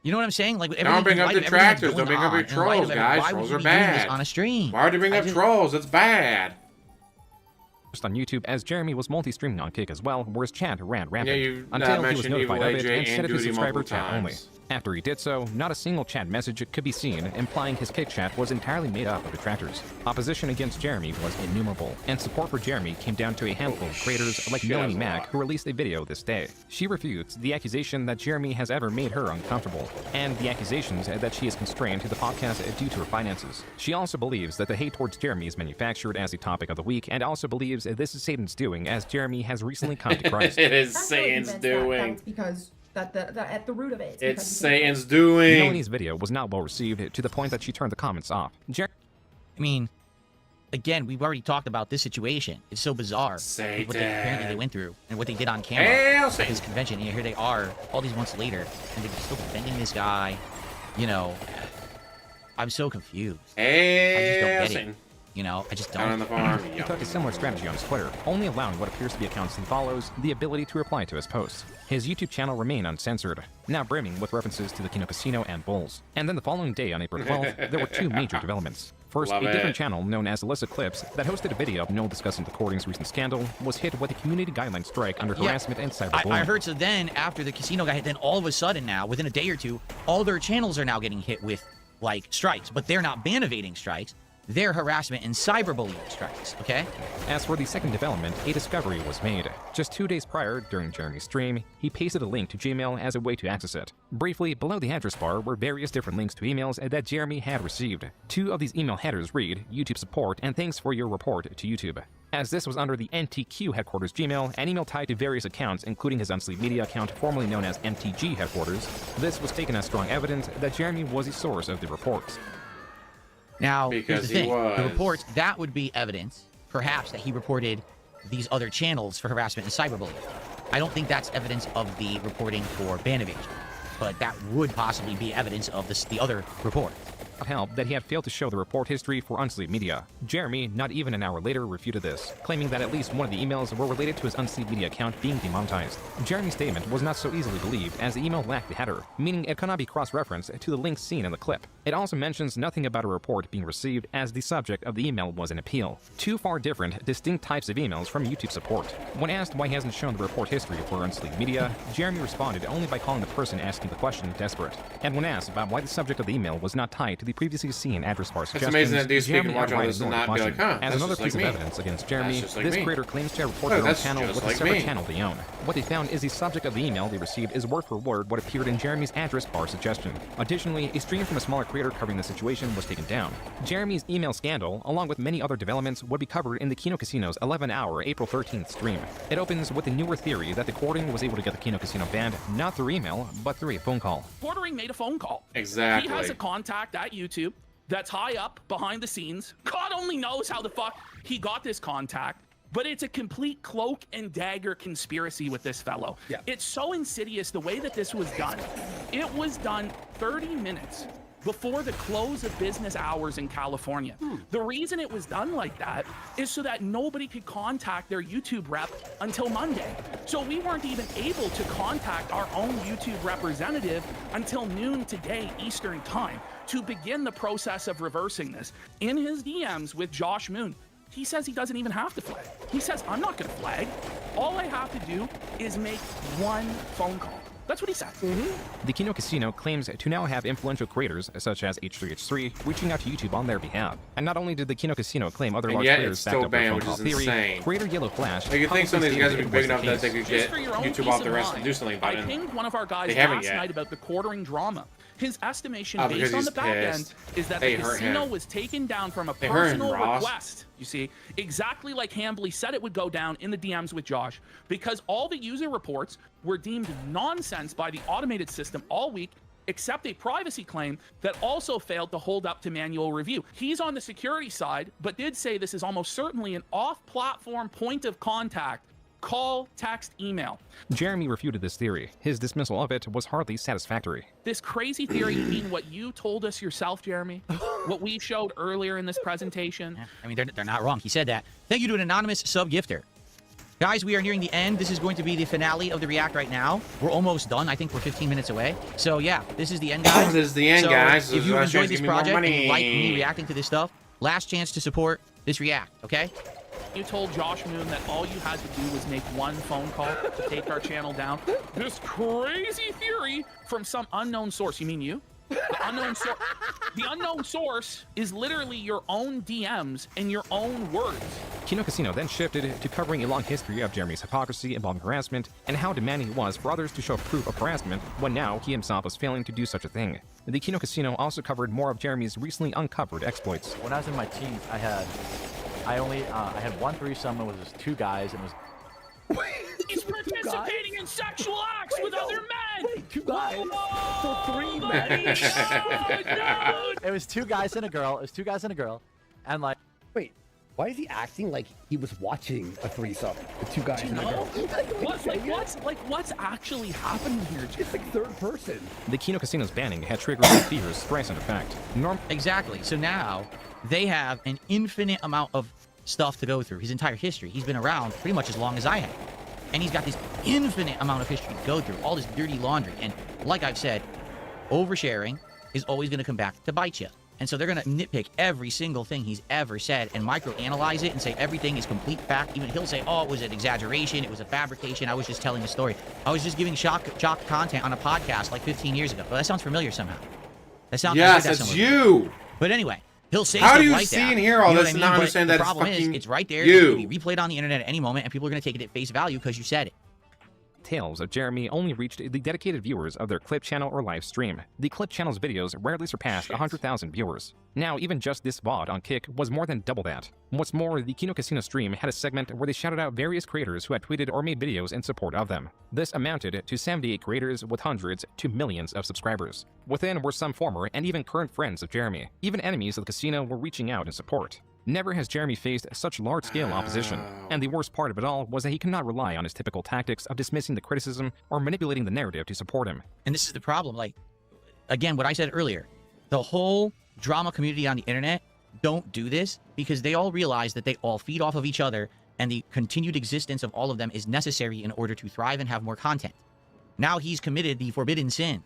You know what I'm saying? Like, Don't bring up detractors. Don't bring up your your trolls, guys. Trolls are bad. On a stream. Why would you bring up trolls? It's bad. on YouTube as Jeremy was multi-streaming on Kick as well, where his chat ran rampant Yeah, you until he was mentioned notified Evil of it AJ and set and up his Duty subscriber multiple chat only. times. After he did so, not a single chat message could be seen, implying his Kick chat was entirely made up of detractors. Opposition against Jeremy was innumerable, and support for Jeremy came down to a handful of creators like shit, Melanie that's a Mack, lot. who released a video this day. She refutes the accusation that Jeremy has ever made her uncomfortable, and the accusations that she is constrained to the podcast due to her finances. She also believes that the hate towards Jeremy is manufactured as a topic of the week, and also believes this is Satan's doing, as Jeremy has recently come to Christ. It is Satan's doing. That's because that at the root of it. It's Satan's doing. Melanie's video was not well received to the point that she turned the comments off. I mean, again, we've already talked about this situation. It's so bizarre. What Satan. apparently they went through and what they did on camera Hail at Satan. this convention. And here they are, all these months later, and they're still defending this guy. You know, I'm so confused. I just don't get Satan. it. You know, I just Down on don't. the farm. He took a similar strategy on his Twitter, only allowing what appears to be accounts he follows the ability to reply to his posts. His YouTube channel remained uncensored, now brimming with references to the Kino Casino and Bulls. And then the following day, on April 12th, there were two major developments. First, Love a different it. channel known as Alyssa Clips that hosted a video of Noel discussing the Courting's recent scandal was hit with a community guideline strike under Yeah. harassment and cyberbullying. I heard so then, after the casino got hit, then all of a sudden now, within a day or two, all their channels are now getting hit with, like, strikes. But they're not ban evading strikes. They're harassment and cyberbullying strikes, okay? As for the second development, a discovery was made. Just 2 days prior, during Jeremy's stream, he pasted a link to Gmail as a way to access it. Briefly, below the address bar were various different links to emails that Jeremy had received. 2 of these email headers read, YouTube support and thanks for your report to YouTube. as this was under the NTQ headquarters Gmail, an email tied to various accounts, including his Unsleep Media account, formerly known as MTG headquarters. This was taken as strong evidence that Jeremy was the source of the reports. Now, Because here's the thing. he was. The reports, that would be evidence, perhaps, that he reported these other channels for harassment and cyberbullying. I don't think that's evidence of the reporting for ban evasion, but that would possibly be evidence of the other report. Help that he had failed to show the report history for Unsleep Media. Jeremy, not even an hour later, refuted this, claiming that at least one of the emails were related to his Unsleep Media account being demonetized. Jeremy's statement was not so easily believed, as the email lacked the header, meaning it cannot be cross-referenced to the links seen in the clip. It also mentions nothing about a report being received, as the subject of the email was an appeal. Two far different, distinct types of emails from YouTube support. When asked why he hasn't shown the report history for Unsleep Media, Jeremy responded only by calling the person asking the question desperate. And when asked about why the subject of the email was not tied to the previously seen address bar suggestions, It's amazing that DSP Jeremy can watch all outright this and ignored not be the like, huh, As that's another just piece like of me. evidence against Jeremy, That's just like this me. creator claims to have Oh, reported their own that's channel just with a like separate me. channel they own. What they found is the subject of the email they received is word for word what appeared in Jeremy's address bar suggestion. Additionally, a stream from a smaller creator covering the situation was taken down. Jeremy's email scandal, along with many other developments, would be covered in the Kino Casino's 11-hour April 13th stream. It opens with the newer theory that the Quartering was able to get the Kino Casino banned not through email, but through a phone call. Quartering made a phone call. Exactly. He has a contact at YouTube that's high up behind the scenes. God only knows how the fuck he got this contact, but it's a complete cloak and dagger conspiracy with this fellow. Yeah. It's so insidious the way that this was done. It was done 30 minutes before the close of business hours in California. The reason it was done like that is so that nobody could contact their YouTube rep until Monday. So we weren't even able to contact our own YouTube representative until noon today Eastern time to begin the process of reversing this. In his DMs with Josh Moon, he says he doesn't even have to flag. He says, I'm not gonna flag. All I have to do is make one phone call. That's what he said. The Kino Casino claims to now have influential creators, such as H3H3, reaching out to YouTube on their behalf. And not only did the Kino Casino claim other And large yet creators it's backed still up their banned, phone which call is theory, insane. creator Yellow Flash Like, you think some of these guys would be big enough that they could Just get for your own YouTube peace off of the rest mind, and do something about I it. pinged one of our guys They haven't last yet. night about the quartering drama. His estimation Oh, because based on he's the back end pissed. is that They the hurt casino him. was taken down from a They hurt him, personal Ross. request. You see, exactly like Hambly said it would go down in the DMs with Josh, because all the user reports were deemed nonsense by the automated system all week, except a privacy claim that also failed to hold up to manual review. He's on the security side, but did say this is almost certainly an off-platform point of contact. Call, text, email. Jeremy refuted this theory. His dismissal of it was hardly satisfactory. This crazy theory being what you told us yourself, Jeremy, what we showed earlier in this presentation. Yeah, I mean, they're not wrong. He said that. Thank you to an anonymous sub-gifter. Guys, we are nearing the end. This is going to be the finale of the React right now. We're almost done. I think we're 15 minutes away. So yeah, this is the end, guys. This is the end, guys. If you This is enjoyed gonna this give me more project and you like money. me reacting to this stuff, last chance to support this React, okay? You told Josh Moon that all you had to do was make one phone call to take our channel down. This crazy theory from some unknown source. You mean you? The unknown source is literally your own DMs and your own words. Kino Casino then shifted to covering a long history of Jeremy's hypocrisy involving harassment and how demanding he was for others to show proof of harassment when now he himself was failing to do such a thing. The Kino Casino also covered more of Jeremy's recently uncovered exploits. When I was in my teens, I had one threesome. It was just two guys, and it was. He's participating in sexual acts with other men. Wait, 2 guys for 3 men. It was 2 guys and a girl. It was 2 guys and a girl, and like. Wait, why is he acting like he was watching a threesome with 2 guys and a girl? What's actually happening here? It's like third person. The Kino Casino's banning had triggered the fears thrice in effect. Exactly. So now they have an infinite amount of stuff to go through. His entire history. He's been around pretty much as long as I have. And he's got this infinite amount of history to go through. All this dirty laundry. And like I've said, oversharing is always going to come back to bite you. And so they're going to nitpick every single thing he's ever said and microanalyze it and say everything is complete fact. Even he'll say, oh, it was an exaggeration. It was a fabrication. I was just telling a story. I was just giving shock content on a podcast like 15 years ago. Well, that sounds familiar somehow. That sounds yes, like that's you. But anyway, he'll say How stuff do you like see that. and hear all You know this what and I not mean? understand But that the it's problem is, fucking it's right there. you? It can be replayed on the internet at any moment, and people are going to take it at face value because you said it. tales of Jeremy only reached the dedicated viewers of their clip channel or live stream. The clip channel's videos rarely surpassed 100,000 viewers. Now, even just this VOD on Kick was more than double that. What's more, the Kino Casino stream had a segment where they shouted out various creators who had tweeted or made videos in support of them. This amounted to 78 creators with hundreds to millions of subscribers. Within were some former and even current friends of Jeremy. Even enemies of the casino were reaching out in support. Never has Jeremy faced such large-scale opposition, and the worst part of it all was that he could not rely on his typical tactics of dismissing the criticism or manipulating the narrative to support him. And this is the problem, like, again, what I said earlier, the whole drama community on the internet don't do this because they all realize that they all feed off of each other, and the continued existence of all of them is necessary in order to thrive and have more content. Now he's committed the forbidden sin.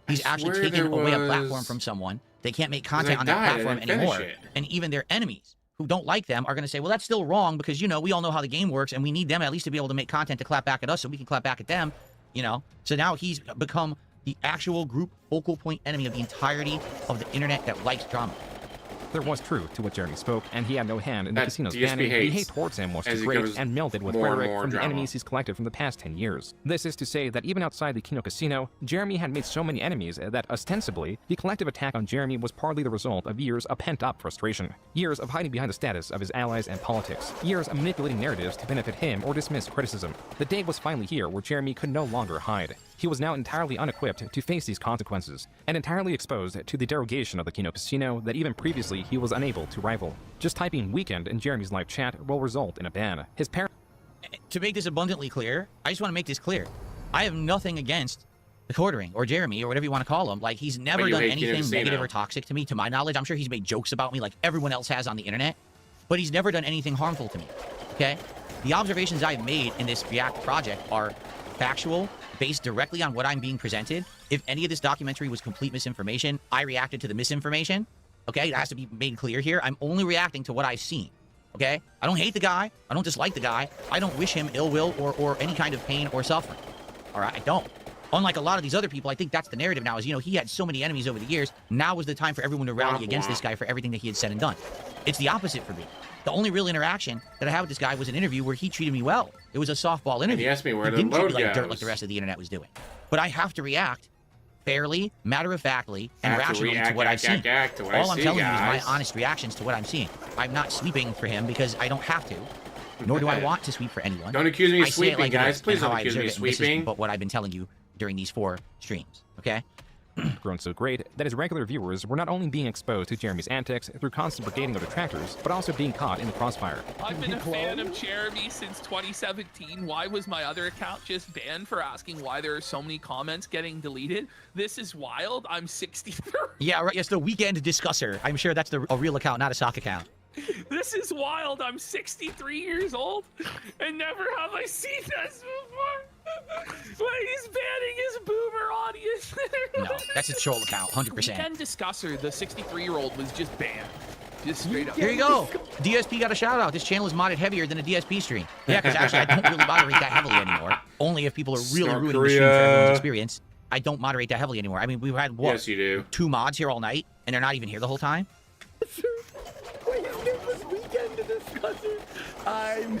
He's actually taken away a platform from someone. They can't make content on that platform anymore. And even their enemies who don't like them are going to say, well, that's still wrong because, you know, we all know how the game works and we need them at least to be able to make content to clap back at us so we can clap back at them, you know? So now he's become the actual group focal point enemy of the entirety of the internet that likes drama. There was truth to what Jeremy spoke, and he had no hand in the casino's banning. The hate towards him was too great and melded with rhetoric from the enemies he's collected from the past 10 years. This is to say that even outside the Kino Casino, Jeremy had made so many enemies that ostensibly, the collective attack on Jeremy was partly the result of years of pent-up frustration. Years of hiding behind the status of his allies and politics. Years of manipulating narratives to benefit him or dismiss criticism. The day was finally here where Jeremy could no longer hide. He was now entirely unequipped to face these consequences, and entirely exposed to the derogation of the Kino Casino that even previously he was unable to rival. Just typing weekend in Jeremy's live chat will result in a ban. His parents... To make this abundantly clear, I just want to make this clear. I have nothing against the Quartering, or Jeremy, or whatever you want to call him. Like, he's never done anything negative or toxic to me, to my knowledge. I'm sure he's made jokes about me like everyone else has on the internet, but he's never done anything harmful to me, okay? The observations I've made in this React project are factual, based directly on what I'm being presented. If any of this documentary was complete misinformation, I reacted to the misinformation. Okay, it has to be made clear here. I'm only reacting to what I've seen. Okay? I don't hate the guy. I don't dislike the guy. I don't wish him ill will or any kind of pain or suffering. All right? I don't. Unlike a lot of these other people, I think that's the narrative now is, you know, he had so many enemies over the years. Now was the time for everyone to rally against this guy for everything that he had said and done. It's the opposite for me. The only real interaction that I had with this guy was an interview where he treated me well. It was a softball interview. And he asked me where he the didn't treat load me like dirt goes. like the rest of the internet was doing. But I have to react fairly, matter-of-factly, and rationally to what I've seen. All I'm telling you is my honest reactions to what I'm seeing. I'm not sweeping for him because I don't have to, nor do I want to sweep for anyone. Don't accuse me of I say it sweeping, like guys. Please don't accuse me of This is sweeping. but what I've been telling you during these 4 streams, okay? grown so great that his regular viewers were not only being exposed to Jeremy's antics through constant brigading of detractors, but also being caught in the crossfire. I've been a fan of Jeremy since 2017. Why was my other account just banned for asking why there are so many comments getting deleted? This is wild. I'm 63. Yeah, right. It's the Weekend Discusser. I'm sure that's a real account, not a sock account. This is wild. I'm 63 years old, and never have I seen this before. Wait, he's banning his boomer audience. No, that's a troll account, 100%. Weekend Discusser, the 63-year-old, was just banned. Just straight up. Here you go. DSP got a shout out. This channel is modded heavier than a DSP stream. Yeah, because actually I don't really moderate that heavily anymore. Only if people are really ruining the stream for everyone's experience. I don't moderate that heavily anymore. I mean, we've had, what? Yes, you do. 2 mods here all night, and they're not even here the whole time? Wait, his name was Weekend Discusser.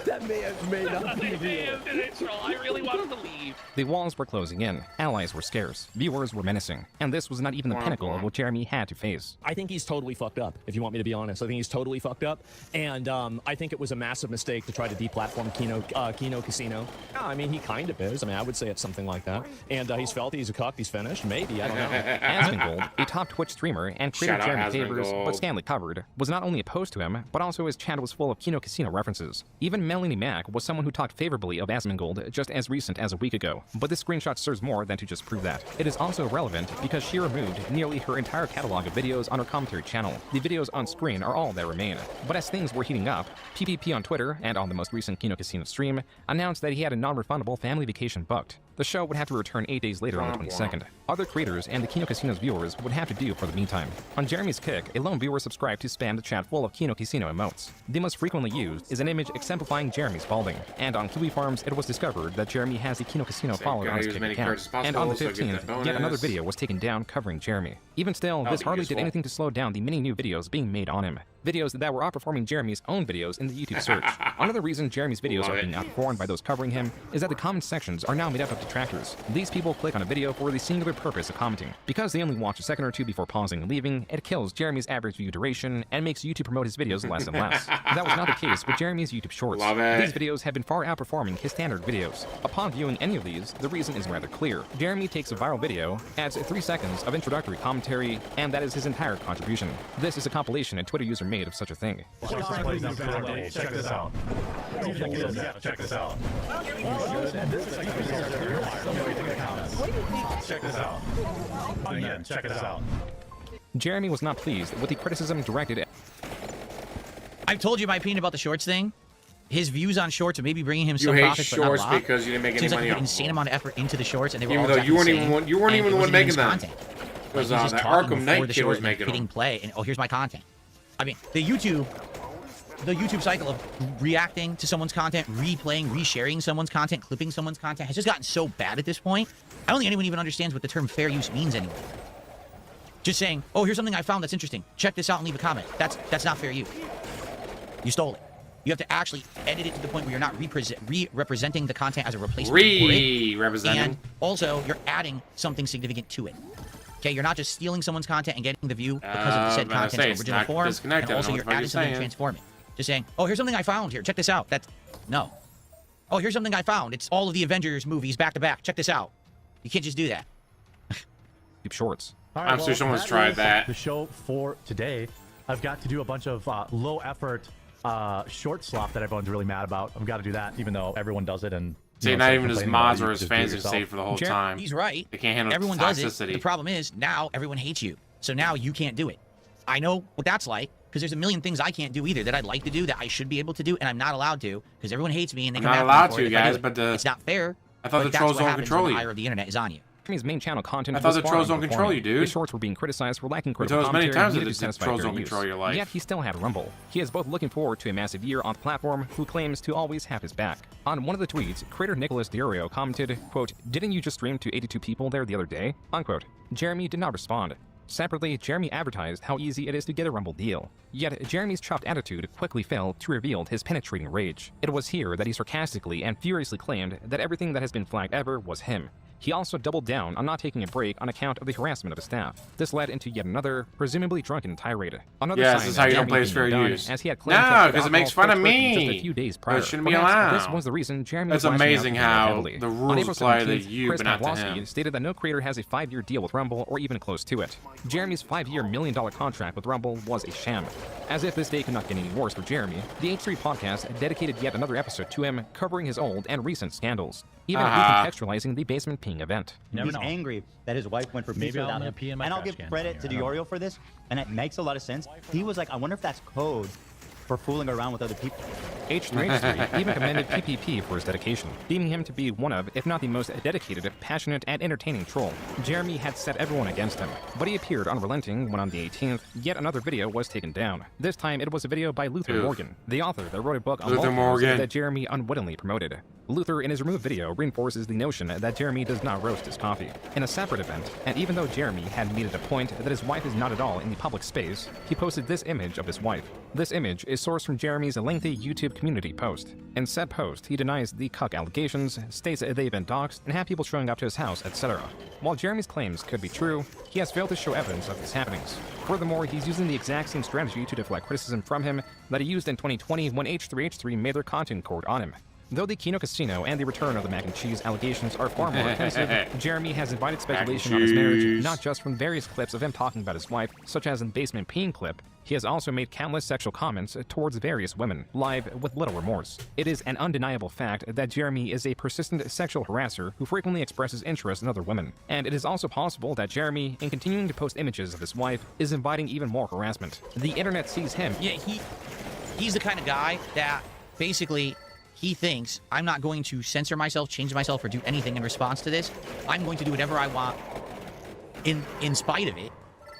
That may not be real. I really wanted to leave. The walls were closing in, allies were scarce, viewers were menacing, and this was not even the pinnacle of what Jeremy had to face. I think he's totally fucked up, if you want me to be honest. I think he's totally fucked up, and I think it was a massive mistake to try to deplatform Kino Casino. Yeah, I mean, he kind of is. I mean, I would say it's something like that. And he's felt he's a cuck, he's finished, maybe, I don't know. Asmongold, a top Twitch streamer and creator of Jeremy Favors, but scantily covered, was not only opposed to him, but also his channel was full of Kino Casino references. Even Melanie Mack was someone who talked favorably of Asmongold just as recent as a week ago, but this screenshot serves more than to just prove that. It is also relevant because she removed nearly her entire catalog of videos on her commentary channel. The videos on screen are all that remain. But as things were heating up, PPP on Twitter, and on the most recent Kino Casino stream, announced that he had a non-refundable family vacation booked. The show would have to return 8 days later on the 22nd. Other creators and the Kino Casino's viewers would have to do for the meantime. On Jeremy's Kick, a lone viewer subscribed to spam the chat full of Kino Casino emotes. The most frequently used is an image exemplifying Jeremy's balding. And on Kiwi Farms, it was discovered that Jeremy has a Kino Casino follower on his Kick account. And on the 15th, yet another video was taken down covering Jeremy. Even still, this hardly did anything to slow down the many new videos being made on him. videos that were outperforming Jeremy's own videos in the YouTube search. Another reason Jeremy's videos are being outperformed by those covering him is that the comment sections are now made up of detractors. These people click on a video for the singular purpose of commenting. Because they only watch a second or two before pausing and leaving, it kills Jeremy's average view duration and makes YouTube promote his videos less and less. That was not the case with Jeremy's YouTube Shorts. These videos have been far outperforming his standard videos. Upon viewing any of these, the reason is rather clear. Jeremy takes a viral video, adds 3 seconds of introductory commentary, and that is his entire contribution. This is a compilation a Twitter user made of such a thing. Check this out. Check this out. Check this out. Again, check this out. Jeremy was not pleased with the criticism directed at... I've told you my opinion about the shorts thing. His views on shorts are maybe bringing him some hate profits, but not a shorts lot. because you didn't make any Seems money like he put off insane amount of effort into the shorts, and they were Even all though you weren't exactly even you weren't even the one making them. It was Like, that Arkham Knight kid was and making hitting them. play, and oh, here's my content. I mean, the YouTube cycle of reacting to someone's content, replaying, resharing someone's content, clipping someone's content has just gotten so bad at this point. I don't think anyone even understands what the term fair use means anymore. Just saying, oh, here's something I found that's interesting. Check this out and leave a comment. That's not fair use. You stole it. You have to actually edit it to the point where you're not representing the content as a replacement for it. Representing. And also, you're adding something significant to it. Okay, you're not just stealing someone's content and getting the view because of the said content's original form, and also you're adding something to transform it. Just saying, oh, here's something I found here. Check this out. No. Oh, here's something I found. It's all of the Avengers movies back to back. Check this out. You can't just do that. Keep shorts. All right, I'm sure someone's tried that. The show for today, I've got to do a bunch of low effort short slop that everyone's really mad about. I've got to do that, even though everyone does it. And see, not even his mods or his fans have stayed for the whole time. He's right. They can't handle everyone toxicity. does it. The problem is now everyone hates you. So now you can't do it. I know what that's like because there's a million things I can't do either that I'd like to do that I should be able to do and I'm not allowed to because everyone hates me and they come not after allowed me for to, it if I guys. do it. But it's not fair. I thought the trolls don't control you. The ire of the internet is on you. Jeremy's main channel content. I thought the trolls don't control you, dude. His shorts were being criticized for lacking critical We told us many commentary times that needed to the trolls satisfy don't fair control use. your life. Yet he still had Rumble. He is both looking forward to a massive year on the platform, who claims to always have his back. On one of the tweets, creator Nicholas Brio commented, quote, "Didn't you just stream to 82 people there the other day?" Unquote. Jeremy did not respond. Separately, Jeremy advertised how easy it is to get a Rumble deal. Yet, Jeremy's chopped attitude quickly failed to reveal his penetrating rage. It was here that he sarcastically and furiously claimed that everything that has been flagged ever was him. He also doubled down on not taking a break on account of the harassment of his staff. This led into yet another, presumably drunken tirade. Another sign this is how you don't play his fair use. As he had claimed no, because it makes fun of me. Just a few days prior. It shouldn't be allowed. This was the reason Jeremy That's was amazing how heavily. the rules apply to you, Chris but not to Pavlovsky him. stated that no creator has a 5-year deal with Rumble or even close to it. Jeremy's 5-year $1 million contract with Rumble was a sham. As if this day could not get any worse for Jeremy, the H3 podcast dedicated yet another episode to him, covering his old and recent scandals, even recontextualizing the basement peeing event. He's angry that his wife went for pizza without him. And I'll give credit to Diorio for this, and it makes a lot of sense. He was like, I wonder if that's code for fooling around with other people. H3H3 even commended PPP for his dedication, deeming him to be one of, if not the most dedicated, passionate, and entertaining troll. Jeremy had set everyone against him, but he appeared unrelenting when on the 18th, yet another video was taken down. This time it was a video by Luther Morgan, the author that wrote a book on Morgan that Jeremy unwittingly promoted. Luther, in his removed video, reinforces the notion that Jeremy does not roast his coffee. In a separate event, and even though Jeremy had made it a point that his wife is not at all in the public space, he posted this image of his wife. This image is sourced from Jeremy's lengthy YouTube community post. In said post, he denies the cuck allegations, states they've been doxxed, and have people showing up to his house, etc. While Jeremy's claims could be true, he has failed to show evidence of these happenings. Furthermore, he's using the exact same strategy to deflect criticism from him that he used in 2020 when H3H3 made their content court on him. Though the Kino Casino and the return of the mac and cheese allegations are far more offensive, Jeremy has invited speculation on his marriage, not just from various clips of him talking about his wife, such as in the basement peeing clip. He has also made countless sexual comments towards various women, live with little remorse. It is an undeniable fact that Jeremy is a persistent sexual harasser who frequently expresses interest in other women. And it is also possible that Jeremy, in continuing to post images of his wife, is inviting even more harassment. The internet sees him. Yeah, he's the kind of guy that basically he thinks, I'm not going to censor myself, change myself, or do anything in response to this. I'm going to do whatever I want in spite of it.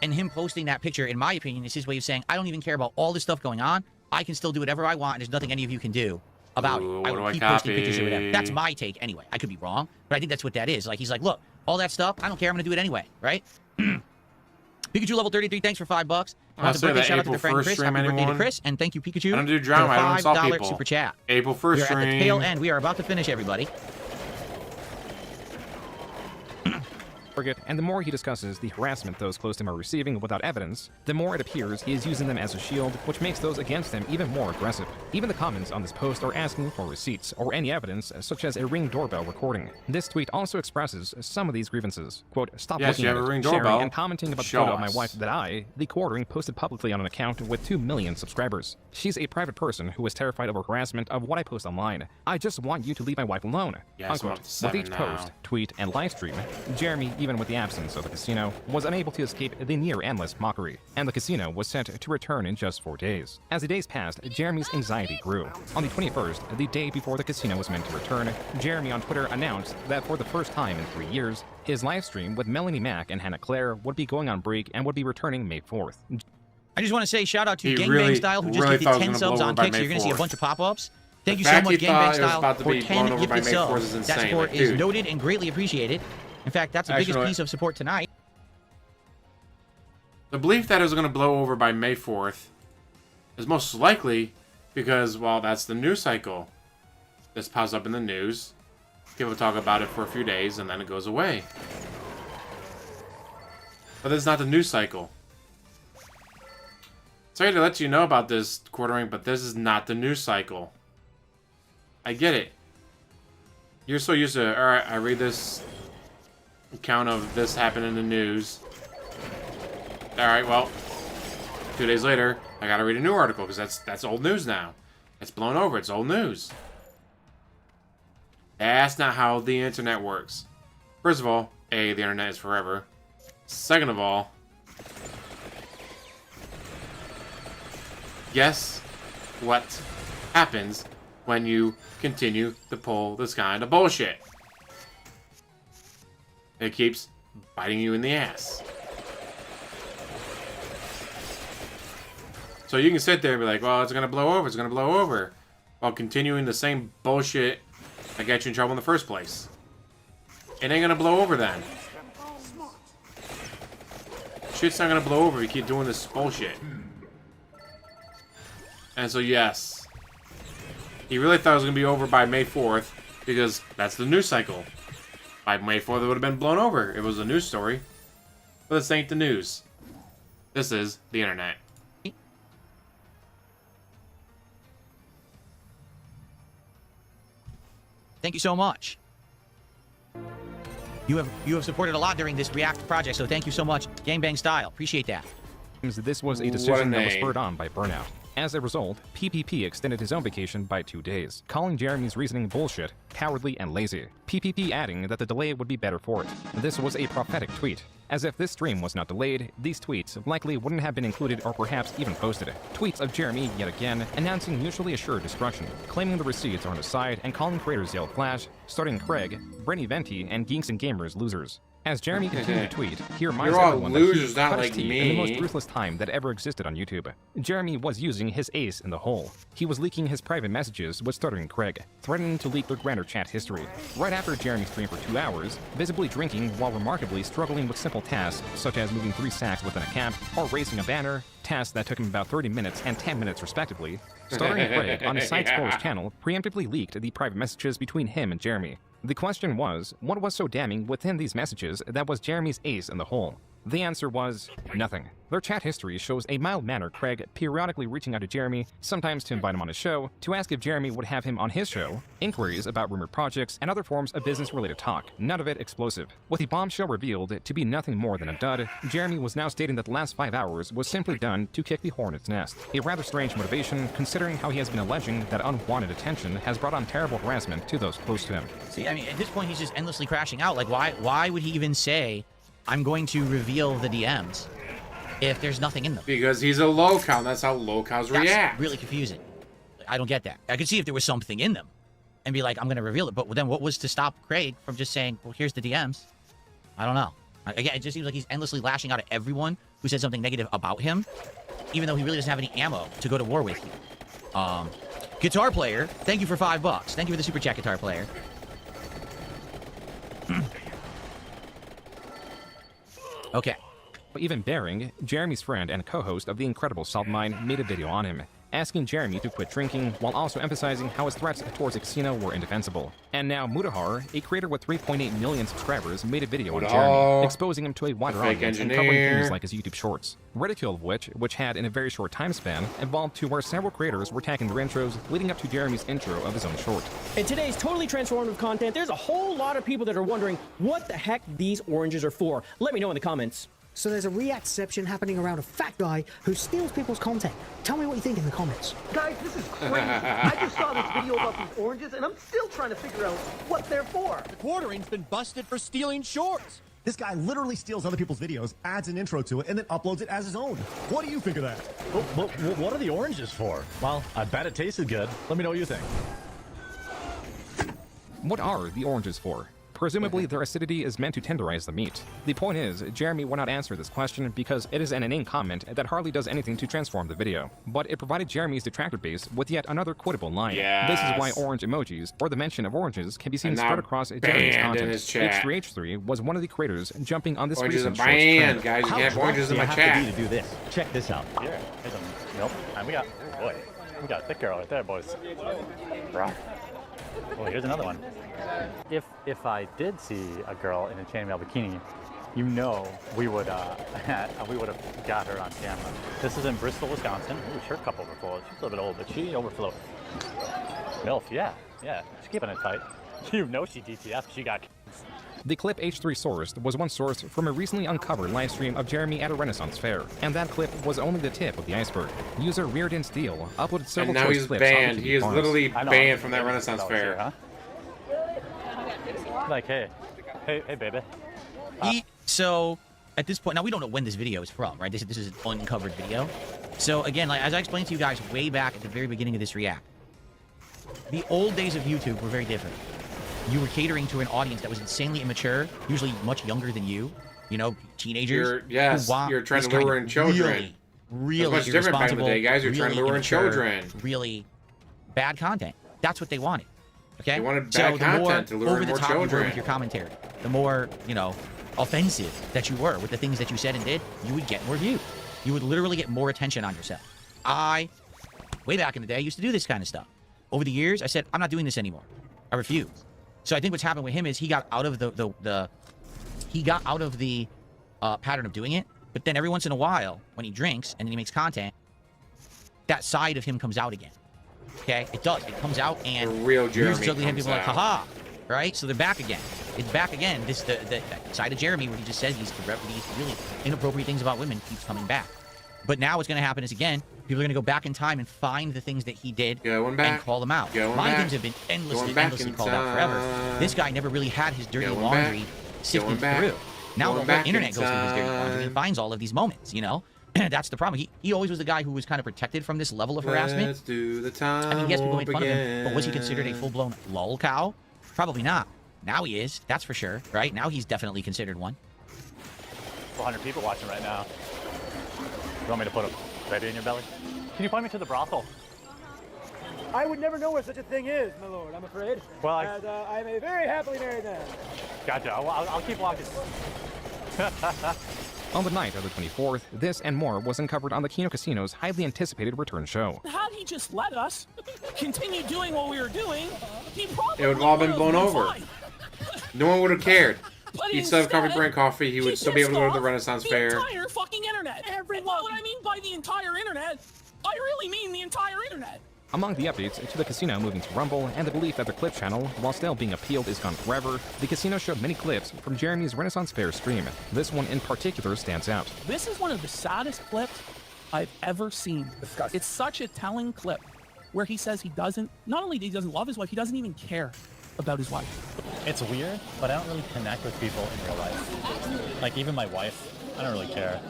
And him posting that picture, in my opinion, is his way of saying, I don't even care about all this stuff going on. I can still do whatever I want, and there's nothing any of you can do about it. I will keep posting pictures or whatever. That's my take anyway. I could be wrong, but I think that's what that is. Like, he's like, look, all that stuff, I don't care. I'm going to do it anyway, right? Pikachu level 33, thanks for $5. I'll say that shout out to April their friend 1st Chris. stream, Happy birthday to anyone? Chris, and thank you, Pikachu. I don't do drama, for I don't insult $5 people. super chat. April 1st We are at the tail stream. end. We are about to finish, everybody. And the more he discusses the harassment those close to him are receiving without evidence, the more it appears he is using them as a shield, which makes those against him even more aggressive. Even the comments on this post are asking for receipts or any evidence, such as a Ring doorbell recording. This tweet also expresses some of these grievances. Quote, stop Yes, looking you at have a it, Ring sharing doorbell. and commenting about the Show photo of my us. wife that I, the quartering, posted publicly on an account with 2 million subscribers. She's a private person who is terrified of harassment of what I post online. I just want you to leave my wife alone. Yeah, it's Unquote. up to 7 With each now. post, tweet, and live stream, Jeremy, even with the absence of the casino, was unable to escape the near-endless mockery, and the casino was set to return in just 4 days. As the days passed, Jeremy's anxiety grew. On the 21st, the day before the casino was meant to return, Jeremy on Twitter announced that for the first time in 3 years, his live stream with Melanie Mack and Hannah Claire would be going on break and would be returning May 4th. I just want to say shout out to He Gangbang really- Style, who just really gifted thought it 10 was gonna subs blow on over by Kick, so May you're going to see a 4th. bunch of pop-ups. Thank The you so fact much, he thought Gangbang it was Style, about to for be 10 blown over by gifted May 4th subs. is That insane. support Like, is dude. noted and greatly appreciated. In fact, that's the biggest Actually, piece of support tonight. The belief that it was going to blow over by May 4th is most likely because, well, that's the news cycle. This pops up in the news. People talk about it for a few days, and then it goes away. But this is not the news cycle. Sorry to let you know about this, Quartering, but this is not the news cycle. I get it. You're so used to, alright, I read this account of this happened in the news. Alright, well, 2 days later, I gotta read a new article, because that's old news now. It's blown over, it's old news. That's not how the internet works. First of all, A, the internet is forever. Second of all, guess what happens when you continue to pull this kind of bullshit? It keeps biting you in the ass. So you can sit there and be like, well, it's going to blow over, it's going to blow over. While continuing the same bullshit that got you in trouble in the first place. It ain't going to blow over then. Shit's not going to blow over if you keep doing this bullshit. And so, yes. He really thought it was going to be over by May 4th, because that's the news cycle. By May 4th, it would have been blown over. It was a news story. But this ain't the news. This is the internet. Thank you so much. You have supported a lot during this React project, so thank you so much, Gangbang Style. Appreciate that. This was a decision that was spurred on by burnout. As a result, PPP extended his own vacation by 2 days, calling Jeremy's reasoning bullshit, cowardly, and lazy. PPP adding that the delay would be better for it. This was a prophetic tweet. As if this stream was not delayed, these tweets likely wouldn't have been included or perhaps even posted. Tweets of Jeremy, yet again, announcing mutually assured destruction, claiming the receipts are on his side, and calling creators Yellow Flash, starting Craig, Brenny Venti, and Geeks and Gamers losers. As Jeremy continued to tweet, he reminds You're all everyone losers, that he not cut his like teeth me. in the most ruthless time that ever existed on YouTube. Jeremy was using his ace in the hole. He was leaking his private messages with Stuttering Craig, threatening to leak their grander chat history. Right after Jeremy streamed for 2 hours, visibly drinking while remarkably struggling with simple tasks such as moving 3 sacks within a camp or raising a banner, tasks that took him about 30 minutes and 10 minutes respectively, Stuttering Craig on his Side Scrollers channel preemptively leaked the private messages between him and Jeremy. The question was, what was so damning within these messages that was Jeremy's ace in the hole? The answer was nothing. Their chat history shows a mild-mannered Craig periodically reaching out to Jeremy, sometimes to invite him on his show, to ask if Jeremy would have him on his show, inquiries about rumored projects, and other forms of business-related talk, none of it explosive. With the bombshell revealed to be nothing more than a dud, Jeremy was now stating that the last 5 hours was simply done to kick the hornet's nest. A rather strange motivation, considering how he has been alleging that unwanted attention has brought on terrible harassment to those close to him. See, I mean, at this point, he's just endlessly crashing out. Like, why would he even say, I'm going to reveal the DMs if there's nothing in them? Because he's a low cow, and that's how low cows react. That's really confusing. I don't get that. I could see if there was something in them and be like, I'm going to reveal it. But then what was to stop Craig from just saying, well, here's the DMs? I don't know. Again, it just seems like he's endlessly lashing out at everyone who said something negative about him, even though he really doesn't have any ammo to go to war with you. Guitar Player, thank you for $5. Thank you for the super chat, Guitar Player. Okay. Even daring, Jeremy's friend and co-host of The Incredible Saltmine made a video on him, asking Jeremy to quit drinking while also emphasizing how his threats towards the casino were indefensible. And now Mudahar, a creator with 3.8 million subscribers, made a video on Jeremy, exposing him to a wider audience and covering things like his YouTube shorts. Ridicule of which had in a very short time span, evolved to where several creators were tagging their intros leading up to Jeremy's intro of his own short. In today's totally transformative content, there's a whole lot of people that are wondering what the heck these oranges are for. Let me know in the comments. So there's a Reeeactception happening around a fat guy who steals people's content. Tell me what you think in the comments. Guys, this is crazy. I just saw this video about these oranges, and I'm still trying to figure out what they're for. The Quartering's been busted for stealing shorts. This guy literally steals other people's videos, adds an intro to it, and then uploads it as his own. What do you think of that? What are the oranges for? Well, I bet it tasted good. Let me know what you think. What are the oranges for? Presumably, their acidity is meant to tenderize the meat. The point is, Jeremy will not answer this question because it is an inane comment that hardly does anything to transform the video. But it provided Jeremy's detractor base with yet another quotable line. Yes. This is why orange emojis, or the mention of oranges, can be seen spread across Jeremy's content. H3H3 was one of the creators jumping on this Oranges recent are banned, guys. You can have oranges in my chat. To do this. Check this out. Here, here's a nope. And we got a thick girl right there, boys. Rock. Oh, here's another one. If I did see a girl in a chainmail bikini, you know we would have got her on camera. This is in Bristol, Wisconsin. Ooh, her cup overflowed. She's a little bit old, but she overflowed. MILF, yeah. She's keeping it tight. You know she DTF. She got. The clip H3 sourced was one sourced from a recently uncovered livestream of Jeremy at a Renaissance fair, and that clip was only the tip of the iceberg. User Reardon Steel uploaded several and now he's clips banned. He is literally banned from that Renaissance fair. Huh? Like, hey, baby. So at this point, now we don't know when this video is from, right? This is an uncovered video. So again, like as I explained to you guys way back at the very beginning of this Reeeact, the old days of YouTube were very different. You were catering to an audience that was insanely immature, usually much younger than you. You know, teenagers. You're trying to lure in children. Really much different back in the day, guys. You're trying to lure in children. Really bad content. That's what they wanted. Okay. They wanted bad content to lure in more children. You were with your commentary, the more offensive that you were with the things that you said and did, you would get more views. You would literally get more attention on yourself. Way back in the day, used to do this kind of stuff. Over the years, I said, I'm not doing this anymore. I refuse. So I think what's happened with him is he got out of the pattern of doing it. But then every once in a while, when he drinks and he makes content, that side of him comes out again. Okay, it does. It comes out, and the real Jeremy you're juggling him. People are like, out. haha, right? So they're back again. It's back again. This the side of Jeremy where he just says these really inappropriate things about women keeps coming back. But now what's going to happen is, again, people are going to go back in time and find the things that he did and call them out. My things have been endlessly called out forever. This guy never really had his dirty laundry sifted through. Now the whole internet goes through his dirty laundry and finds all of these moments, you know? That's the problem. He always was the guy who was kind of protected from this level of harassment. Let's do the time. I mean, yes, people made fun of him, but was he considered a full-blown lol cow? Probably not. Now he is, that's for sure, right? Now he's definitely considered one. 400 people watching right now. You want me to put a baby in your belly? Can you point me to the brothel? I would never know where such a thing is, my lord, I'm afraid. Well, I'm a very happily married man. Gotcha. I'll keep walking. On the night of the 24th, this and more was uncovered on the Kino Casino's highly anticipated return show. Had he just let us continue doing what we were doing, he probably it would have all been blown over. Fine. No one would have cared. But He'd still have coffee, bread, and coffee. He would still be able to go to the Renaissance fair. The entire fucking internet. And what I mean by the entire internet, I really mean the entire internet. Among the updates to the casino moving to Rumble and the belief that the clip channel, while still being appealed, is gone forever, the casino showed many clips from Jeremy's Renaissance Fair stream. This one in particular stands out. This is one of the saddest clips I've ever seen. Disgusting. It's such a telling clip where he says he doesn't, not only he doesn't love his wife, he doesn't even care about his wife. It's weird, but I don't really connect with people in real life. Like, even my wife, I don't really care.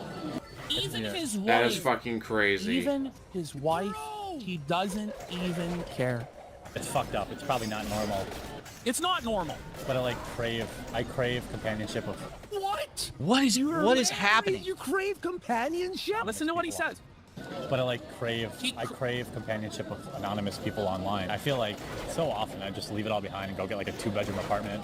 Even his wife. That is fucking crazy. Even his wife, he doesn't even care. It's fucked up. It's probably not normal. It's not normal. But I crave companionship of... What? What is happening? You crave companionship? Listen to what he says. But I crave companionship of anonymous people online. I feel like so often I just leave it all behind and go get like a 2-bedroom apartment.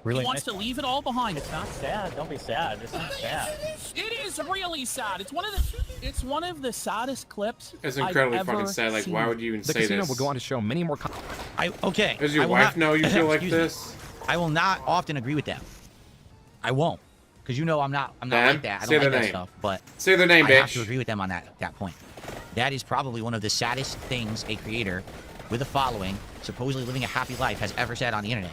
Really, he wants to leave it all behind. It's not sad. Don't be sad. It's not sad. It is really sad. It's one of the saddest clips. It's incredibly I've fucking ever sad. Like, seen. why would you even The say casino this? will go on to show many more. Okay. Does your wife know you feel like this? I will not often agree with them. I won't, because you know I'm not Dan, like that. I say don't like their that name. stuff. But Say their name, I have bitch. to agree with them on that point. That is probably one of the saddest things a creator with a following, supposedly living a happy life, has ever said on the internet.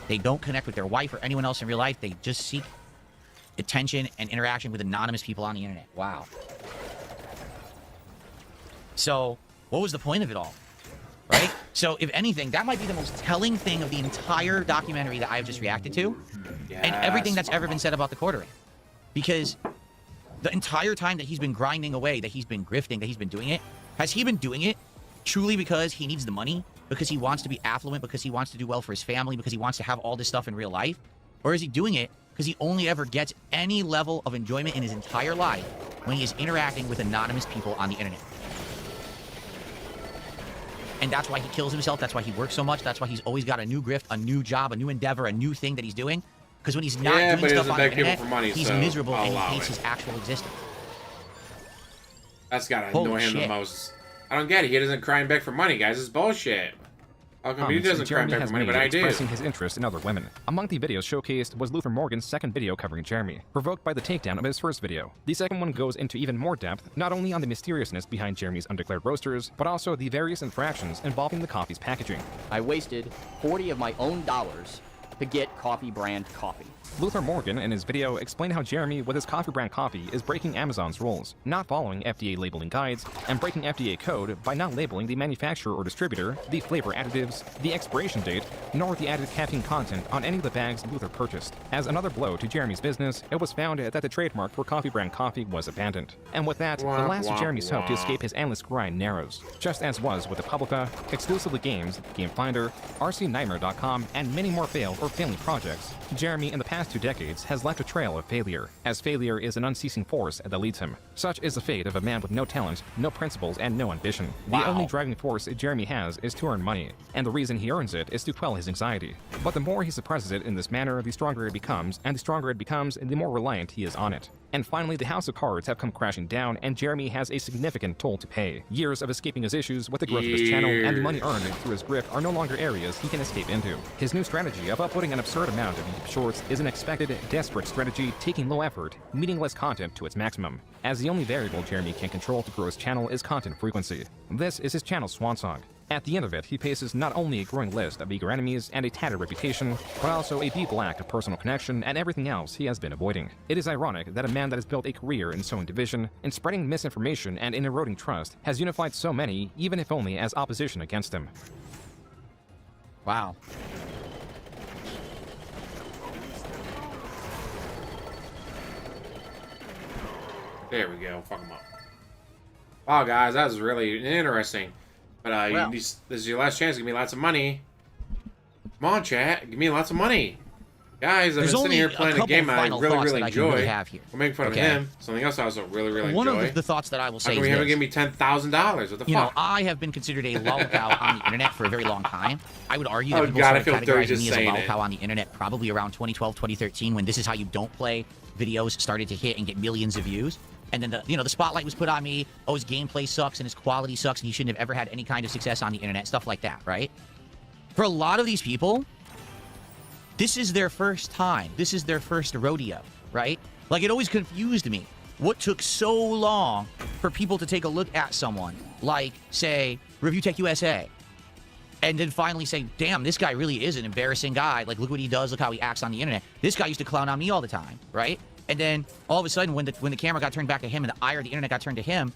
They don't connect with their wife or anyone else in real life. They just seek attention and interaction with anonymous people on the internet. Wow. So, what was the point of it all? Right? So, if anything, that might be the most telling thing of the entire documentary that I've just reacted to. And everything that's ever been said about the quartering. Because the entire time that he's been grinding away, that he's been grifting, that he's been doing it, has he been doing it truly because he needs the money? Because he wants to be affluent? Because he wants to do well for his family? Because he wants to have all this stuff in real life? Or is he doing it because he only ever gets any level of enjoyment in his entire life when he is interacting with anonymous people on the internet? And that's why he kills himself. That's why he works so much. That's why he's always got a new grift, a new job, a new endeavor, a new thing that he's doing. Because when he's not doing stuff on the internet, he's miserable and he hates his actual existence. That's gotta annoy him the most. I don't get it. He doesn't cry and beg for money, guys. It's bullshit. How come he doesn't cry and beg for money, but I do? Expressing his interest in other women. Among the videos showcased was Luther Morgan's second video covering Jeremy, provoked by the takedown of his first video. The second one goes into even more depth, not only on the mysteriousness behind Jeremy's undeclared roasters, but also the various infractions involving the coffee's packaging. I wasted 40 of my own dollars to get coffee brand coffee. Luther Morgan, in his video, explained how Jeremy, with his coffee brand coffee, is breaking Amazon's rules, not following FDA labeling guides, and breaking FDA code by not labeling the manufacturer or distributor, the flavor additives, the expiration date, nor the added caffeine content on any of the bags Luther purchased. As another blow to Jeremy's business, it was found that the trademark for coffee brand coffee was abandoned. And with that, the last of Jeremy's hope to escape his endless grind narrows, just as was with the Publica, Exclusively Games, Game Finder, RCNightmare.com, and many more failed or failing projects. Jeremy, in the past 2 decades, has left a trail of failure, as failure is an unceasing force that leads him. Such is the fate of a man with no talent, no principles, and no ambition. The only driving force Jeremy has is to earn money, and the reason he earns it is to quell his anxiety. But the more he suppresses it in this manner, the stronger it becomes, and the stronger it becomes, the more reliant he is on it. And finally, the house of cards have come crashing down, and Jeremy has a significant toll to pay. Years of escaping his issues with the growth of his channel and the money earned through his grift are no longer areas he can escape into. His new strategy of uploading an absurd amount of YouTube shorts is an expected, desperate strategy taking low effort, meaningless content to its maximum, as the only variable Jeremy can control to grow his channel is content frequency. This is his channel's swan song. At the end of it, he faces not only a growing list of eager enemies and a tattered reputation, but also a deep lack of personal connection and everything else he has been avoiding. It is ironic that a man that has built a career in sowing division, in spreading misinformation, and in eroding trust has unified so many, even if only as opposition against him. Wow. There we go. Fuck him up. Wow, guys, that was really interesting. But this is your last chance to give me lots of money. Come on, chat. Give me lots of money. Guys, I've been sitting here playing a game I really enjoy. We're making fun of him. Something else I also really enjoy. One of the thoughts that I will say is we haven't given me $10,000? What the fuck? You know, I have been considered a lolcow on the internet for a very long time. I would argue that people I started feel dirty categorizing just me as a saying lolcow on the internet probably around 2012, 2013, when This Is How You Don't Play videos started to hit and get millions of views. And then the spotlight was put on me. Oh, his gameplay sucks and his quality sucks and he shouldn't have ever had any kind of success on the internet, stuff like that, right? For a lot of these people, this is their first time. This is their first rodeo, right? Like, it always confused me. What took so long for people to take a look at someone like, say, Reeeact USA, and then finally say, damn, this guy really is an embarrassing guy. Like, look what he does. Look how he acts on the internet. This guy used to clown on me all the time, right? And then all of a sudden, when the camera got turned back at him and the ire of the internet got turned to him,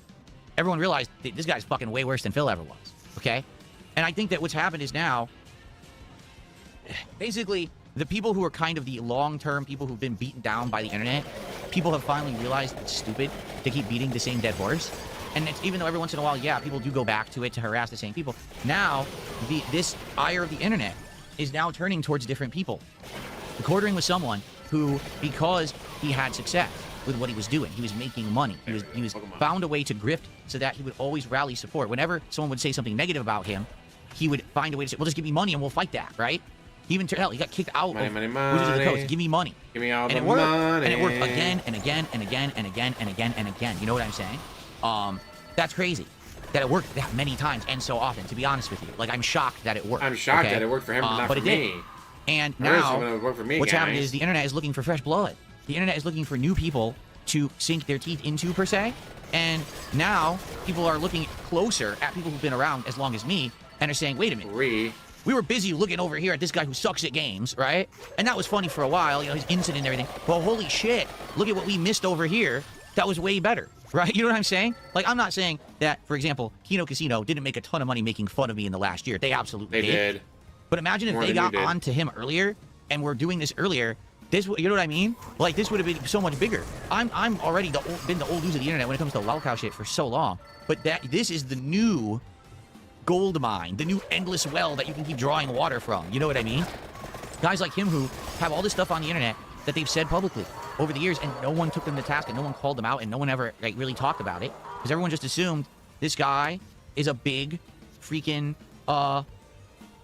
everyone realized this guy's fucking way worse than Phil ever was, okay? And I think that what's happened is now, basically, the people who are kind of the long-term people who've been beaten down by the internet, people have finally realized it's stupid to keep beating the same dead horse. And it's, even though every once in a while, yeah, people do go back to it to harass the same people, now this ire of the internet is now turning towards different people. The quartering was someone who, because he had success with what he was doing, he was making money, he was found a way to grift so that he would always rally support. Whenever someone would say something negative about him, he would find a way to say, well, just give me money and we'll fight that, right? He even hell, he got kicked out Money, of money, Wizards of the Coast. money. Give me money. Give me all and the it worked. money. And it worked again and again and again and again and again and again. You know what I'm saying? That's crazy. That it worked that many times and so often. To be honest with you, like I'm shocked that it worked. I'm shocked that it worked for him, but not but for it did. me. And There is now, something that would work for me, what's guys. happening is the internet is looking for fresh blood. The internet is looking for new people to sink their teeth into, per se. And now people are looking closer at people who've been around as long as me and are saying, wait a minute. Reee. We were busy looking over here at this guy who sucks at games, right? And that was funny for a while, you know, his incident and everything. Well, holy shit, look at what we missed over here. That was way better, right? You know what I'm saying? Like, I'm not saying that, for example, Kino Casino didn't make a ton of money making fun of me in the last year. They absolutely did. But imagine if More they than you got did. on to him earlier and were doing this earlier. This, you know what I mean? Like, this would have been so much bigger. I'm already been the old news of the internet when it comes to lolcow shit for so long. But this is the new gold mine, the new endless well that you can keep drawing water from. You know what I mean? Guys like him who have all this stuff on the internet that they've said publicly over the years, and no one took them to task, and no one called them out, and no one ever like really talked about it, because everyone just assumed this guy is a big freaking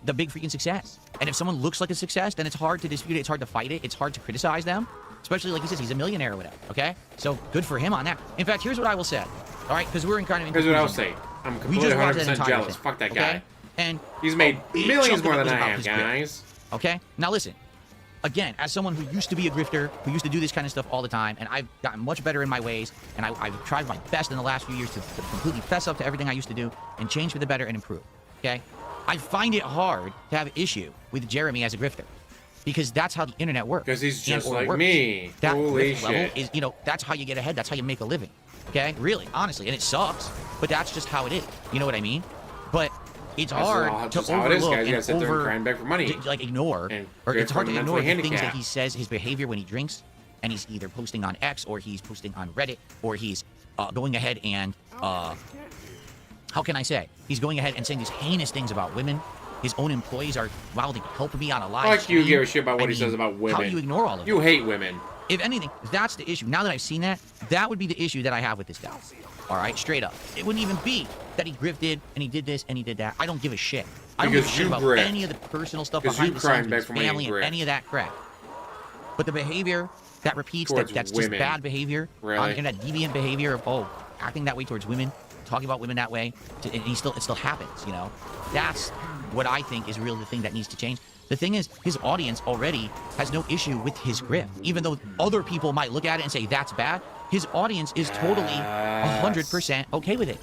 the big freaking success. And if someone looks like a success, then it's hard to dispute it, it's hard to fight it, it's hard to criticize them, especially like he says, he's a millionaire or whatever. Okay, so good for him on that. In fact, here's what I will say. All right, because we're in kind of. Here's what I'll say. I'm completely 100% jealous. Fuck that guy. And he's made millions more than I about have, his grip. guys. Okay, now listen. Again, as someone who used to be a grifter, who used to do this kind of stuff all the time, and I've gotten much better in my ways, and I've tried my best in the last few years to completely fess up to everything I used to do and change for the better and improve. Okay, I find it hard to have issue with Jeremy as a grifter, because that's how the internet works. Because he's just like works. me. That Holy grift level shit. is, you know, that's how you get ahead. That's how you make a living. Okay, really, honestly, and it sucks, but that's just how it is. You know what I mean? But it's hard to overlook and ignore, or it's hard to ignore the things that he says, his behavior when he drinks, and he's either posting on X or he's posting on Reddit, or he's going ahead and how can I say? He's going ahead and saying these heinous things about women. His own employees are wildly helping me on a live Like stream. you give a shit about what he says about women. How do you ignore all of it? You hate women. If anything, that's the issue. Now that I've seen that, that would be the issue that I have with this guy. All right, straight up. It wouldn't even be that he grifted and he did this and he did that. I don't give a shit. I don't give a shit about any of the personal stuff behind the scenes with his family and any of that crap. But the behavior that repeats, that's just bad behavior, on the internet, deviant behavior of, acting that way towards women, talking about women that way, and it still happens, you know? That's what I think is really the thing that needs to change. The thing is, his audience already has no issue with his grip. Even though other people might look at it and say, that's bad, his audience is totally 100% okay with it.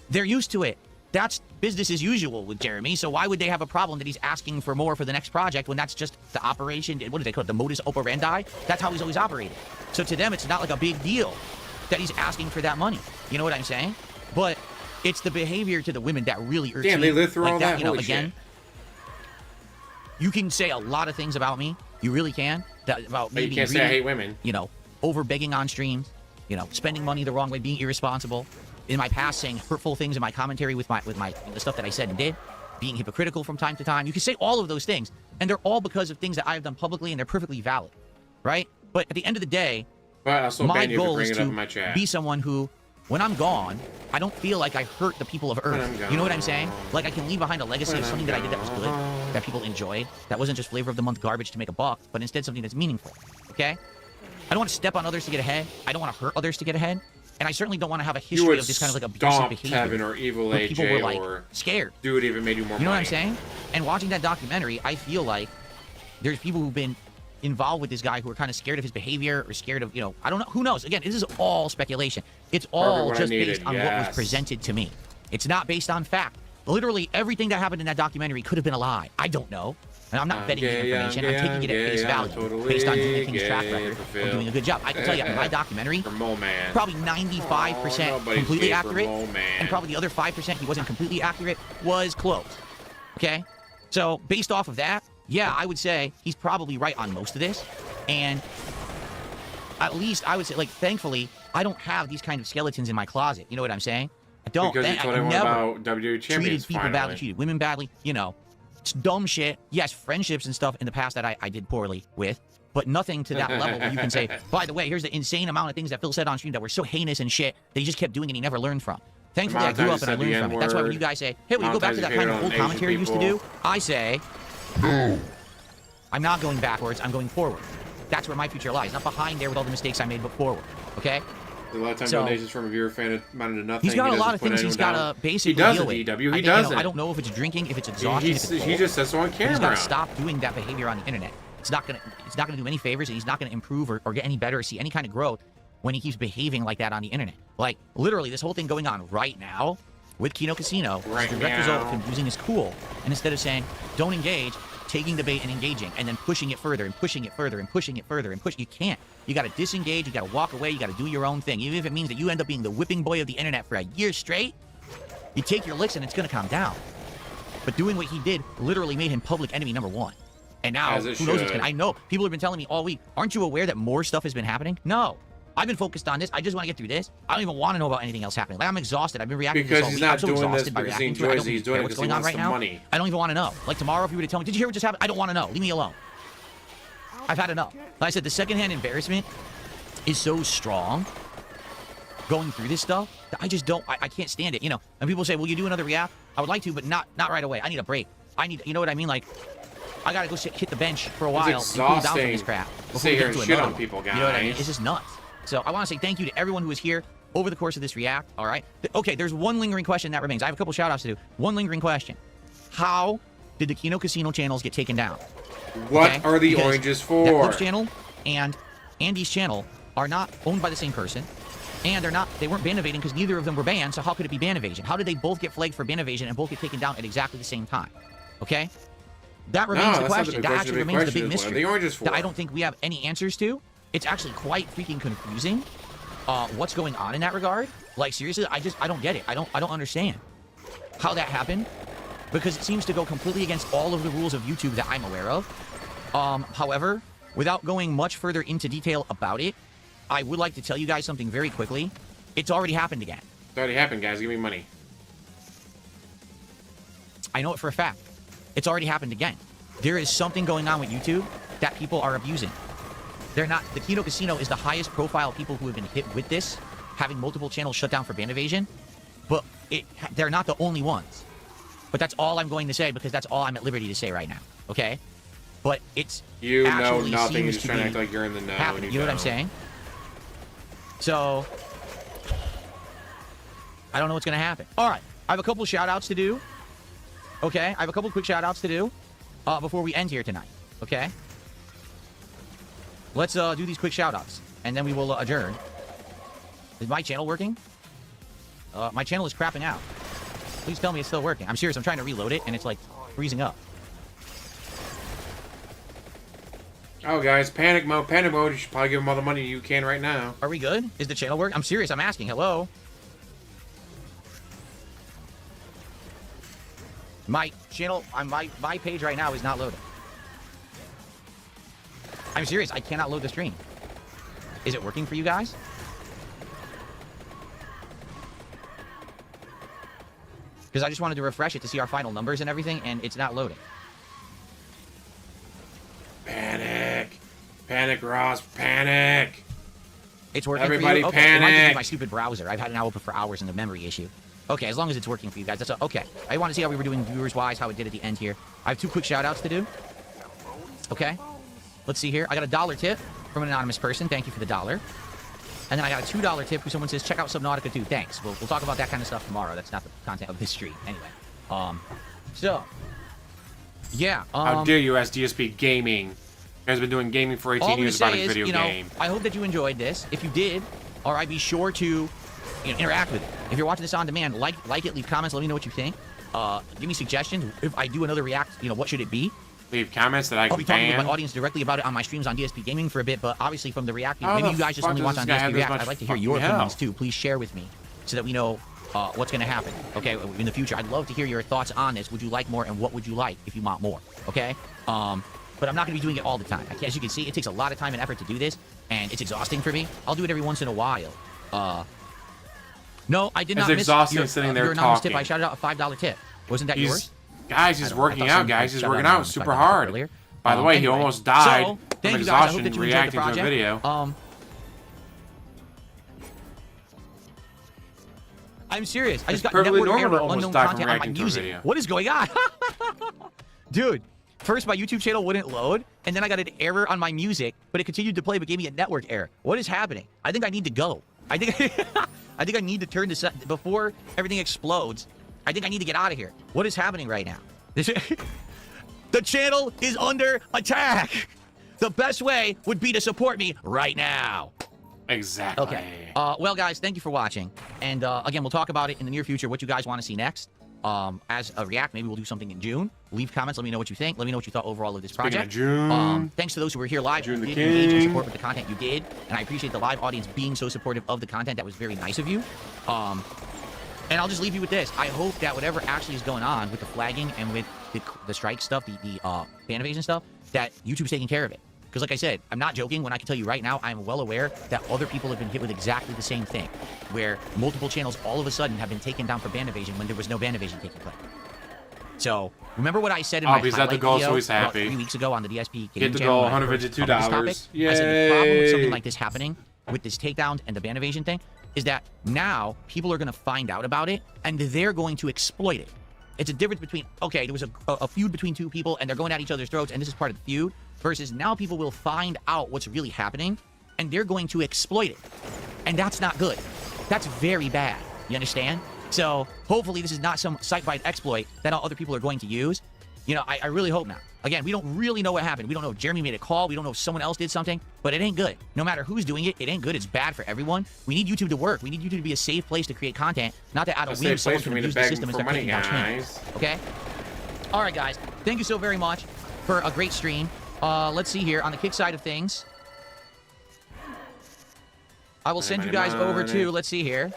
They're used to it. That's business as usual with Jeremy, so why would they have a problem that he's asking for more for the next project when that's just the operation, what do they call it, the modus operandi? That's how he's always operated. So to them, it's not like a big deal that he's asking for that money. You know what I'm saying? But it's the behavior to the women that really irks me. Damn, they lived through all that? You know, Holy again, shit. You can say a lot of things about me. You really can. About But me you can't being say I hate women. You know, over begging on streams, you know, spending money the wrong way, being irresponsible. In my past, saying hurtful things in my commentary with the stuff that I said and did, being hypocritical from time to time. You can say all of those things, and they're all because of things that I've done publicly, and they're perfectly valid, right? But at the end of the day, my goal is to be someone who, when I'm gone, I don't feel like I hurt the people of Earth. You know what I'm saying? Like I can leave behind a legacy of something that I did that was good, that people enjoyed, that wasn't just flavor of the month garbage to make a buck, but instead something that's meaningful, okay? I don't want to step on others to get ahead. I don't want to hurt others to get ahead. And I certainly don't want to have a history of this kind of like abusive behavior. Kevin or Evil AJ people were like or scared. Dude even made you more money. You know what I'm saying? And watching that documentary, I feel like there's people who've been involved with this guy who are kind of scared of his behavior or scared of, you know, I don't know. Who knows? Again, this is all speculation. It's all just based on what was presented to me. It's not based on fact. Literally everything that happened in that documentary could have been a lie. I don't know. And I'm not betting the information. I'm taking it at face value based on Jimmy King's track record of doing a good job. I can tell you, my documentary, probably 95% completely accurate, and probably the other 5% he wasn't completely accurate, was close. Okay? So, based off of that, yeah, I would say he's probably right on most of this. And at least I would say, like, thankfully, I don't have these kind of skeletons in my closet. You know what I'm saying? I don't. Because you told everyone about WWE champions treated people badly, treated women badly, you know. It's dumb shit. Yes, friendships and stuff in the past that I did poorly with, but nothing to that level where you can say, by the way, here's the insane amount of things that Phil said on stream that were so heinous and shit that he just kept doing and he never learned from. Thankfully, I grew up and I learned from it. That's why when you guys say, hey, will you go back to that kind of old commentary you used to do? I say, I'm not going backwards. I'm going forward. That's where my future lies. Not behind there with all the mistakes I made, but forward. Okay? A lot of time donations from a viewer fan amounted to nothing. He's got a lot of things he's got to basically deal with. He does it. I don't know if it's drinking, if it's exhaustion. He just says so on camera. He's got to stop doing that behavior on the internet. It's not gonna do any favors, and he's not gonna improve or get any better or see any kind of growth when he keeps behaving like that on the internet. Like, literally, this whole thing going on right now with Kino Casino is the direct result of him losing his cool. And instead of saying, don't engage, taking the bait and engaging, and then pushing it further and pushing it further and pushing it further and push. You can't. You got to disengage. You got to walk away. You got to do your own thing. Even if it means that you end up being the whipping boy of the internet for a year straight, you take your licks and it's going to calm down. But doing what he did literally made him public enemy #1. And now, who knows what's going to... I know. People have been telling me all week, aren't you aware that more stuff has been happening? No. I've been focused on this. I just want to get through this. I don't even want to know about anything else happening. Like, I'm exhausted. I've been reacting to this all week. I'm so exhausted by reacting to it. I don't even care what's going on right now. I don't even want to know. Like, tomorrow, if you were to tell me, did you hear what just happened? I don't want to know. Leave me alone. I've had enough. Like I said, the secondhand embarrassment is so strong going through this stuff that I just don't... I can't stand it. You know, and people say, will you do another react? I would like to, but not right away. I need a break. I need... You know what I mean? Like... I gotta go hit the bench for a while and cool down from this crap before we get to another one. People, guys. You know what I mean? It's just nuts. So I want to say thank you to everyone who was here over the course of this react. All right. Okay, there's one lingering question that remains. I have a couple shout outs to do. One lingering question. How did the Kino Casino channels get taken down? What are the oranges for? That Clip's channel and Andy's channel are not owned by the same person. And they weren't ban evading because neither of them were banned. So how could it be ban evasion? How did they both get flagged for ban evasion and both get taken down at exactly the same time? Okay. That remains the question. That actually remains the big mystery that I don't think we have any answers to. It's actually quite freaking confusing what's going on in that regard. Like, seriously, I don't get it. I don't understand how that happened because it seems to go completely against all of the rules of YouTube that I'm aware of. However, without going much further into detail about it, I would like to tell you guys something very quickly. It's already happened again. It's already happened, guys. Give me money. I know it for a fact. It's already happened again. There is something going on with YouTube that people are abusing. They're not... The Kino Casino is the highest profile people who have been hit with this, having multiple channels shut down for ban evasion. But they're not the only ones. But that's all I'm going to say because that's all I'm at liberty to say right now. Okay? But it's... You know nothing. You're just trying to act like you're in the know. You know what I'm saying? So... I don't know what's going to happen. All right. I have a couple shout outs to do. Okay, I have a couple quick shout-outs to do before we end here tonight, okay? Let's do these quick shout-outs, and then we will adjourn. Is my channel working? My channel is crapping out. Please tell me it's still working. I'm serious, I'm trying to reload it, and it's, like, freezing up. Oh, guys, panic mode, panic mode. You should probably give them all the money you can right now. Are we good? Is the channel working? I'm serious, I'm asking. Hello? My channel, my page right now is not loading. I'm serious. I cannot load the stream. Is it working for you guys? Because I just wanted to refresh it to see our final numbers and everything, and it's not loading. Panic. Panic, Ross. Panic. It's working Everybody for you? Okay, panic. it might just be my stupid browser. I've had it now open for hours and the memory issue. Okay, as long as it's working for you guys, that's okay. I want to see how we were doing viewers-wise, how it did at the end here. I have two quick shout-outs to do. Okay. Let's see here. I got a $1 tip from an anonymous person. Thank you for the $1. And then I got a $2 tip who someone says, check out Subnautica 2. Thanks. We'll talk about that kind of stuff tomorrow. That's not the content of this stream. Anyway. So. Yeah. How dare you ask DSP Gaming? You guys have been doing gaming for 18 years about a video game. I hope that you enjoyed this. If you did, all right, be sure to interact with it. If you're watching this on demand, like it, leave comments, let me know what you think. Give me suggestions. If I do another react, what should it be? Leave comments that I can I'll be talking with my audience directly about it on my streams on DSP Gaming for a bit, but obviously from the reacting, maybe you guys just only watch on DSP React. I'd like to hear your opinions too. Please share with me so that we know what's going to happen, okay, in the future. I'd love to hear your thoughts on this. Would you like more, and what would you like if you want more, okay? But I'm not going to be doing it all the time. As you can see, it takes a lot of time and effort to do this, and it's exhausting for me. I'll do it every once in a while. No, I did not miss sitting there your anonymous tip. I shouted out a $5 tip. Wasn't that yours? Guys, he's working out, guys. He's working out super hard. Earlier. By the way, he almost died from exhaustion reacting to a video. I'm serious. I just got network error, unknown content on my music. What is going on? Dude, First, my YouTube channel wouldn't load, and then I got an error on my music, but it continued to play, but gave me a network error. What is happening? I think I need to go. I think I think I need to turn this before everything explodes. I think I need to get out of here. What is happening right now? The channel is under attack. The best way would be to support me right now. Exactly. Okay. Well, guys, thank you for watching. And again, we'll talk about it in the near future, what you guys want to see next. As a React, maybe we'll do something in June. Leave comments. Let me know what you think. Let me know what you thought overall of this project. Speaking of June, thanks to those who were here live. June the Did engage and King. support with the content you did. And I appreciate the live audience being so supportive of the content. That was very nice of you. And I'll just leave you with this. I hope that whatever actually is going on with the flagging and with the strike stuff, the ban evasion stuff, that YouTube's taking care of it. Because like I said, I'm not joking when I can tell you right now, I'm well aware that other people have been hit with exactly the same thing, where multiple channels all of a sudden have been taken down for ban evasion when there was no ban evasion taking place. So, remember what I said in my highlight video about 3 weeks ago on the DSP Get the goal, $152. Yay! I said the problem with something like this happening, with this takedown and the ban evasion thing, is that now people are going to find out about it, and they're going to exploit it. It's a difference between, okay, there was a feud between two people, and they're going at each other's throats, and this is part of the feud, versus now people will find out what's really happening, and they're going to exploit it. And that's not good. That's very bad. You understand? So, hopefully this is not some site-wide exploit that other people are going to use. You know, I really hope not. Again, we don't really know what happened. We don't know if Jeremy made a call. We don't know if someone else did something. But it ain't good. No matter who's doing it, it ain't good. It's bad for everyone. We need YouTube to work. We need YouTube to be a safe place to create content. Not that out of whim someone can use the system and start taking down channels. Okay? Alright, guys. Thank you so very much for a great stream. Let's see here. On the kick side of things, I will send you guys over to, let's see here.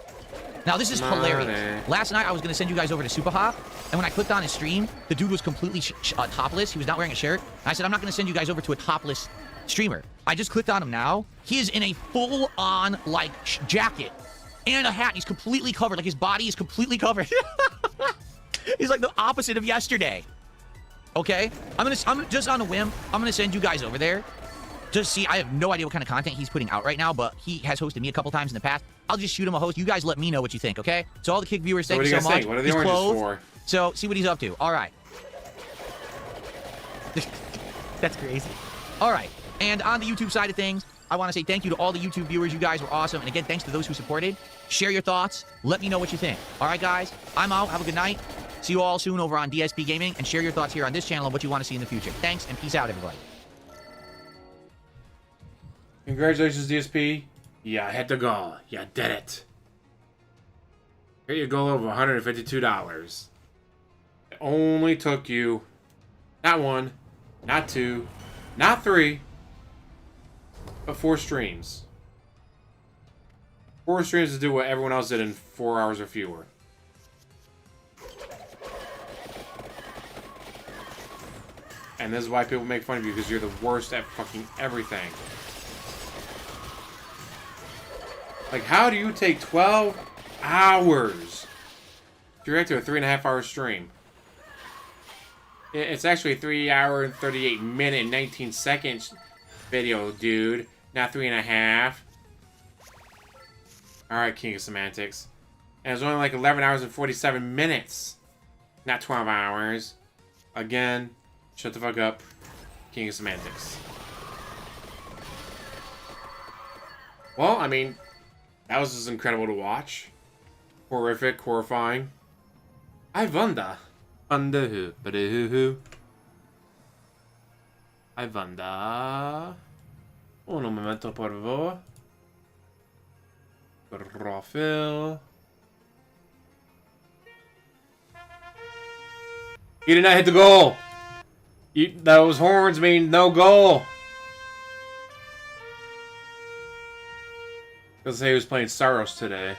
Now, this is hilarious. Last night, I was going to send you guys over to Super Hop, and when I clicked on his stream, the dude was completely topless. He was not wearing a shirt. And I said, I'm not going to send you guys over to a topless streamer. I just clicked on him now. He is in a full-on, like, jacket and a hat. He's completely covered. Like, his body is completely covered. He's like the opposite of yesterday. Okay? I'm just on a whim, I'm going to send you guys over there. Just see, I have no idea what kind of content he's putting out right now, but he has hosted me a couple times in the past. I'll just shoot him a host. You guys let me know what you think, okay? So all the Kick viewers, thank you so much. What are the oranges for? So see what he's up to. All right. That's crazy. All right. And on the YouTube side of things, I want to say thank you to all the YouTube viewers. You guys were awesome. And again, thanks to those who supported. Share your thoughts. Let me know what you think. All right, guys. I'm out. Have a good night. See you all soon over on DSP Gaming. And share your thoughts here on this channel and what you want to see in the future. Thanks, and peace out, everybody. Congratulations, DSP. You hit the goal. You did it. Hit your goal of $152. It only took you not 1, not 2, not 3, but 4 streams. 4 streams to do what everyone else did in 4 hours or fewer. And this is why people make fun of you, because you're the worst at fucking everything. Like, how do you take 12 hours to react to a 3.5-hour stream? It's actually a 3 hour and 38 minute and 19 seconds video, dude. Not 3.5. Alright, King of Semantics. And it's only like 11 hours and 47 minutes. Not 12 hours. Again, shut the fuck up. King of Semantics. Well, I mean, that was just incredible to watch. Horrific, horrifying. I wonder. Wonder who? But who? I wonder. Un momento, por favor. Profil. He did not hit the goal. Those horns mean no goal. Doesn't say he was playing Saros today.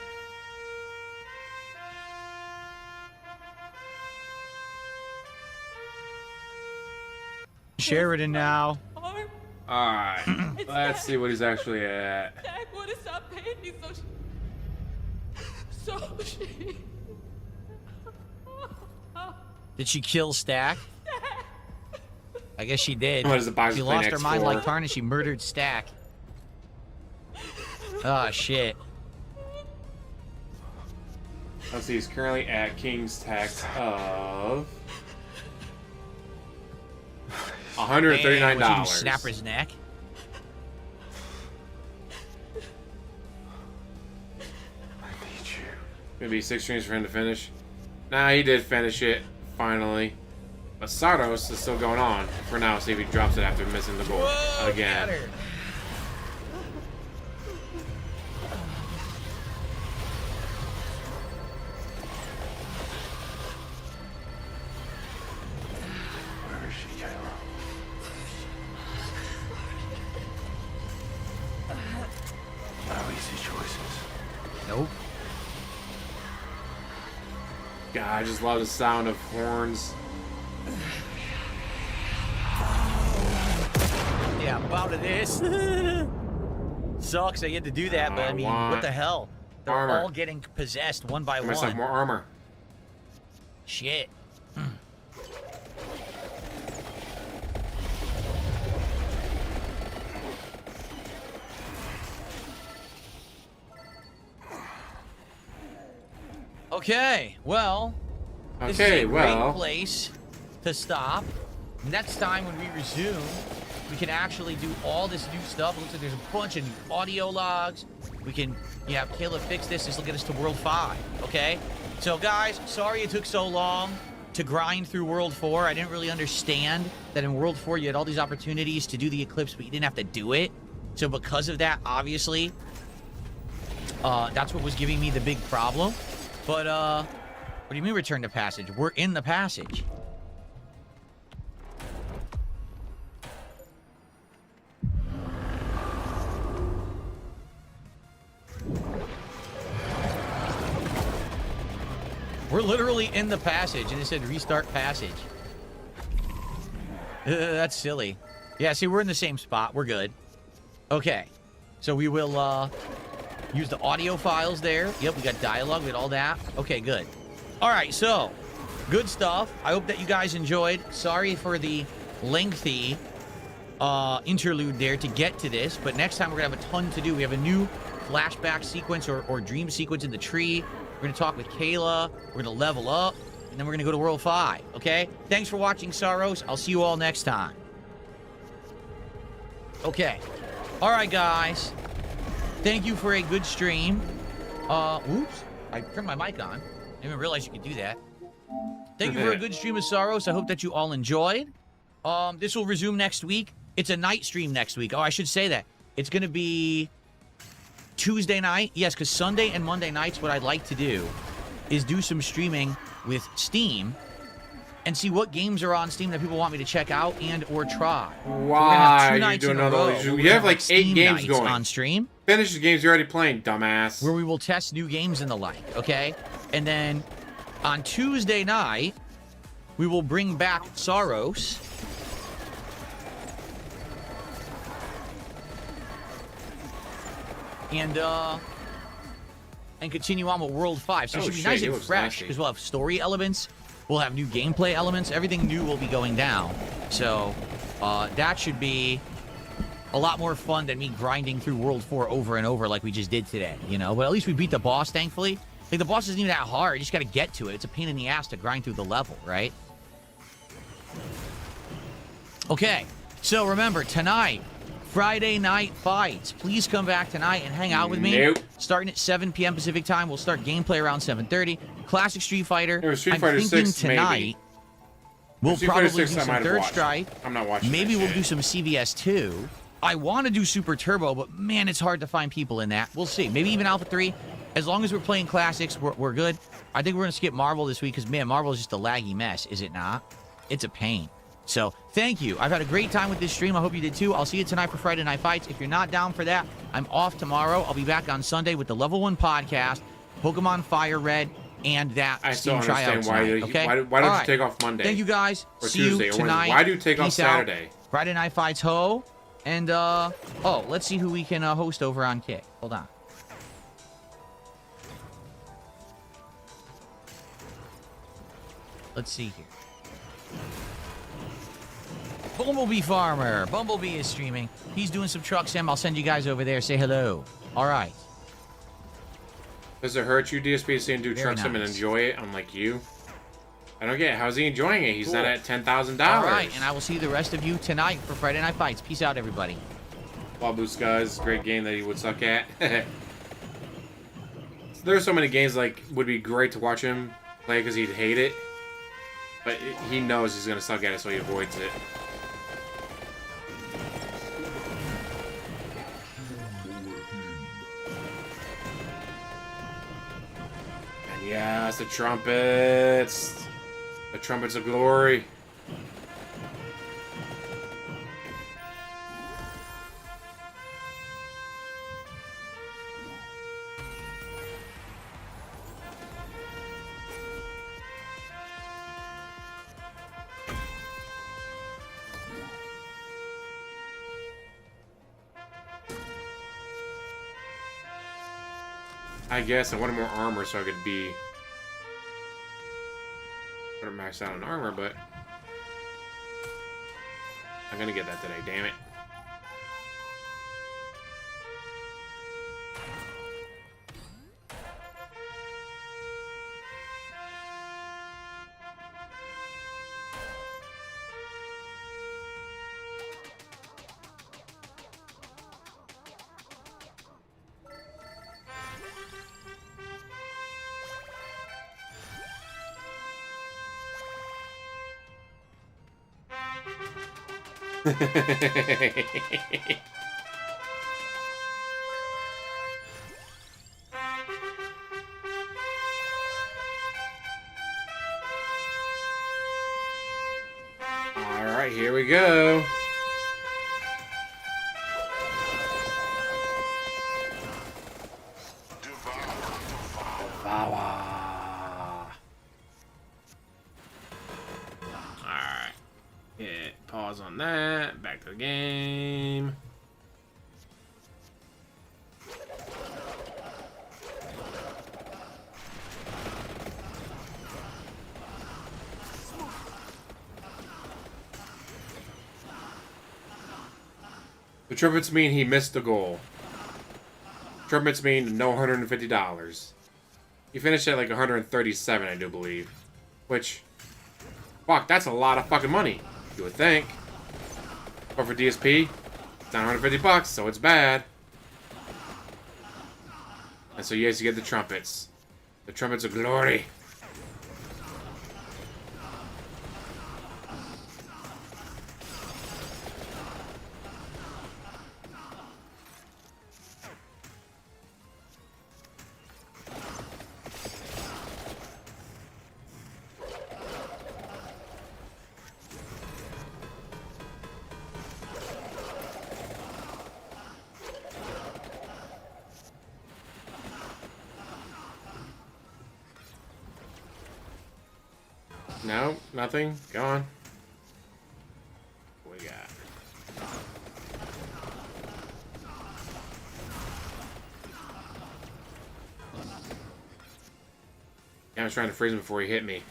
Sheridan now. Alright. Let's see what he's actually at. Stack would have stopped paying me so shitty. Did she kill Stack? I guess she did. What is the box She playing lost her mind X4? like Tarn, she murdered Stack. Oh, shit. Let's see, he's currently at King's Tax of $139. Snapper's neck. Gonna be 6 streams for him to finish. Nah, he did finish it finally. But Saros is still going on for now. See if he drops it after missing the goal again. Nope. God, I just love the sound of horns. Yeah, I'm out of this. Sucks I get to do that, but I mean, what the hell? They're armor. all getting possessed one by Give myself one. more armor. Shit. Okay, well, this is a great place to stop. Next time when we resume, we can actually do all this new stuff. It looks like there's a bunch of new audio logs. We can, have Kayla fix this. This will get us to World 5, okay? So, guys, sorry it took so long to grind through World 4. I didn't really understand that in World 4 you had all these opportunities to do the Eclipse, but you didn't have to do it. So because of that, obviously, that's what was giving me the big problem. But, what do you mean return to passage? We're in the passage. We're literally in the passage, and it said restart passage. That's silly. Yeah, see, we're in the same spot. We're good. Okay. So we will, use the audio files there. Yep, we got dialogue, we got all that. Okay, good. All right, so good stuff. I hope that you guys enjoyed. Sorry for the lengthy interlude there to get to this, but next time we're gonna have a ton to do. We have a new flashback sequence or dream sequence in the tree. We're gonna talk with Kayla. We're gonna level up, and then we're gonna go to World 5. Okay? Thanks for watching, Saros. I'll see you all next time. Okay. All right, guys. Thank you for a good stream. Oops. I turned my mic on. I didn't even realize you could do that. Thank you for a good stream of Saros. I hope that you all enjoyed. This will resume next week. It's a night stream next week. Oh, I should say that. It's going to be Tuesday night. Yes, because Sunday and Monday nights, what I'd like to do is do some streaming with Steam and see what games are on Steam that people want me to check out and or try. Why? You're doing another. You have like 8 games going on stream. Finish the games you're already playing, dumbass. Where we will test new games and the like, okay? And then on Tuesday night, we will bring back Saros. And continue on with World 5. So it should be nice and fresh, because we'll have story elements, we'll have new gameplay elements, everything new will be going down. So that should be a lot more fun than me grinding through World 4 over and over like we just did today, But at least we beat the boss, thankfully. Like, the boss isn't even that hard, you just gotta get to it. It's a pain in the ass to grind through the level, right? Okay, so remember, tonight, Friday Night Fights. Please come back tonight and hang out with me. Nope. Starting at 7 p.m. Pacific time. We'll start gameplay around 7:30. Classic Street Fighter. I'm thinking 6, tonight maybe. we'll Street probably Fighter do 6 some Third Strike. I'm not watching. Maybe we'll do some CVS 2. I want to do Super Turbo, but man, it's hard to find people in that. We'll see. Maybe even Alpha 3. As long as we're playing classics, we're good. I think we're going to skip Marvel this week because, man, Marvel is just a laggy mess, is it not? It's a pain. So, thank you. I've had a great time with this stream. I hope you did too. I'll see you tonight for Friday Night Fights. If you're not down for that, I'm off tomorrow. I'll be back on Sunday with the Level 1 podcast, Pokemon Fire Red, and that Steam tryout tonight, okay? Why don't you take off Monday? Thank you, guys. Or See Tuesday, you or tonight. Why do you take off Peace out. Saturday? Friday Night Fights, ho. And, let's see who we can host over on Kick. Hold on. Let's see here. Bumblebee Farmer. Bumblebee is streaming. He's doing some truck sim. I'll send you guys over there. Say hello. All right. Does it hurt you, DSP, to see him do Very truck sim and nice. enjoy it, unlike you? I don't get it. How's he enjoying it? He's Cool. not at $10,000. All right, and I will see the rest of you tonight for Friday Night Fights. Peace out, everybody. Blue Skies, great game that he would suck at. There's so many games like would be great to watch him play because he'd hate it, but he knows he's gonna suck at it, so he avoids it. And yes, the trumpets. The trumpets of glory. I guess I wanted more armor so I could be... I would max out on armor, but... I'm gonna get that today, damn it. Alright, here we go. Alright. Hit pause on that. Back to the game. The trumpets mean he missed the goal. Trumpets mean no $150. He finished at like 137, I do believe. Which, fuck, that's a lot of fucking money, you would think. But for DSP, it's not $150, so it's bad. And so yes, you get the trumpets. The trumpets of glory. No, nothing. Go on. What we got? I was trying to freeze him before he hit me.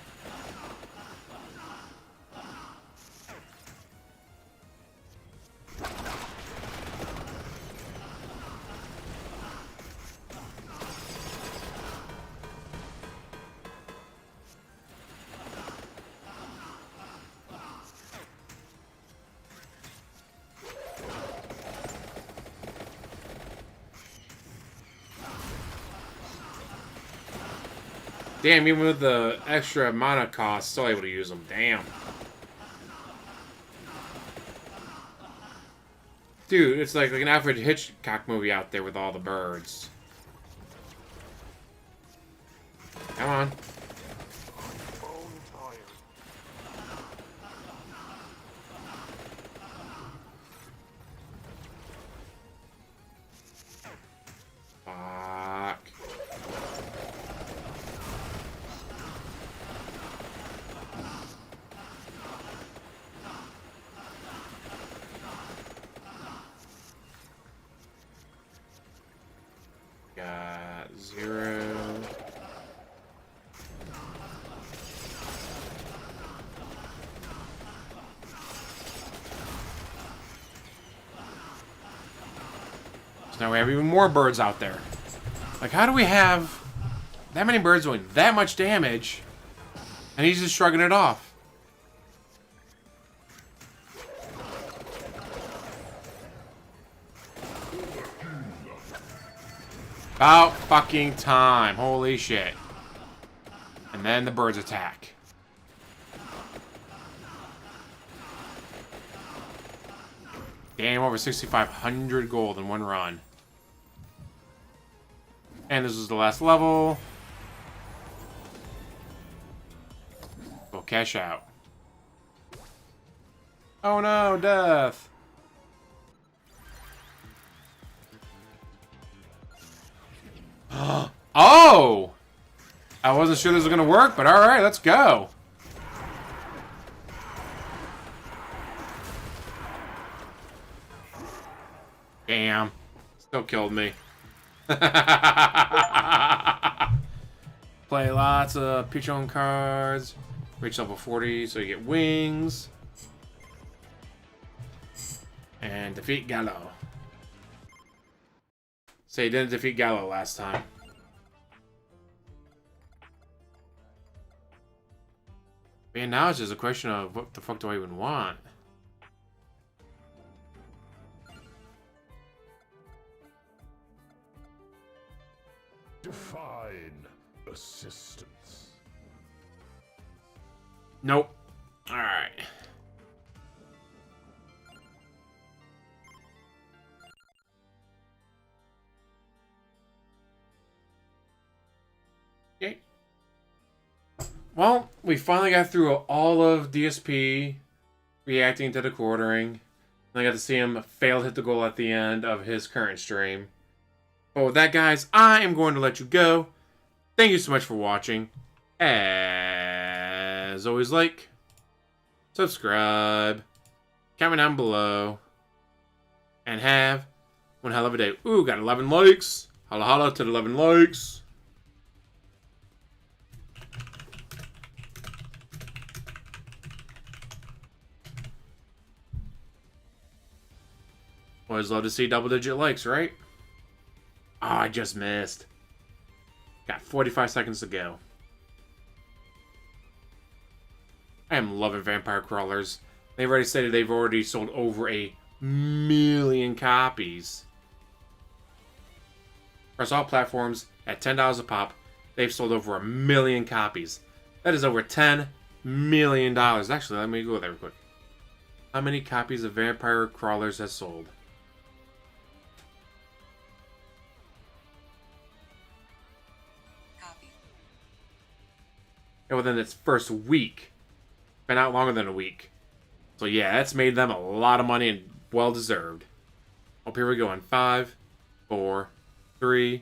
Damn, even with the extra mana cost, still able to use them. Damn. Dude, it's like an Alfred Hitchcock movie out there with all the birds. Come on. Fuck. Got 0. So now we have even more birds out there. Like, how do we have that many birds doing that much damage And he's just shrugging it off. About fucking time. Holy shit. And then the birds attack. Damn, over 6,500 gold in one run. And this is the last level. We'll cash out. Oh no, death. Oh! I wasn't sure this was gonna work, but alright, let's go. Damn. Still killed me. Play lots of Pichon cards. Reach level 40 so you get wings. And defeat Gallo. So you didn't defeat Gallo last time. Man, now it's just a question of what the fuck do I even want? Define assistance. Nope. Alright. Okay. Well, we finally got through all of DSP reacting to the quartering. And I got to see him fail to hit the goal at the end of his current stream. But with that, guys, I am going to let you go. Thank you so much for watching. As always, like, subscribe, comment down below, and have one hell of a day. Ooh, got 11 likes. Holla holla to the 11 likes. Always love to see double-digit likes, right? Oh, I just missed. Got 45 seconds to go. I am loving Vampire Crawlers. They've already stated they've already sold over 1 million copies. Across all platforms, at $10 a pop, they've sold over 1 million copies. That is over $10 million. Actually, let me go there real quick. How many copies of Vampire Crawlers has sold? And within its first week. Been out longer than a week. So yeah, that's made them a lot of money and well deserved. Hope here we go in 5, 4, 3,